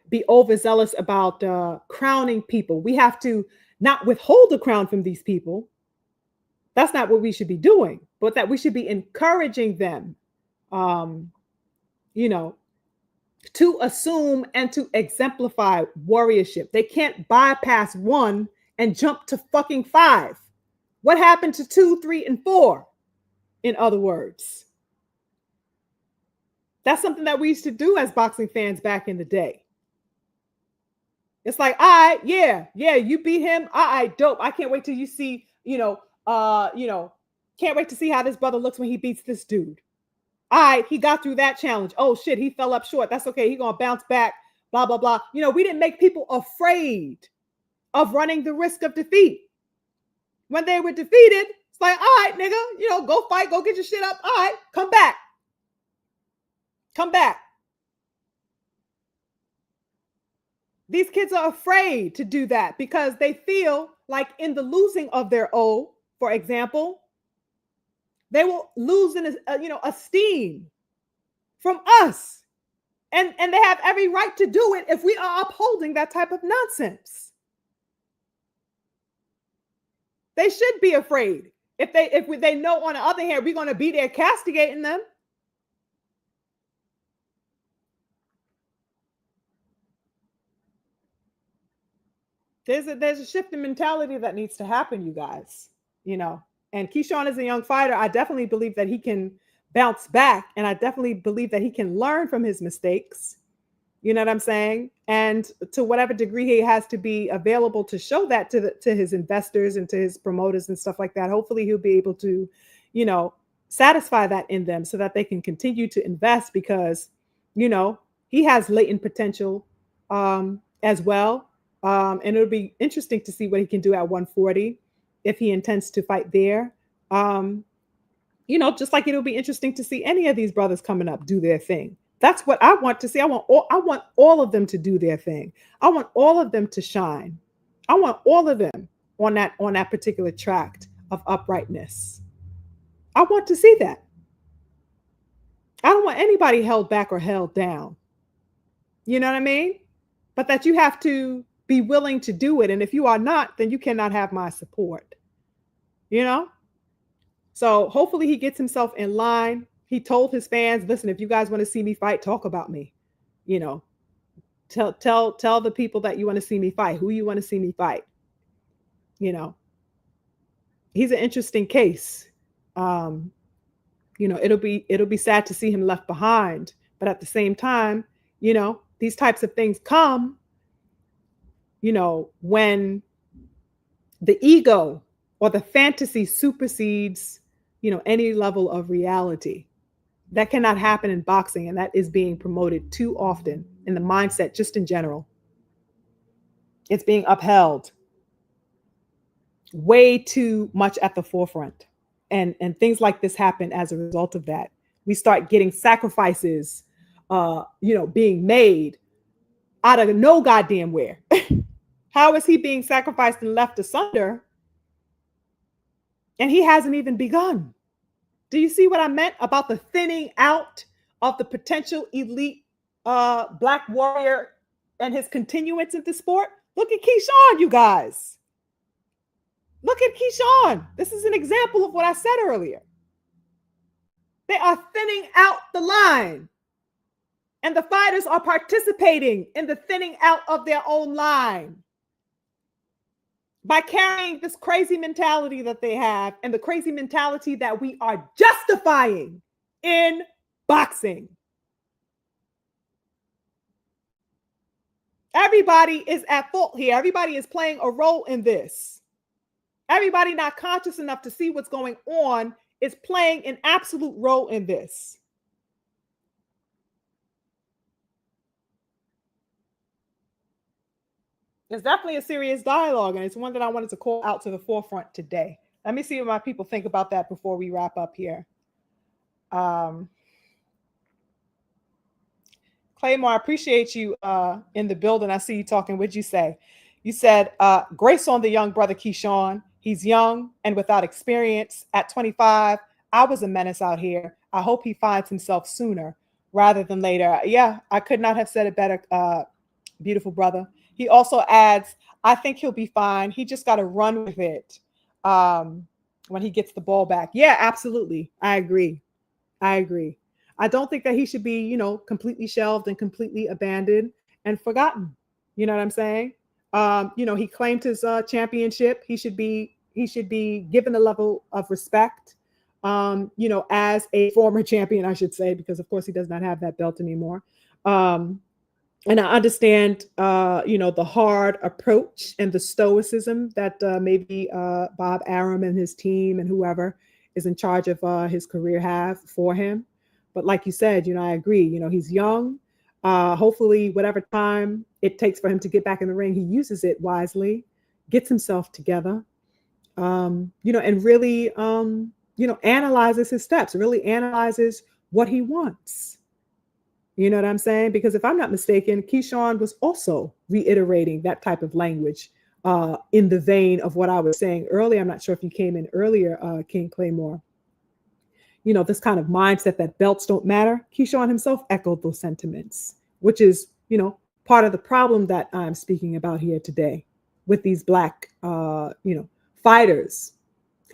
be overzealous about crowning people. We have to not withhold the crown from these people. That's not what we should be doing, but that we should be encouraging them, to assume and to exemplify warriorship. They can't bypass 1 and jump to fucking 5. What happened to 2, 3, and 4? In other words, that's something that we used to do as boxing fans back in the day. It's like, all right, yeah, you beat him. All right, dope. I can't wait till you see, can't wait to see how this brother looks when he beats this dude. All right, he got through that challenge. Oh shit, he fell up short. That's okay. He's gonna bounce back. Blah blah blah. We didn't make people afraid of running the risk of defeat. When they were defeated, it's like, all right, nigga, go fight, go get your shit up. All right, come back. Come back. These kids are afraid to do that because they feel like in the losing of their O, for example, they will lose in esteem from us. And they have every right to do it if we are upholding that type of nonsense. They should be afraid. If they know, on the other hand, we're going to be there castigating them. There's a shift in mentality that needs to happen, you guys. And Keyshawn is a young fighter. I definitely believe that he can bounce back, and I definitely believe that he can learn from his mistakes. You know what I'm saying? And to whatever degree he has to be available to show that to his investors and to his promoters and stuff like that. Hopefully he'll be able to, satisfy that in them so that they can continue to invest because, he has latent potential as well. And it'll be interesting to see what he can do at 140 if he intends to fight there. Just like it'll be interesting to see any of these brothers coming up do their thing. That's what I want to see. I want all of them to do their thing. I want all of them to shine. I want all of them on that particular tract of uprightness. I want to see that. I don't want anybody held back or held down. You know what I mean? But that you have to be willing to do it. And if you are not, then you cannot have my support. So hopefully he gets himself in line. He told his fans, listen, if you guys want to see me fight, talk about me. Tell the people that you want to see me fight, who you want to see me fight. He's an interesting case. It'll be sad to see him left behind, but at the same time, these types of things come, when the ego or the fantasy supersedes, any level of reality. That cannot happen in boxing, and that is being promoted too often in the mindset, just in general. It's being upheld way too much at the forefront. And things like this happen as a result of that. We start getting sacrifices, being made out of no goddamn where. How is he being sacrificed and left asunder? And he hasn't even begun. Do you see what I meant about the thinning out of the potential elite Black warrior and his continuance in the sport? Look at Keyshawn, you guys. Look at Keyshawn. This is an example of what I said earlier. They are thinning out the line. And the fighters are participating in the thinning out of their own line by carrying this crazy mentality that they have and the crazy mentality that we are justifying in boxing. Everybody is at fault here. Everybody is playing a role in this. Everybody not conscious enough to see what's going on is playing an absolute role in this. It's definitely a serious dialogue, and it's one that I wanted to call out to the forefront today. Let me see what my people think about that before we wrap up here. Claymore, I appreciate you in the building. I see you talking. What'd you say? You said, grace on the young brother Keyshawn. He's young and without experience. At 25, I was a menace out here. I hope he finds himself sooner rather than later. Yeah, I could not have said it better, beautiful brother. He also adds, I think he'll be fine. He just got to run with it when he gets the ball back. Yeah, absolutely. I agree. I don't think that he should be, completely shelved and completely abandoned and forgotten. You know what I'm saying? He claimed his championship. He should be given a level of respect, as a former champion, I should say, because of course he does not have that belt anymore. And I understand, the hard approach and the stoicism that maybe Bob Arum and his team and whoever is in charge of his career have for him. But like you said, I agree. He's young. Hopefully, whatever time it takes for him to get back in the ring, he uses it wisely, gets himself together, and really, analyzes his steps, really analyzes what he wants. You know what I'm saying? Because if I'm not mistaken, Keyshawn was also reiterating that type of language in the vein of what I was saying earlier. I'm not sure if you came in earlier, King Claymore. This kind of mindset that belts don't matter. Keyshawn himself echoed those sentiments, which is, part of the problem that I'm speaking about here today with these Black, fighters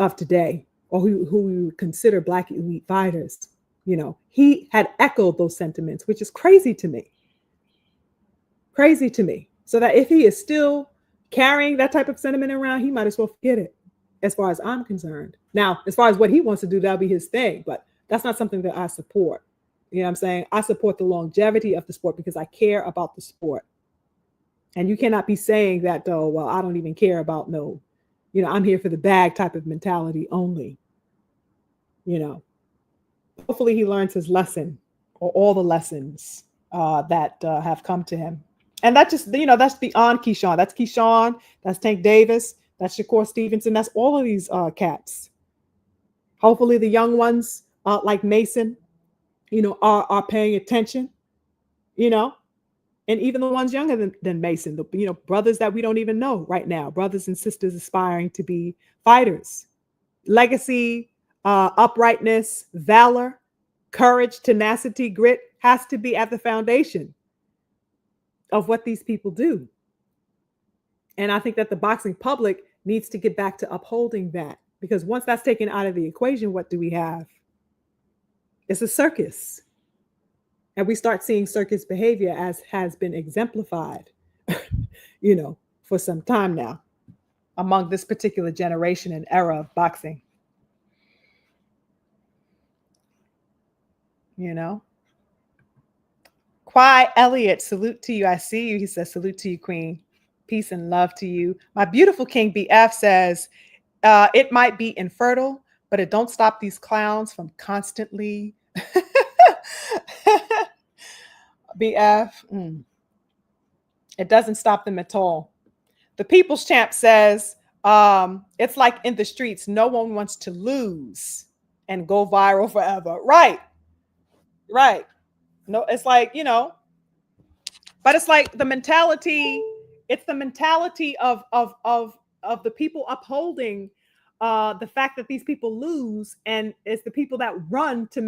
of today, or who we consider Black elite fighters. He had echoed those sentiments, which is crazy to me. So that if he is still carrying that type of sentiment around, he might as well forget it, as far as I'm concerned. Now, as far as what he wants to do, that'll be his thing, but that's not something that I support. You know what I'm saying? I support the longevity of the sport because I care about the sport. And you cannot be saying that, though, well, I don't even care about I'm here for the bag type of mentality only. Hopefully he learns his lesson, or all the lessons that have come to him. And that just, that's beyond Keyshawn. That's Keyshawn. That's Tank Davis. That's Shakur Stevenson. That's all of these cats. Hopefully the young ones, like Mason, are paying attention, you know, and even the ones younger than Mason, the brothers that we don't even know right now, brothers and sisters aspiring to be fighters. Legacy, uprightness, valor, courage, tenacity, grit has to be at the foundation of what these people do. And I think that the boxing public needs to get back to upholding that, because once that's taken out of the equation, what do we have? It's a circus. And we start seeing circus behavior as has been exemplified, for some time now among this particular generation and era of boxing. Quai Elliott, salute to you. I see you. He says, salute to you, Queen. Peace and love to you. My beautiful King BF says, it might be infertile, but it don't stop these clowns from constantly BF. It doesn't stop them at all. The People's Champ says, it's like in the streets, no one wants to lose and go viral forever. Right. No, it's like, but it's like the mentality, it's the mentality of the people upholding the fact that these people lose, and it's the people that run to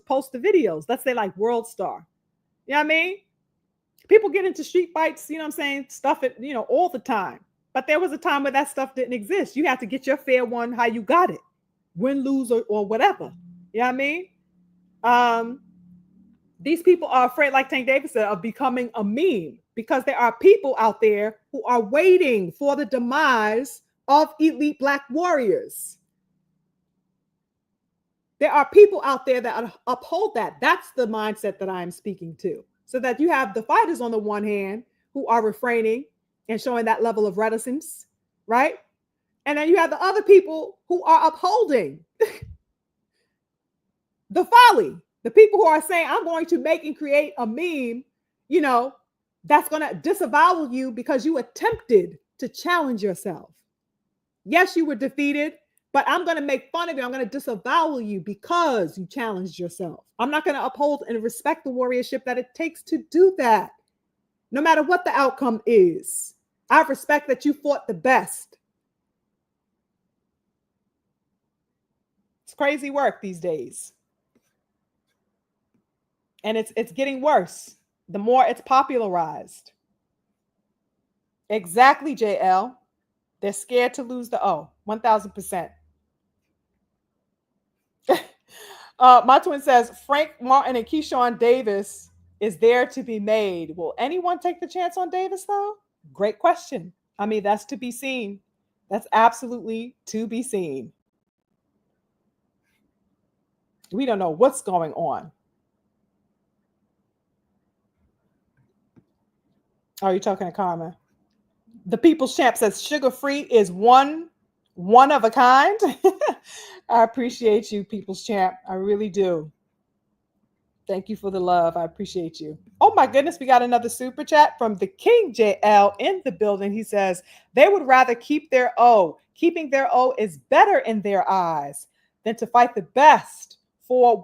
post the videos. Let's say like World Star. You know what I mean? People get into street fights, stuff it, all the time. But there was a time where that stuff didn't exist. You had to get your fair one how you got it. Win, lose, or whatever. You know what I mean? These people are afraid, like Tank Davis said, of becoming a meme, because there are people out there who are waiting for the demise of elite Black warriors. There are people out there that uphold that. That's the mindset that I'm speaking to. So that you have the fighters on the one hand who are refraining and showing that level of reticence, right? And then you have the other people who are upholding the folly. The people who are saying, I'm going to make and create a meme, that's going to disavow you because you attempted to challenge yourself. Yes, you were defeated, but I'm going to make fun of you. I'm going to disavow you because you challenged yourself. I'm not going to uphold and respect the warriorship that it takes to do that. No matter what the outcome is, I respect that you fought the best. It's crazy work these days. And it's getting worse the more it's popularized. Exactly, JL. They're scared to lose the O. 1000%. My twin says, Frank Martin and Keyshawn Davis is there to be made. Will anyone take the chance on Davis, though? Great question. I mean, that's to be seen. That's absolutely to be seen. We don't know what's going on. Are you talking to Carmen? The People's Champ says sugar free is one of a kind. I appreciate you, People's Champ. I really do. Thank you for the love. I appreciate you. Oh my goodness, we got another super chat from the King JL in the building. He says they would rather keep their O. Keeping their O is better in their eyes than to fight the best for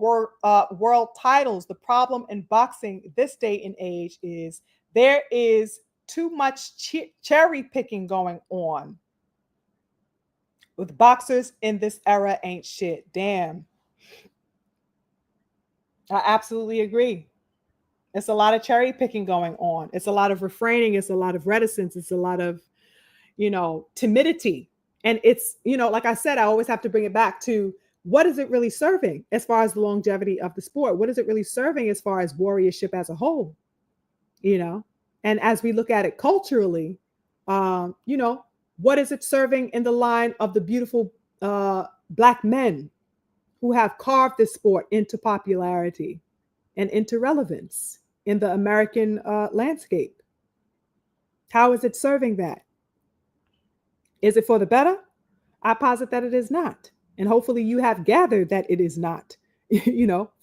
world titles. The problem in boxing this day and age is there is too much cherry picking going on. With boxers in this era ain't shit. Damn. I absolutely agree. It's a lot of cherry picking going on. It's a lot of refraining. It's a lot of reticence. It's a lot of, timidity. And it's, like I said, I always have to bring it back to what is it really serving as far as the longevity of the sport? What is it really serving as far as warriorship as a whole? And as we look at it culturally, what is it serving in the line of the beautiful Black men who have carved this sport into popularity and into relevance in the American landscape? How is it serving that? Is it for the better? I posit that it is not. And hopefully you have gathered that it is not,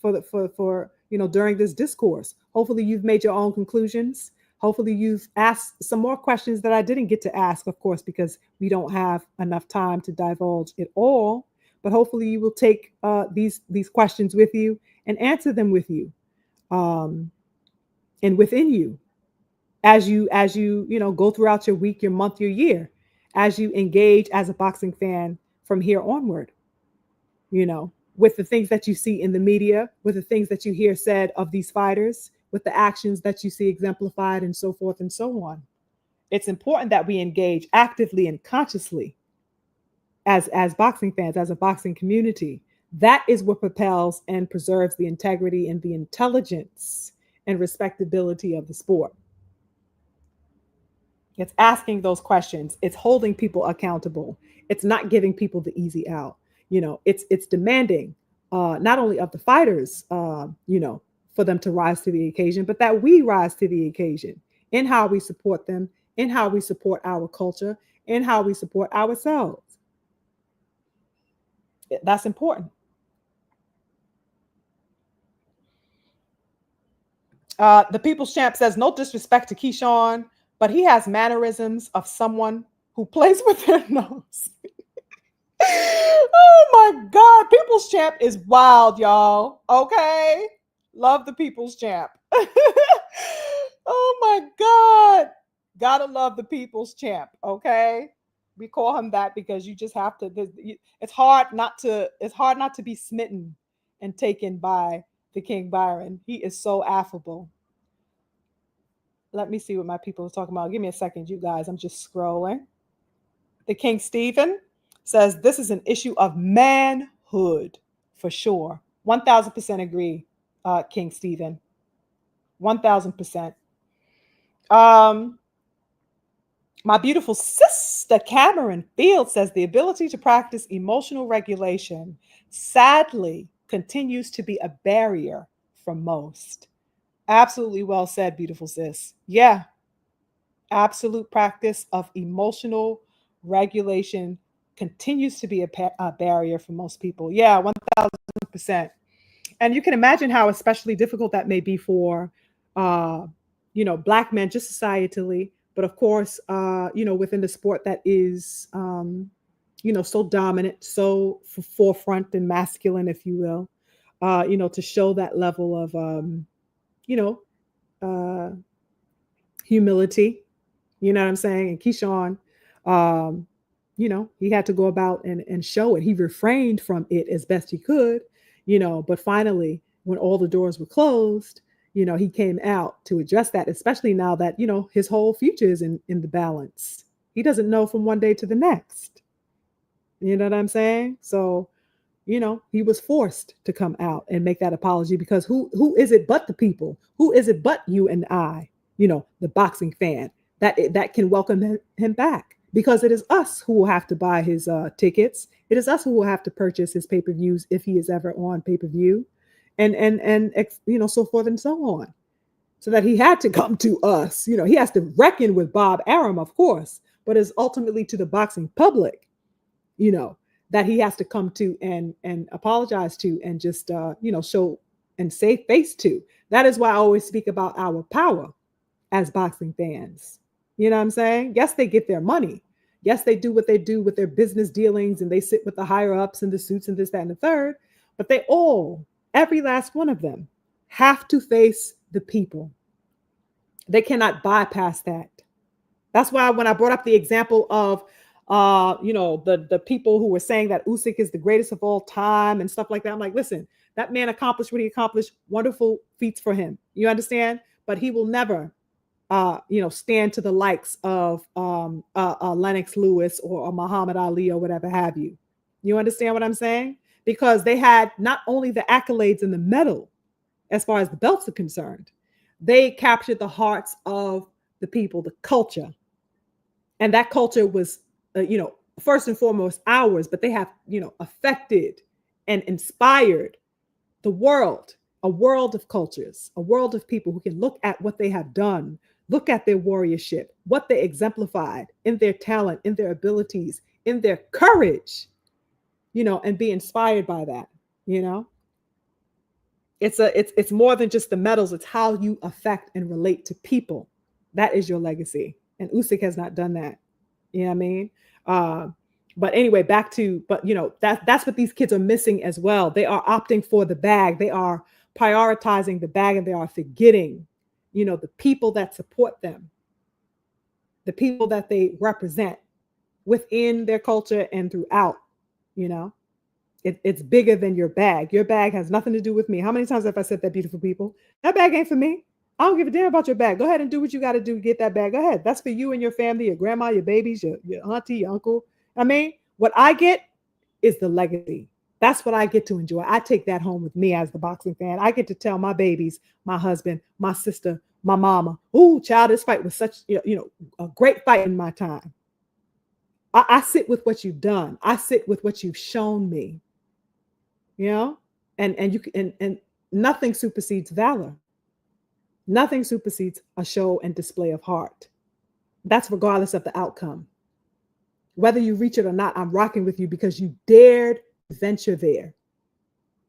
for during this discourse. Hopefully you've made your own conclusions. Hopefully you've asked some more questions that I didn't get to ask, of course, because we don't have enough time to divulge it all. But hopefully you will take these questions with you and answer them with you, um, and within you, as you go throughout your week, your month, your year, as you engage as a boxing fan from here onward. With the things that you see in the media, with the things that you hear said of these fighters, with the actions that you see exemplified, and so forth and so on. It's important that we engage actively and consciously as boxing fans, as a boxing community. That is what propels and preserves the integrity and the intelligence and respectability of the sport. It's asking those questions. It's holding people accountable. It's not giving people the easy out. It's demanding, not only of the fighters, for them to rise to the occasion, but that we rise to the occasion in how we support them, in how we support our culture, in how we support ourselves. That's important. The People's Champ says, no disrespect to Keyshawn, but he has mannerisms of someone who plays with their nose. Oh my God. People's Champ is wild, y'all. Okay. Love the People's Champ. Oh my God. Gotta love the People's Champ. Okay. We call him that because you just have to, it's hard not to be smitten and taken by the King Byron. He is so affable. Let me see what my people are talking about. Give me a second, you guys. I'm just scrolling. The King Stephen says this is an issue of manhood for sure. 1000% agree, King Stephen. 1000%. My beautiful sister Cameron Field says the ability to practice emotional regulation sadly continues to be a barrier for most. Absolutely well said, beautiful sis. Yeah, absolute practice of emotional regulation continues to be a barrier for most people. Yeah, 1000%. And you can imagine how especially difficult that may be for, Black men, just societally, but of course, within the sport that is, so dominant, so forefront and masculine, if you will, to show that level of, you know, uh, humility. You know what I'm saying? And Keyshawn, he had to go about and show it. He refrained from it as best he could, but finally, when all the doors were closed, he came out to address that, especially now that, his whole future is in the balance. He doesn't know from one day to the next. You know what I'm saying? So, he was forced to come out and make that apology because who is it but the people? Who is it but you and I, the boxing fan that can welcome him back? Because it is us who will have to buy his tickets. It is us who will have to purchase his pay-per-views if he is ever on pay-per-view, and so forth and so on. So that he had to come to us. He has to reckon with Bob Arum, of course, but it's ultimately to the boxing public, that he has to come to and apologize to and just show and save face to. That is why I always speak about our power as boxing fans. You know what I'm saying? Yes, they get their money. Yes, they do what they do with their business dealings and they sit with the higher ups and the suits and this, that, and the third. But they all, every last one of them, have to face the people. They cannot bypass that. That's why when I brought up the example of the people who were saying that Usyk is the greatest of all time and stuff like that, I'm like, listen, that man accomplished what he accomplished. Wonderful feats for him. You understand? But he will never stand to the likes of Lennox Lewis or Muhammad Ali or whatever have you. You understand what I'm saying? Because they had not only the accolades and the medal as far as the belts are concerned, they captured the hearts of the people, the culture. And that culture was, first and foremost ours, but they have, affected and inspired the world, a world of cultures, a world of people who can look at what they have done, look at their warriorship, what they exemplified in their talent, in their abilities, in their courage, and be inspired by that, It's more than just the medals. It's how you affect and relate to people, That is your legacy. And Usyk has not done that. You know what I mean? Uh, but anyway, back to, but you know, that's what these kids are missing as well. They are opting for the bag. They are prioritizing the bag, and they are forgetting, you know, the people that support them, the people that they represent within their culture and throughout, you know. It's bigger than your bag. Your bag has nothing to do with me. How many times have I said that, beautiful people? That bag ain't for me. I don't give a damn about your bag. Go ahead and do what you got to do to get that bag. Go ahead. That's for you and your family, your grandma, your babies, your auntie, your uncle. I mean, what I get is the legacy. That's what I get to enjoy. I take that home with me as the boxing fan. I get to tell my babies, my husband, my sister, my mama, ooh, child, this fight was such, you know, a great fight in my time. I sit with what you've done. I sit with what you've shown me. You know, and you and nothing supersedes valor. Nothing supersedes a show and display of heart. That's regardless of the outcome. Whether you reach it or not, I'm rocking with you because you dared venture there.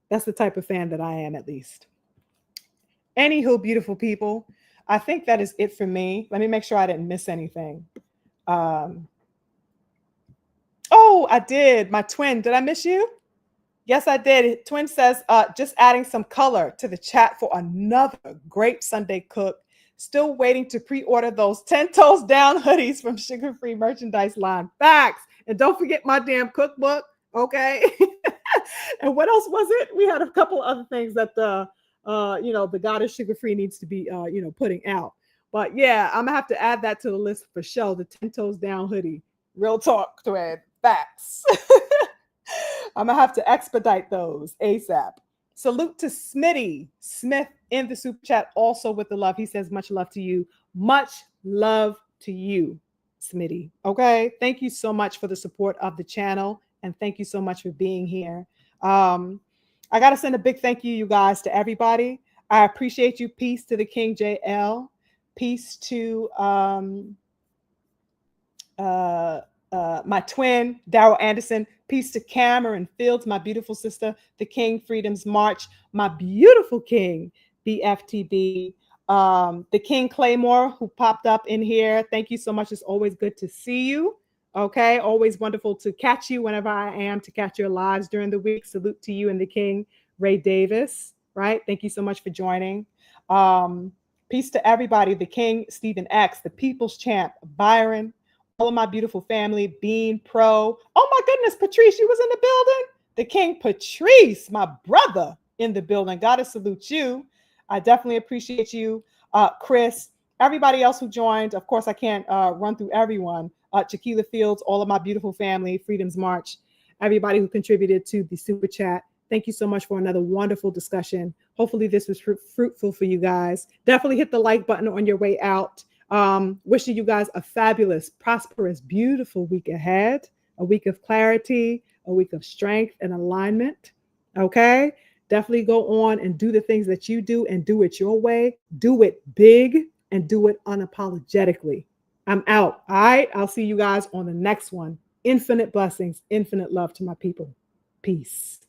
That's the type of fan that I am, at least. Anywho, beautiful people, I think that is it for me. Let me make sure I didn't miss anything. Oh, I did. My twin. Did I miss you? Yes, I did. Twin says, just adding some color to the chat for another great Sunday cook. Still waiting to pre-order those 10 toes down hoodies from Sugar Free merchandise line. Facts. And don't forget my damn cookbook. Okay. And what else was it? We had a couple other things that you know, the goddess Sugar Free needs to be, you know, putting out. But yeah, I'm gonna have to add that to the list for sure. The 10 toes down hoodie. Real talk, Twin. Facts. I'm gonna have to expedite those ASAP. Salute to Smitty Smith in the super chat, also with the love. He says, much love to you. Much love to you, Smitty. Okay. Thank you so much for the support of the channel. And thank you so much for being here. I got to send a big thank you, you guys, to everybody. I appreciate you. Peace to the King JL. Peace to my twin, Daryl Anderson. Peace to Cameron Fields, my beautiful sister, the King Freedom's March, my beautiful king, BFTB, the King Claymore, who popped up in here. Thank you so much. It's always good to see you. Okay. Always wonderful to catch you whenever I am, to catch your lives during the week. Salute to you and the King, Ray Davis. Right. Thank you so much for joining. Peace to everybody. The King, Stephen X, the People's Champ, Byron, all of my beautiful family, Bean Pro. Oh my goodness, Patrice, you was in the building. The King Patrice, my brother, in the building. Gotta salute you. I definitely appreciate you. Chris, everybody else who joined. Of course, I can't run through everyone. Chiquila Fields, all of my beautiful family, Freedom's March, everybody who contributed to the super chat. Thank you so much for another wonderful discussion. Hopefully this was fruitful for you guys. Definitely hit the like button on your way out. Wishing you guys a fabulous, prosperous, beautiful week ahead, a week of clarity, a week of strength and alignment. Okay. Definitely go on and do the things that you do and do it your way. Do it big and do it unapologetically. I'm out. All right. I'll see you guys on the next one. Infinite blessings, infinite love to my people. Peace.